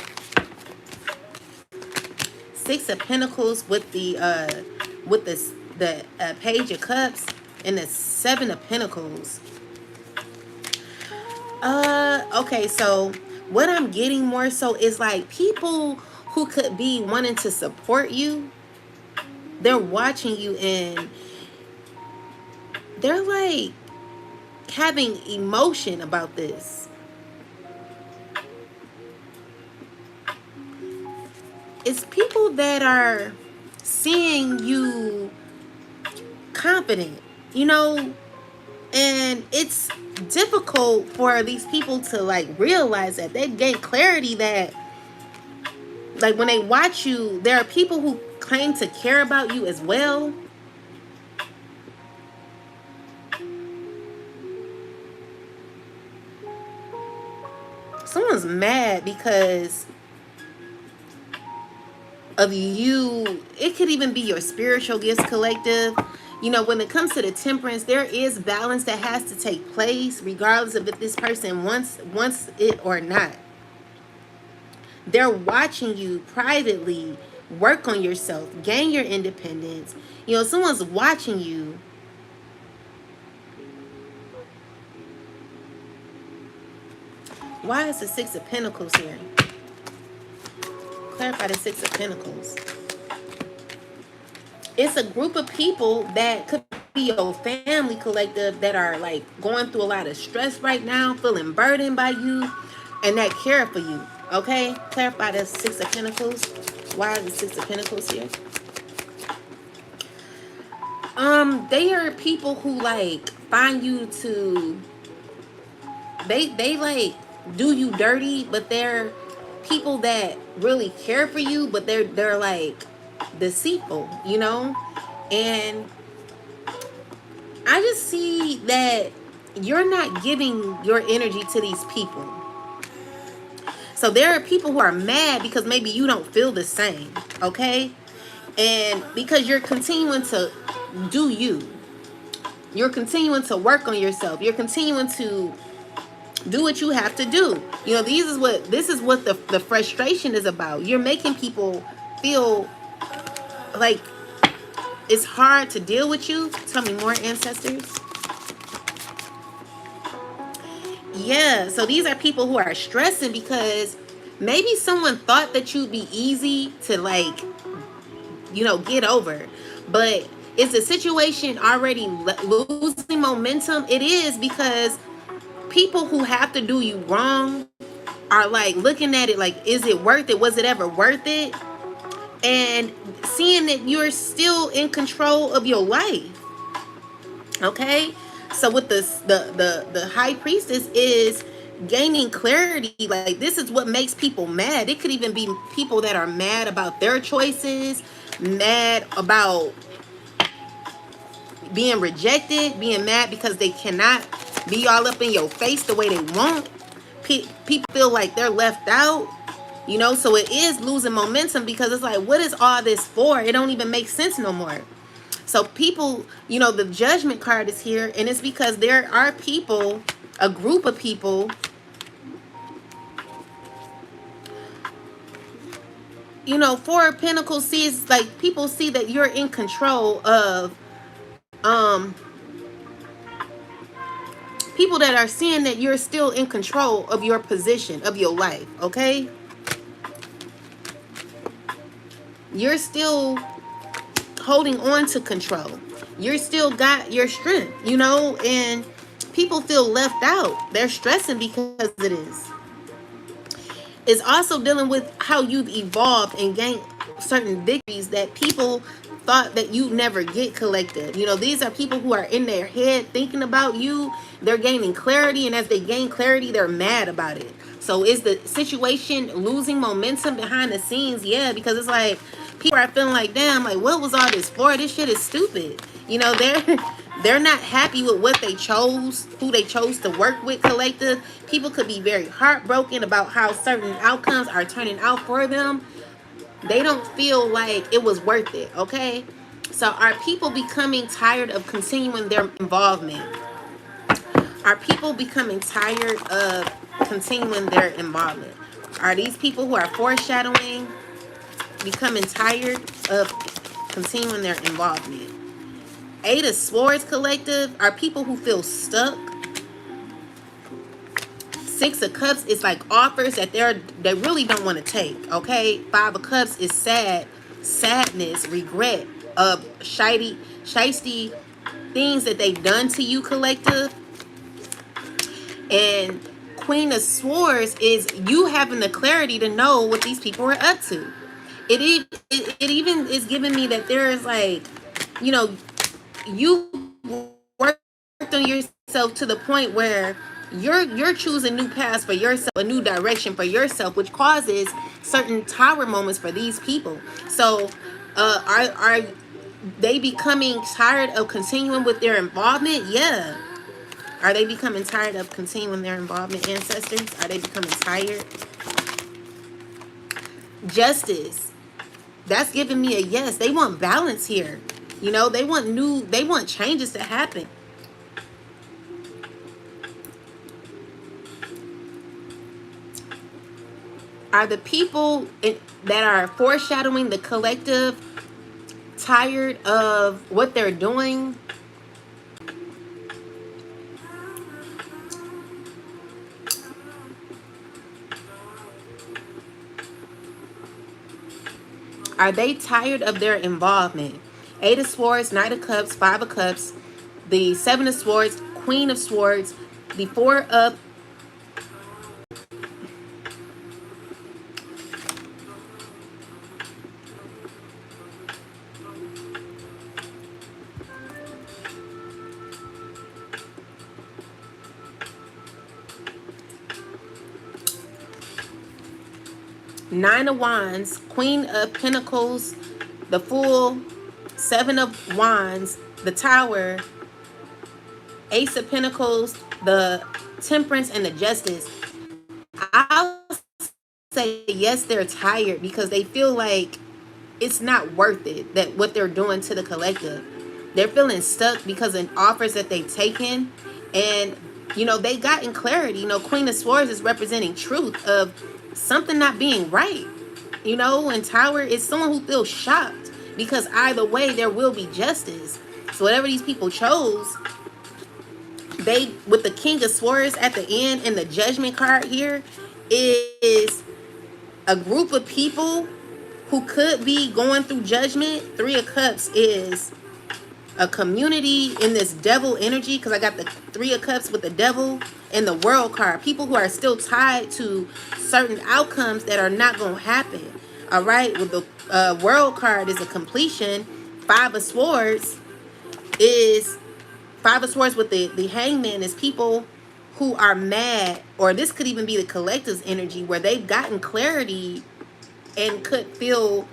Six of Pentacles with the Page of Cups and the Seven of Pentacles. Okay, so what I'm getting more so is like people who could be wanting to support you, they're watching you and they're like having emotion about this. It's people that are seeing you confident, you know, and it's difficult for these people to like realize that. They gain clarity that like when they watch you, there are people who claim to care about you as well. Someone's mad because of you. It could even be your spiritual gifts, collective. You know, when it comes to the Temperance, there is balance that has to take place regardless of if this person wants it or not. They're watching you privately work on yourself, gain your independence. You know, someone's watching you. Why is the Six of Pentacles here? Clarify the Six of Pentacles. It's a group of people that could be your family, collective, that are like going through a lot of stress right now, feeling burdened by you, and that care for you. Okay? Clarify the Six of Pentacles. Why is the Six of Pentacles here? They are people who like find you to they like do you dirty, but they're people that really care for you, but they're like deceitful, you know? And I just see that you're not giving your energy to these people. So there are people who are mad because maybe you don't feel the same, okay? And because you're continuing to do you. You're continuing to work on yourself. You're continuing to do what you have to do. You know, this is what the frustration is about. You're making people feel like it's hard to deal with you. Tell me more, ancestors. Yeah, so these are people who are stressing because maybe someone thought that you'd be easy to like, you know, get over. But is the situation already losing momentum? It is, because people who have to do you wrong are like looking at it like, is it worth it? Was it ever worth it? And seeing that you're still in control of your life. Okay? So with the High Priestess is gaining clarity. Like, this is what makes people mad. It could even be people that are mad about their choices, mad about being rejected, being mad because they cannot be all up in your face the way they want. People feel like they're left out, you know. So it is losing momentum because it's like, what is all this for? It don't even make sense no more. So people, you know, the Judgment card is here, and it's because there are people, a group of people, you know, Four of Pentacles sees, like, people see that you're in control of, people that are seeing that you're still in control of your position, of your life, okay? You're still holding on to control. You're still got your strength, you know, and people feel left out. They're stressing because it is. It's also dealing with how you've evolved and gained certain victories that people thought that you never get, collective. You know, these are people who are in their head thinking about you. They're gaining clarity, and as they gain clarity, they're mad about it. So is the situation losing momentum behind the scenes? Yeah, because it's like people are feeling like, damn, like what was all this for? This shit is stupid. You know, they're not happy with what they chose, who they chose to work with, collective. People could be very heartbroken about how certain outcomes are turning out for them. They don't feel like it was worth it, okay? So are people becoming tired of continuing their involvement? Are people becoming tired of continuing their involvement? Are these people who are foreshadowing becoming tired of continuing their involvement? Eight of Swords, collective, are people who feel stuck. Six of Cups is like offers that they really don't want to take, okay? Five of Cups is sadness, regret of shisty things that they've done to you, collective. And Queen of Swords is you having the clarity to know what these people are up to. It even is giving me that there is like, you know, you worked on yourself to the point where you're choosing new paths for yourself, a new direction for yourself, which causes certain tower moments for these people. So are they becoming tired of continuing with their involvement? Yeah. Are they becoming tired of continuing their involvement, ancestors? Are they becoming tired? Justice. That's giving me a yes. They want balance here. You know, they want changes to happen. Are the people that are foreshadowing the collective tired of what they're doing? Are they tired of their involvement? Eight of Swords, Knight of Cups, Five of Cups, the Seven of Swords, Queen of Swords, the Four of Nine of Wands, Queen of Pentacles, the Fool, Seven of Wands, the Tower, Ace of Pentacles, the Temperance, and the Justice. I'll say yes, they're tired because they feel like it's not worth it, that what they're doing to the collective. They're feeling stuck because of offers that they've taken, and you know, they gotten clarity. You know, Queen of Swords is representing truth of something not being right. You know, and Tower is someone who feels shocked because either way there will be justice. So whatever these people chose, they, with the King of Swords at the end and the Judgment card here, is a group of people who could be going through judgment. Three of Cups is a community in this devil energy, because I got the Three of Cups with the devil and the World card. People who are still tied to certain outcomes that are not going to happen. All right, with the World card is a completion. Five of Swords is with the Hangman is people who are mad, or this could even be the collective's energy where they've gotten clarity and could feel,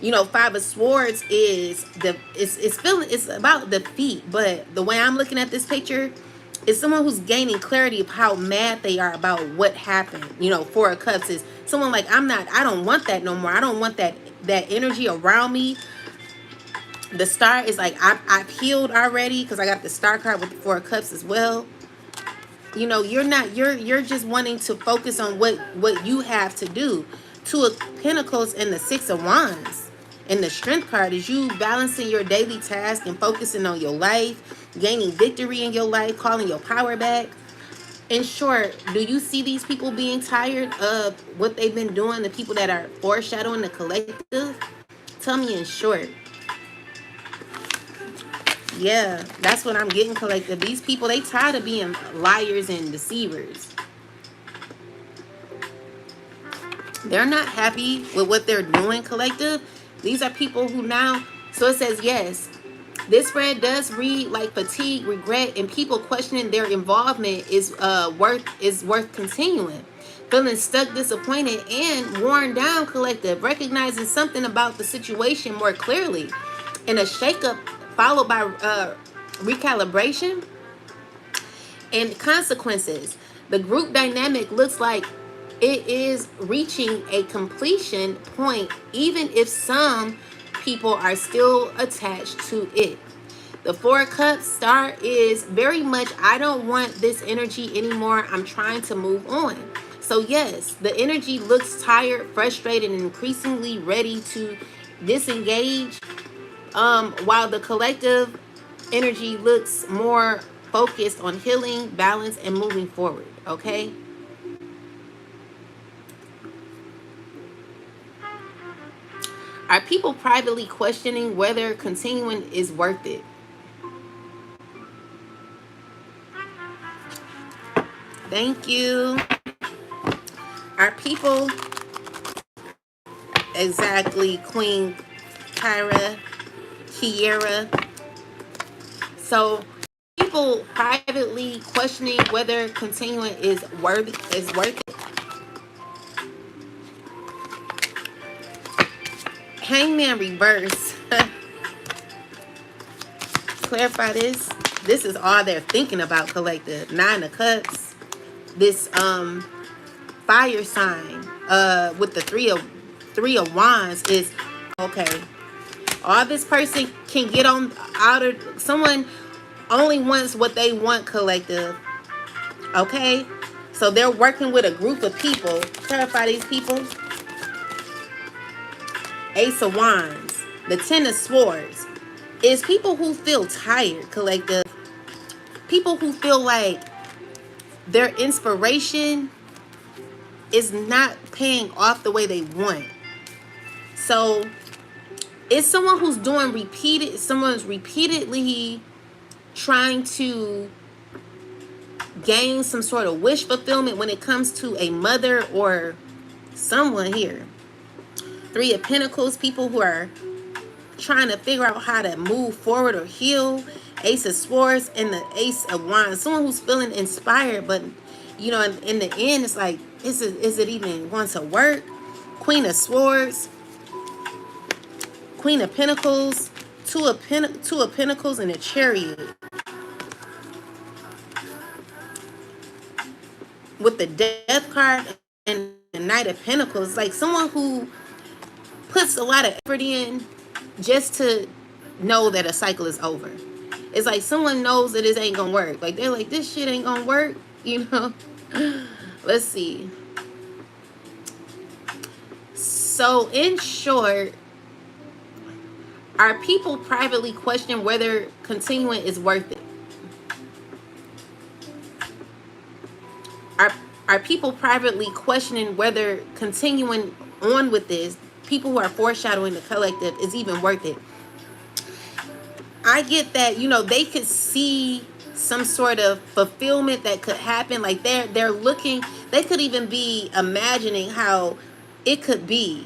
you know, Five of Swords is it's about defeat, but the way I'm looking at this picture is someone who's gaining clarity of how mad they are about what happened. You know, Four of Cups is someone like, I don't want that no more. I don't want that energy around me. The Star is like, I've healed already, because I got the Star card with the Four of Cups as well. You know, you're just wanting to focus on what you have to do. Two of Pentacles and the Six of Wands. And the Strength card is you balancing your daily task and focusing on your life, gaining victory in your life, calling your power back. In short, do you see these people being tired of what they've been doing, the people that are foreshadowing the collective? Tell me in short. Yeah, that's what I'm getting, collective. These people, they tired of being liars and deceivers. They're not happy with what they're doing, collective. These are people who now, So it says, yes, this spread does read like fatigue, regret, and people questioning their involvement is worth continuing. Feeling stuck, disappointed, and worn down, collective, recognizing something about the situation more clearly, and a shakeup followed by recalibration and consequences. The group dynamic looks like it is reaching a completion point, even if some people are still attached to it. The Four of Cups star is very much, I don't want this energy anymore. I'm trying to move on. So yes, the energy looks tired, frustrated, and increasingly ready to disengage. While the collective energy looks more focused on healing, balance, and moving forward. Okay. Are people privately questioning whether continuing is worth it? Thank you. Are people, exactly, Queen Kyra, Kiera. So people privately questioning whether continuing is worth it. Hangman reverse. Clarify this. This is all they're thinking about, collective. Nine of Cups. This fire sign with the three of wands is okay. All this person can get on out of, someone only wants what they want, collective. Okay? So they're working with a group of people. Clarify these people. Ace of Wands. The Ten of Swords. Is people who feel tired, collective. People who feel like their inspiration is not paying off the way they want. So it's someone who's doing someone's repeatedly trying to gain some sort of wish fulfillment when it comes to a mother or someone here. Three of Pentacles, people who are trying to figure out how to move forward or heal. Ace of Swords and the Ace of Wands. Someone who's feeling inspired, but you know, in the end, it's like, is it even going to work? Queen of Swords, Queen of Pentacles, Two of Pentacles, and a Chariot. With the Death card and the Knight of Pentacles, like someone who puts a lot of effort in just to know that a cycle is over. It's like someone knows that this ain't gonna work. Like they're like, this shit ain't gonna work, you know. Let's see. So in short, are people privately questioning whether continuing is worth it? Are people privately questioning whether continuing on with this, people who are foreshadowing the collective, is even worth it? I get that, you know, they could see some sort of fulfillment that could happen. Like they're looking, they could even be imagining how it could be.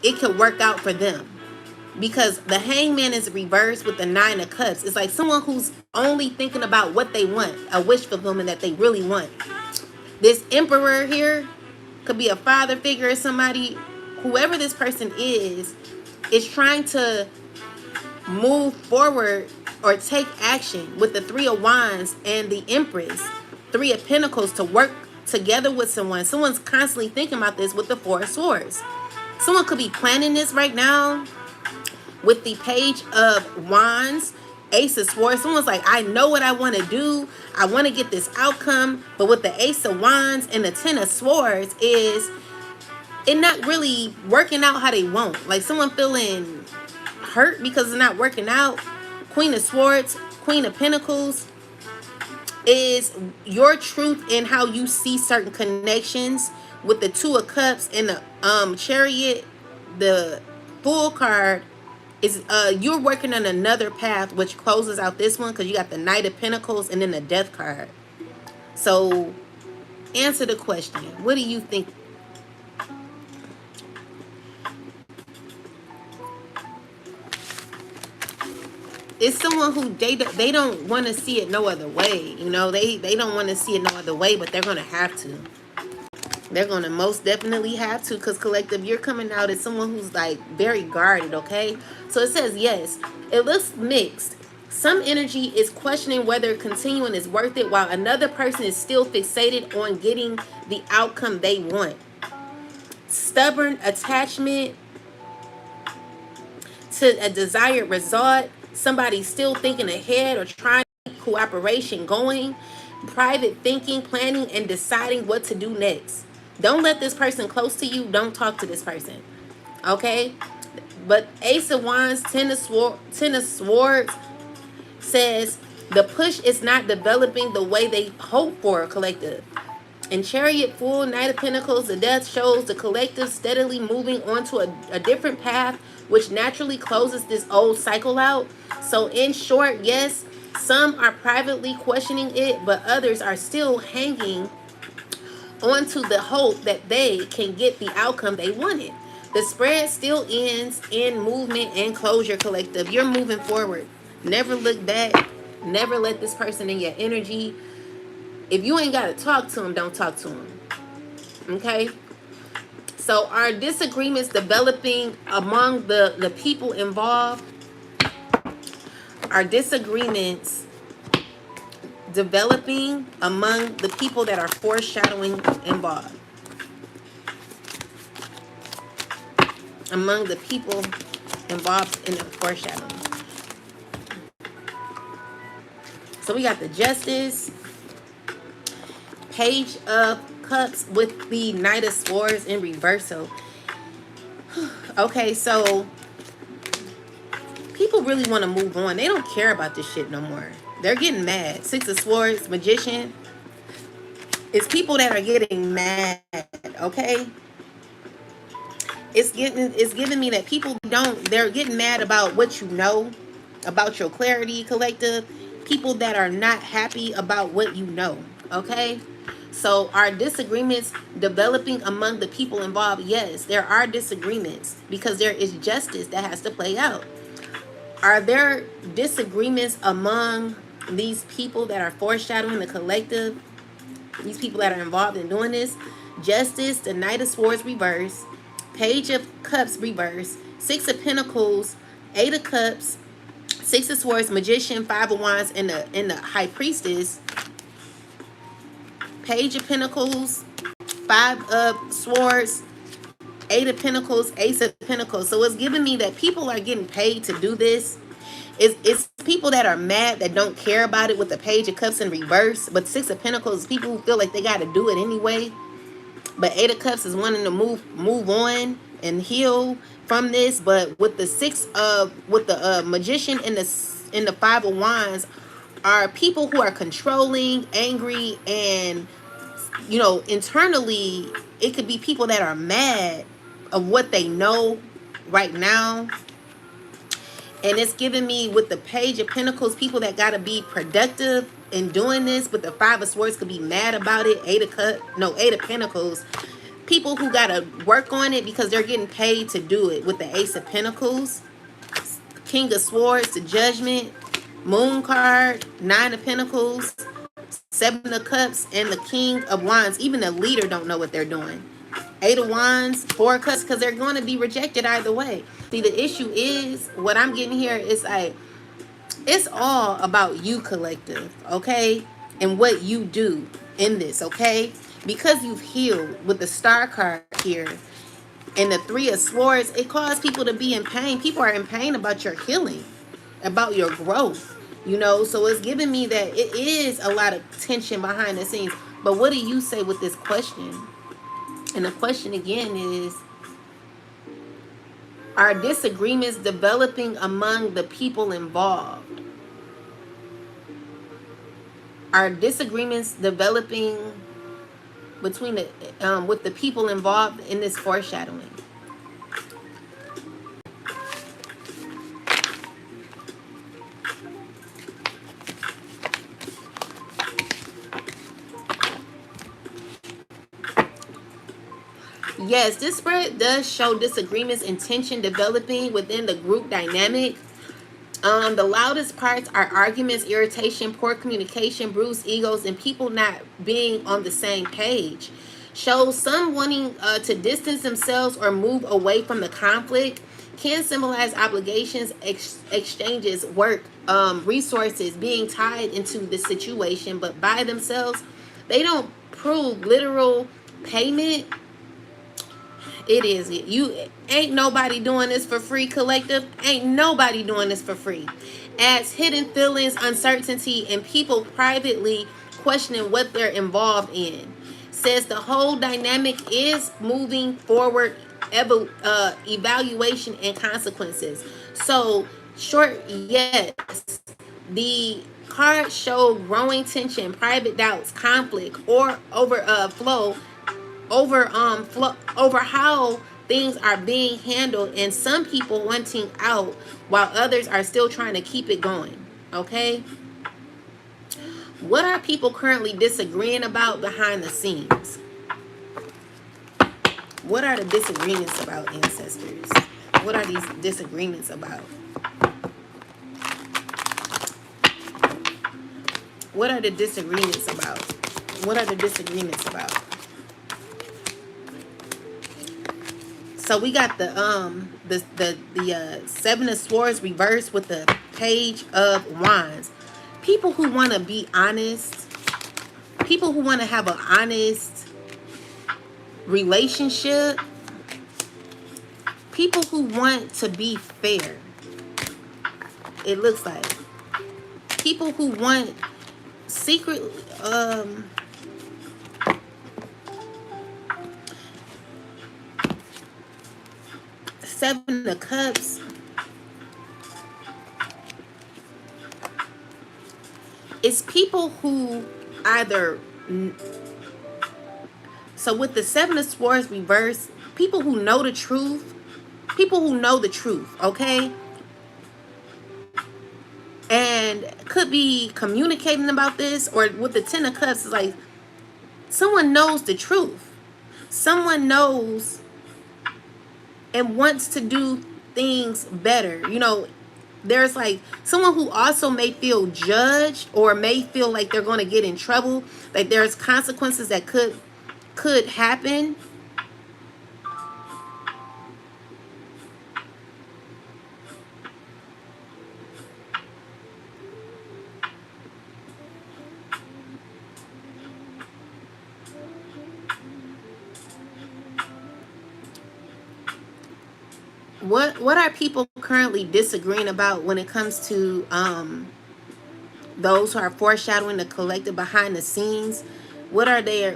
It could work out for them. Because the Hangman is reversed with the Nine of Cups. It's like someone who's only thinking about what they want, a wish fulfillment that they really want. This Emperor here could be a father figure or somebody. Whoever this person is trying to move forward or take action with the Three of Wands and the Empress, Three of Pentacles, to work together with someone. Someone's constantly thinking about this with the Four of Swords. Someone could be planning this right now with the Page of Wands, Ace of Swords. Someone's like, I know what I want to do. I want to get this outcome. But with the Ace of Wands and the Ten of Swords, is it not really working out how they want. Like someone feeling hurt because it's not working out. Queen of Swords, Queen of Pentacles, is your truth in how you see certain connections. With the Two of Cups and the Chariot, the Fool card is you're working on another path, which closes out this one because you got the Knight of Pentacles and then the Death card. So answer the question. What do you think? It's someone who they don't want to see it no other way. You know, they don't want to see it no other way, but they're gonna have to. They're gonna most definitely have to, because collective, you're coming out as someone who's like very guarded. Okay, so it says yes. It looks mixed. Some energy is questioning whether continuing is worth it, while another person is still fixated on getting the outcome they want. Stubborn attachment to a desired result. Somebody still thinking ahead or trying to keep cooperation going. Private thinking, planning, and deciding what to do next. Don't let this person close to you. Don't talk to this person. Okay? But Ace of Wands, Ten of Swords says the push is not developing the way they hope for a collective. In Chariot, full Knight of Pentacles, the Death shows the collective steadily moving onto a different path, which naturally closes this old cycle out. So in short, yes, some are privately questioning it, but others are still hanging onto the hope that they can get the outcome they wanted. The spread still ends in movement and closure, collective. You're moving forward. Never look back. Never let this person in your energy. If you ain't got to talk to them, don't talk to them. Okay? So are disagreements developing among the people involved? Are disagreements developing among the people that are foreshadowing involved? Among the people involved in the foreshadowing. So we got the Justice, Page of Cups with the Knight of Swords in reversal. Okay, so people really want to move on. They don't care about this shit no more. They're getting mad. Six of Swords, Magician. It's people that are getting mad, okay? It's giving me that people they're getting mad about what you know, about your clarity, collective. People that are not happy about what you know, okay? So are disagreements developing among the people involved? Yes, there are disagreements because there is justice that has to play out. Are there disagreements among these people that are foreshadowing the collective? These people that are involved in doing this? Justice, the Knight of Swords reverse, Page of Cups reverse, Six of Pentacles, Eight of Cups, Six of Swords, Magician, Five of Wands, and the High Priestess. Page of Pentacles, Five of Swords, Eight of Pentacles, Ace of Pentacles. So it's giving me that people are getting paid to do this. It's people that are mad that don't care about it with the Page of Cups in reverse. But Six of Pentacles, people who feel like they got to do it anyway. But Eight of Cups is wanting to move on and heal from this. But with the Magician and the Five of Wands are people who are controlling, angry, and internally it could be people that are mad of what they know right now. And it's giving me with the Page of Pentacles, people that got to be productive in doing this. But the Five of Swords could be mad about it. Eight of Pentacles, people who got to work on it because they're getting paid to do it. With the Ace of Pentacles, King of Swords, the Judgment, Moon card, Nine of Pentacles, Seven of Cups, and the King of Wands. Even the leader don't know what they're doing. Eight of Wands, Four of Cups, because they're going to be rejected either way. See, the issue is, what I'm getting here is like, it's all about you, collective, okay? And what you do in this, okay? Because you've healed with the Star card here and the Three of Swords, it caused people to be in pain. People are in pain about your healing, about your growth, So it's giving me that it is a lot of tension behind the scenes. But what do you say with this question? And the question again is, are disagreements developing among the people involved? Are disagreements developing between with the people involved in this foreshadowing? Yes, this spread does show disagreements and tension developing within the group dynamic. The loudest parts are arguments, irritation, poor communication, bruised egos, and people not being on the same page. Shows some wanting to distance themselves or move away from the conflict. Can symbolize obligations, exchanges, work, resources being tied into the situation, but by themselves, they don't prove literal payment. It is it. You ain't nobody doing this for free, collective. Ain't nobody doing this for free. Adds hidden feelings, uncertainty, and people privately questioning what they're involved in. Says the whole dynamic is moving forward, evaluation and consequences. So, short, yes. The cards show growing tension, private doubts, conflict, or over how things are being handled, and some people wanting out while others are still trying to keep it going. Okay, what are people currently disagreeing about behind the scenes? What are the disagreements about, ancestors? What are these disagreements about? What are the disagreements about? What are the disagreements about? So we got the Seven of Swords reversed with the Page of Wands. People who want to be honest, people who want to have an honest relationship, people who want to be fair. It looks like people who want secretly Seven of Cups. It's people who either, so with the Seven of Swords reverse, people who know the truth, okay, and could be communicating about this. Or with the Ten of Cups, it's like someone knows the truth, someone knows and wants to do things better. There's like someone who also may feel judged or may feel like they're going to get in trouble, like there's consequences that could happen. What are people currently disagreeing about when it comes to those who are foreshadowing the collective behind the scenes? What are they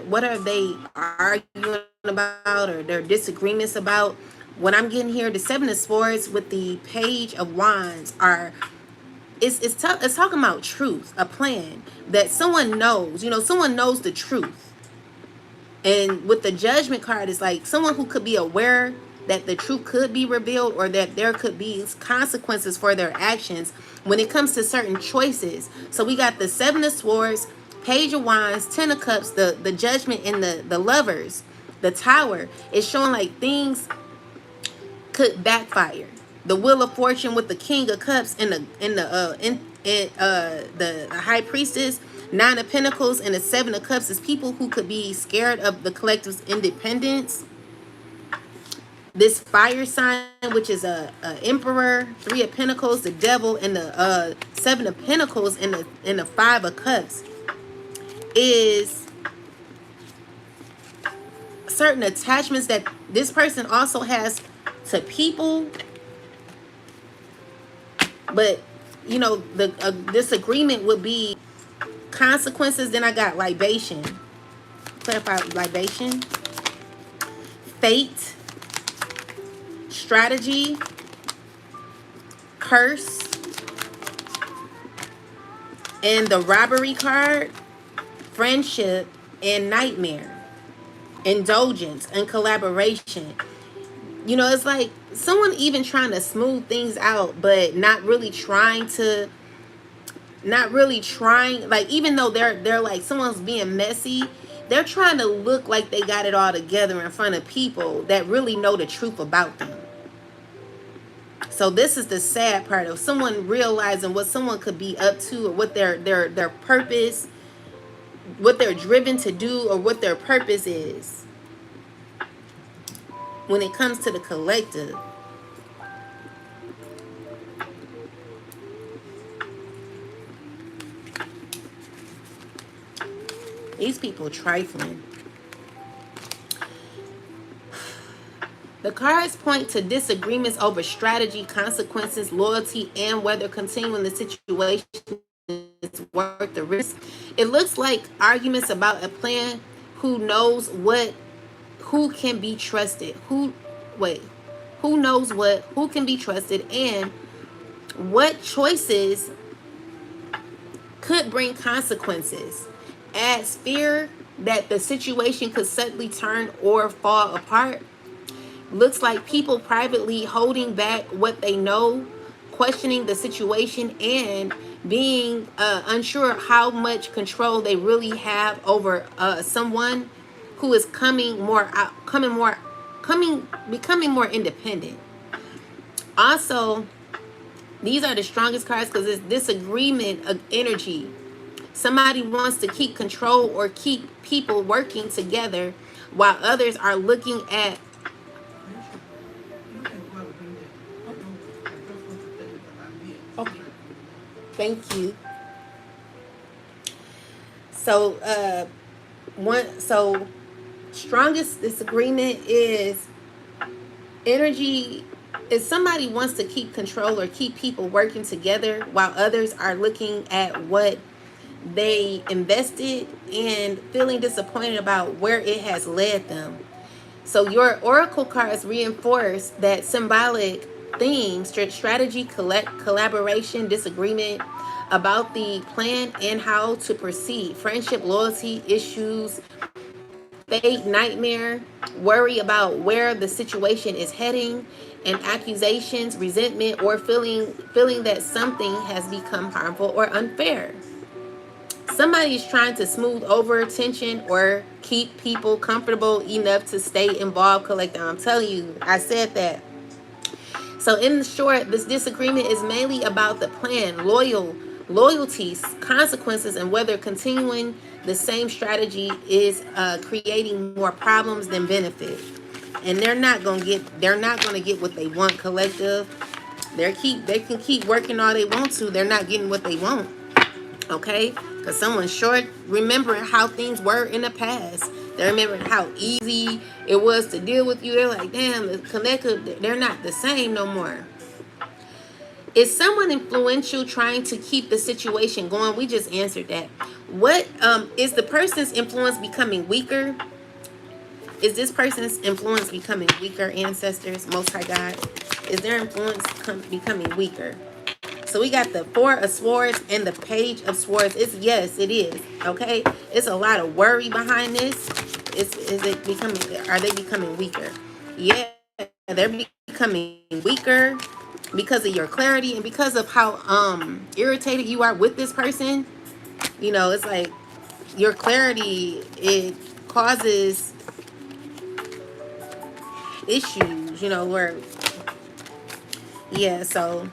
arguing about, or their disagreements about? What I'm getting here, the Seven of Swords with the Page of Wands are it's talking about truth, a plan that someone knows. Someone knows the truth. And with the Judgment card, it's like someone who could be aware that the truth could be revealed, or that there could be consequences for their actions when it comes to certain choices. So we got the Seven of Swords, Page of Wands, Ten of Cups, the Judgment, and the Lovers. The Tower is showing like things could backfire. The Wheel of Fortune with the King of Cups and the High Priestess. Nine of Pentacles and the Seven of Cups is people who could be scared of the collective's independence. This fire sign, which is a Emperor, Three of Pentacles, the Devil, and the Seven of Pentacles and the Five of Cups, is certain attachments that this person also has to people. But the disagreement would be consequences. Then I got libation. Clarify libation. Fate. Strategy. Curse. And the Robbery card. Friendship and Nightmare. Indulgence and collaboration. It's like someone even trying to smooth things out, but not really trying, like, even though they're like someone's being messy, they're trying to look like they got it all together in front of people that really know the truth about them. So this is the sad part of someone realizing what someone could be up to, or what their purpose, what they're driven to do, or what their purpose is when it comes to the collective. These people trifling. The cards point to disagreements over strategy, consequences, loyalty, and whether continuing the situation is worth the risk. It looks like arguments about a plan. Who knows what? Who can be trusted? Who knows what? Who can be trusted? And what choices could bring consequences? Adds fear that the situation could suddenly turn or fall apart. Looks like people privately holding back what they know, questioning the situation, and being unsure how much control they really have over someone who is becoming more independent. Also, these are the strongest cards because it's disagreement of energy. Somebody wants to keep control or keep people working together while others are looking at. Okay. Thank you. So, strongest disagreement is energy. If somebody wants to keep control or keep people working together while others are looking at what they invested and feeling disappointed about where it has led them. So your oracle cards reinforce that symbolic theme: strategy, collaboration, disagreement about the plan and how to proceed, friendship, loyalty, issues, fate, nightmare, worry about where the situation is heading, and accusations, resentment, or feeling that something has become harmful or unfair. Somebody is trying to smooth over tension or keep people comfortable enough to stay involved collective. I'm telling you, I said that. So in short, this disagreement is mainly about the plan, loyalties, consequences, and whether continuing the same strategy is creating more problems than benefit. And they're not gonna get what they want, collective. They can keep working all they want to. They're not getting what they want. Okay? Because someone's short remembering how things were in the past. They're remembering how easy it was to deal with you. They're like, damn, the collective, they're not the same no more. Is someone influential trying to keep the situation going? We just answered that. What is the person's influence becoming weaker? Is this person's influence becoming weaker, ancestors, Most High God? Is their influence becoming weaker? So we got the Four of Swords and the Page of Swords. Yes, it is. Okay, it's a lot of worry behind this. Are they becoming weaker? Yeah, they're becoming weaker because of your clarity and because of how irritated you are with this person. You know, it's like your clarity, it causes issues, you know, where, yeah, so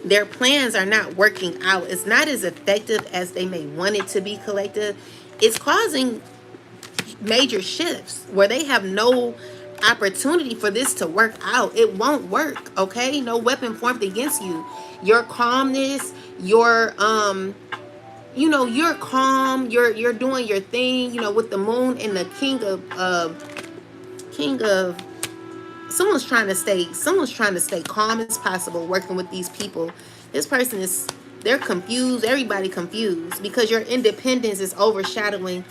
their plans are not working out. It's not as effective as they may want it to be, collective. It's causing major shifts where they have no opportunity for this to work out. It won't work, okay? No weapon formed against you. Your calmness, your you know, you're calm, you're doing your thing, you know, with the moon and the king of someone's trying to stay calm as possible working with these people. This person they're confused, everybody confused, because your independence is overshadowing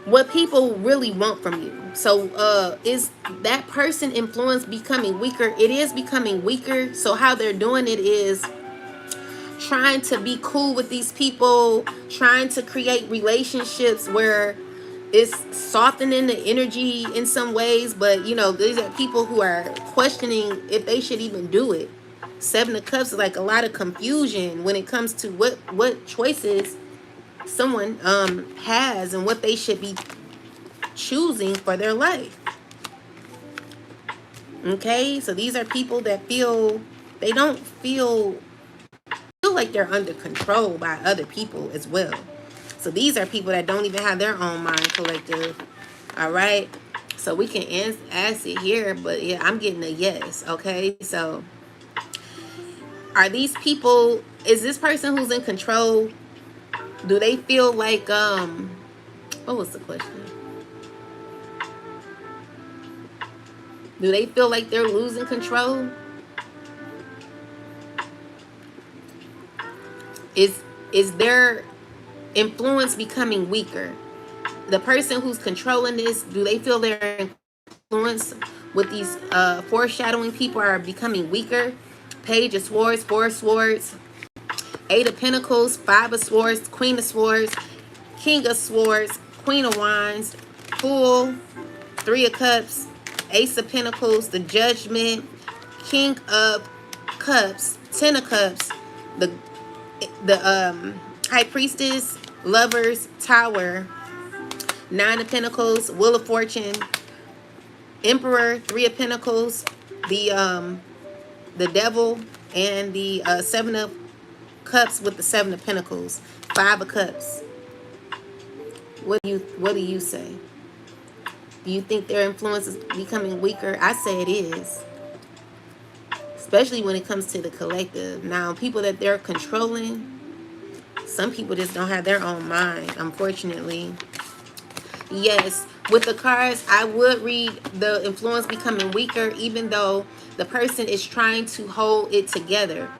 what people really want from you. So is that person influence becoming weaker? It is becoming weaker. So how they're doing it is trying to be cool with these people, trying to create relationships where it's softening the energy in some ways, but you know, these are people who are questioning if they should even do it. Seven of Cups is like a lot of confusion when it comes to what choices someone has and what they should be choosing for their life. Okay, so these are people that they don't feel like they're under control by other people as well. So these are people that don't even have their own mind, collective. All right, so we can ask it here, but yeah, I'm getting a yes. Okay, so are these people, is this person who's in control, do they feel like what was the question? Do they feel like they're losing control? Is their influence becoming weaker? The person who's controlling this, do they feel their influence with these foreshadowing people are becoming weaker? Page of Swords, Four of Swords, Eight of Pentacles, Five of Swords, Queen of Swords, King of Swords, Queen of Wands, Fool, Three of Cups, Ace of Pentacles, the Judgment, King of Cups, Ten of Cups, the High Priestess, Lovers, Tower, Nine of Pentacles, Wheel of Fortune, Emperor, Three of Pentacles, the Devil, and the Seven of Cups with the Seven of Pentacles, Five of Cups. What do you say? Do you think their influence is becoming weaker? I say it is, especially when it comes to the collective. Now, people that they're controlling, some people just don't have their own mind, unfortunately. Yes, with the cards, I would read the influence becoming weaker, even though the person is trying to hold it together.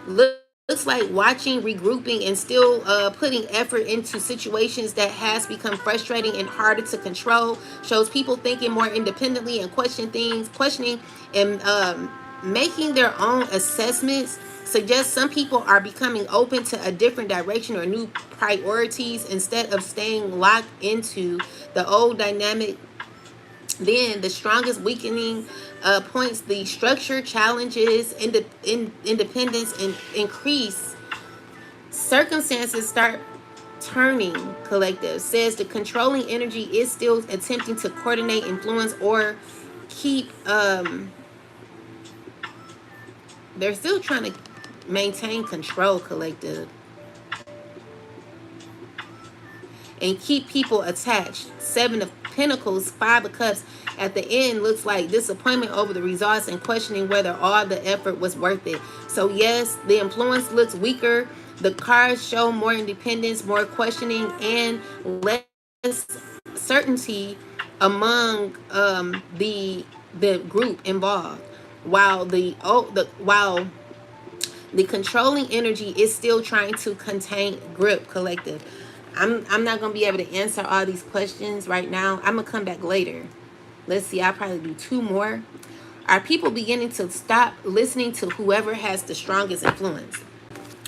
Looks like watching, regrouping, and still putting effort into situations that has become frustrating and harder to control. Shows people thinking more independently and questioning and making their own assessments. Suggests some people are becoming open to a different direction or new priorities instead of staying locked into the old dynamic. Then the strongest weakening points, the structure challenges, independence, and increase. Circumstances start turning, collective. Says the controlling energy is still attempting to coordinate, influence, or keep, they're still trying to maintain control, collective, and keep people attached. Seven of Pentacles, Five of Cups. At the end, looks like disappointment over the results and questioning whether all the effort was worth it. So yes, the influence looks weaker. The cards show more independence, more questioning, and less certainty among the group involved. While the controlling energy is still trying to contain, grip, collective. I'm not going to be able to answer all these questions right now. I'm going to come back later. Let's see, I'll probably do two more. Are people beginning to stop listening to whoever has the strongest influence?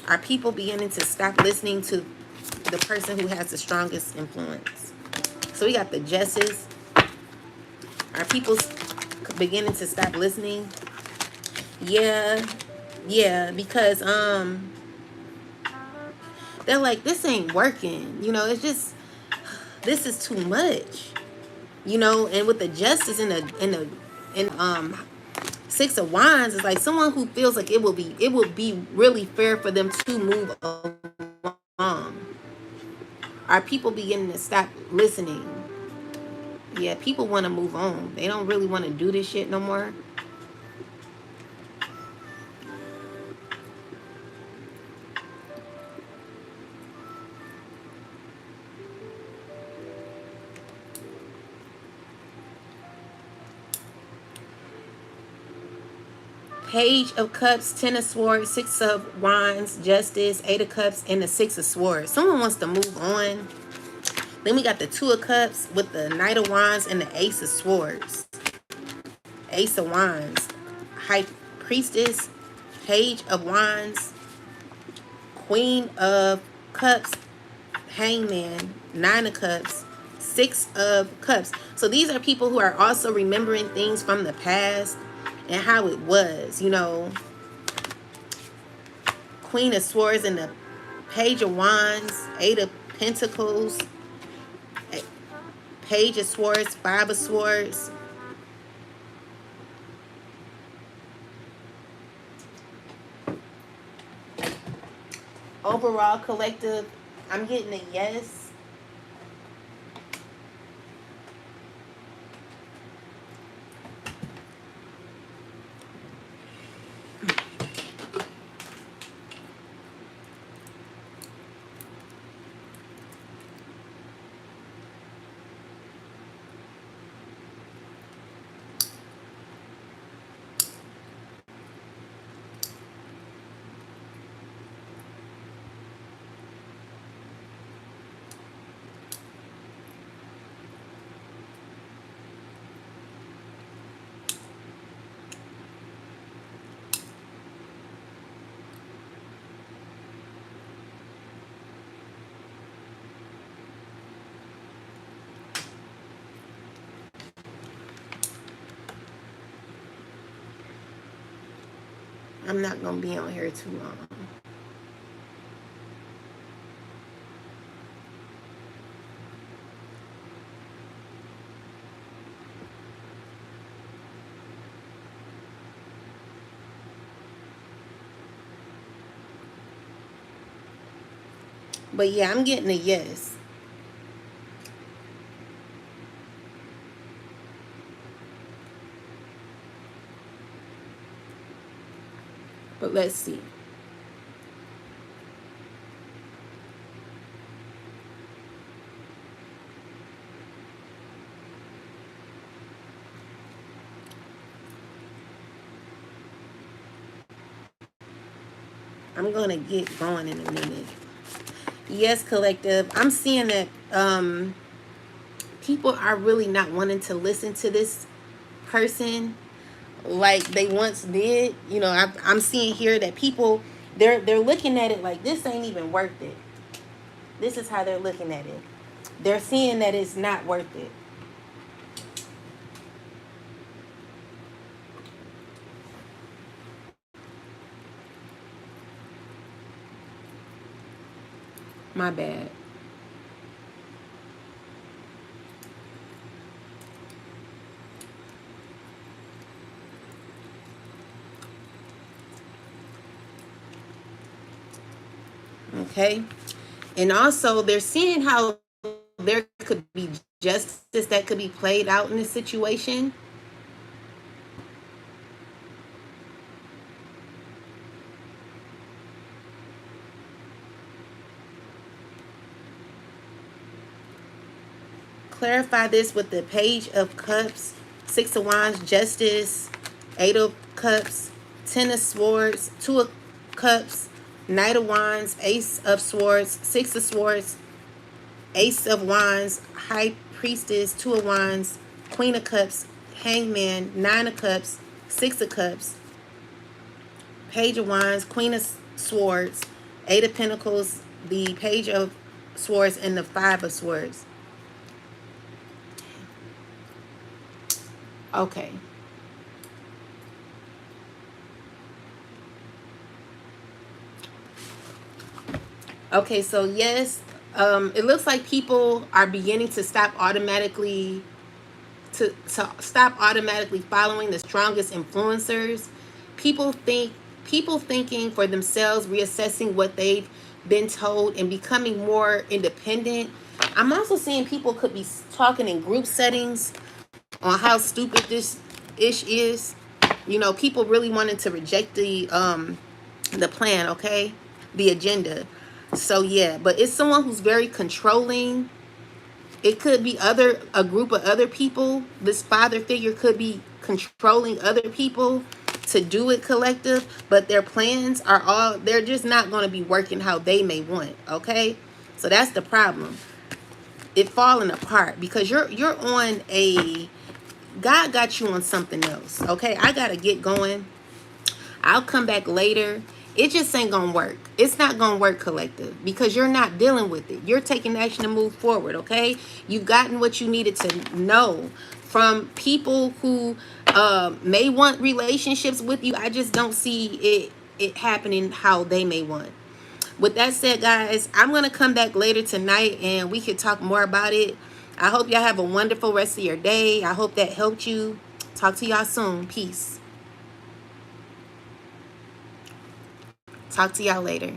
Are people beginning to stop listening to the person who has the strongest influence? So we got the Justice. Are people beginning to stop listening? Yeah, because they're like, this ain't working. You know, it's just, this is too much. You know, and with the Justice and Six of Wands, it's like someone who feels like it will be really fair for them to move along. Are people beginning to stop listening? Yeah, people want to move on. They don't really want to do this shit no more. Page of Cups, Ten of Swords, Six of Wands, Justice, Eight of Cups, and the Six of Swords. Someone wants to move on. Then we got the Two of Cups with the Knight of Wands and the Ace of Swords. Ace of Wands, High Priestess, Page of Wands, Queen of Cups, Hangman, Nine of Cups, Six of Cups. So these are people who are also remembering things from the past and how it was, you know. Queen of Swords and the Page of Wands, Eight of Pentacles, Page of Swords, Five of Swords. Overall collective, I'm getting a yes. I'm not going to be on here too long. But yeah, I'm getting a yes. But let's see. I'm going to get going in a minute. Yes, collective. I'm seeing that people are really not wanting to listen to this person like they once did. You know, I'm seeing here that people, they're looking at it like this ain't even worth it. This is how they're looking at it. They're seeing that it's not worth it. My bad. Okay. And also, they're seeing how there could be justice that could be played out in this situation. Clarify this with the Page of Cups, Six of Wands, Justice, Eight of Cups, Ten of Swords, Two of Cups, Knight of Wands, Ace of Swords, Six of Swords, Ace of Wands, High Priestess, Two of Wands, Queen of Cups, Hangman, Nine of Cups, Six of Cups, Page of Wands, Queen of Swords, Eight of Pentacles, the Page of Swords, and the Five of Swords. Okay. Okay, so yes, it looks like people are beginning to stop automatically to stop automatically following the strongest influencers. People think people thinking for themselves, reassessing what they've been told, and becoming more independent. I'm also seeing people could be talking in group settings on how stupid this ish is. You know, people really wanted to reject the plan, okay? The agenda. So yeah, but it's someone who's very controlling. It could be a group of other people. This father figure could be controlling other people to do it collective, but their plans are all, they're just not going to be working how they may want, okay? So that's the problem. It falling apart because you're on a, God got you on something else, okay? I got to get going. I'll come back later. It just ain't gonna work. It's not gonna work collective because you're not dealing with it. You're taking action to move forward, okay? You've gotten what you needed to know from people who may want relationships with you. I just don't see it happening how they may want. With that said, guys, I'm going to come back later tonight and we could talk more about it. I hope y'all have a wonderful rest of your day. I hope that helped you. Talk to y'all soon. Peace. Talk to y'all later.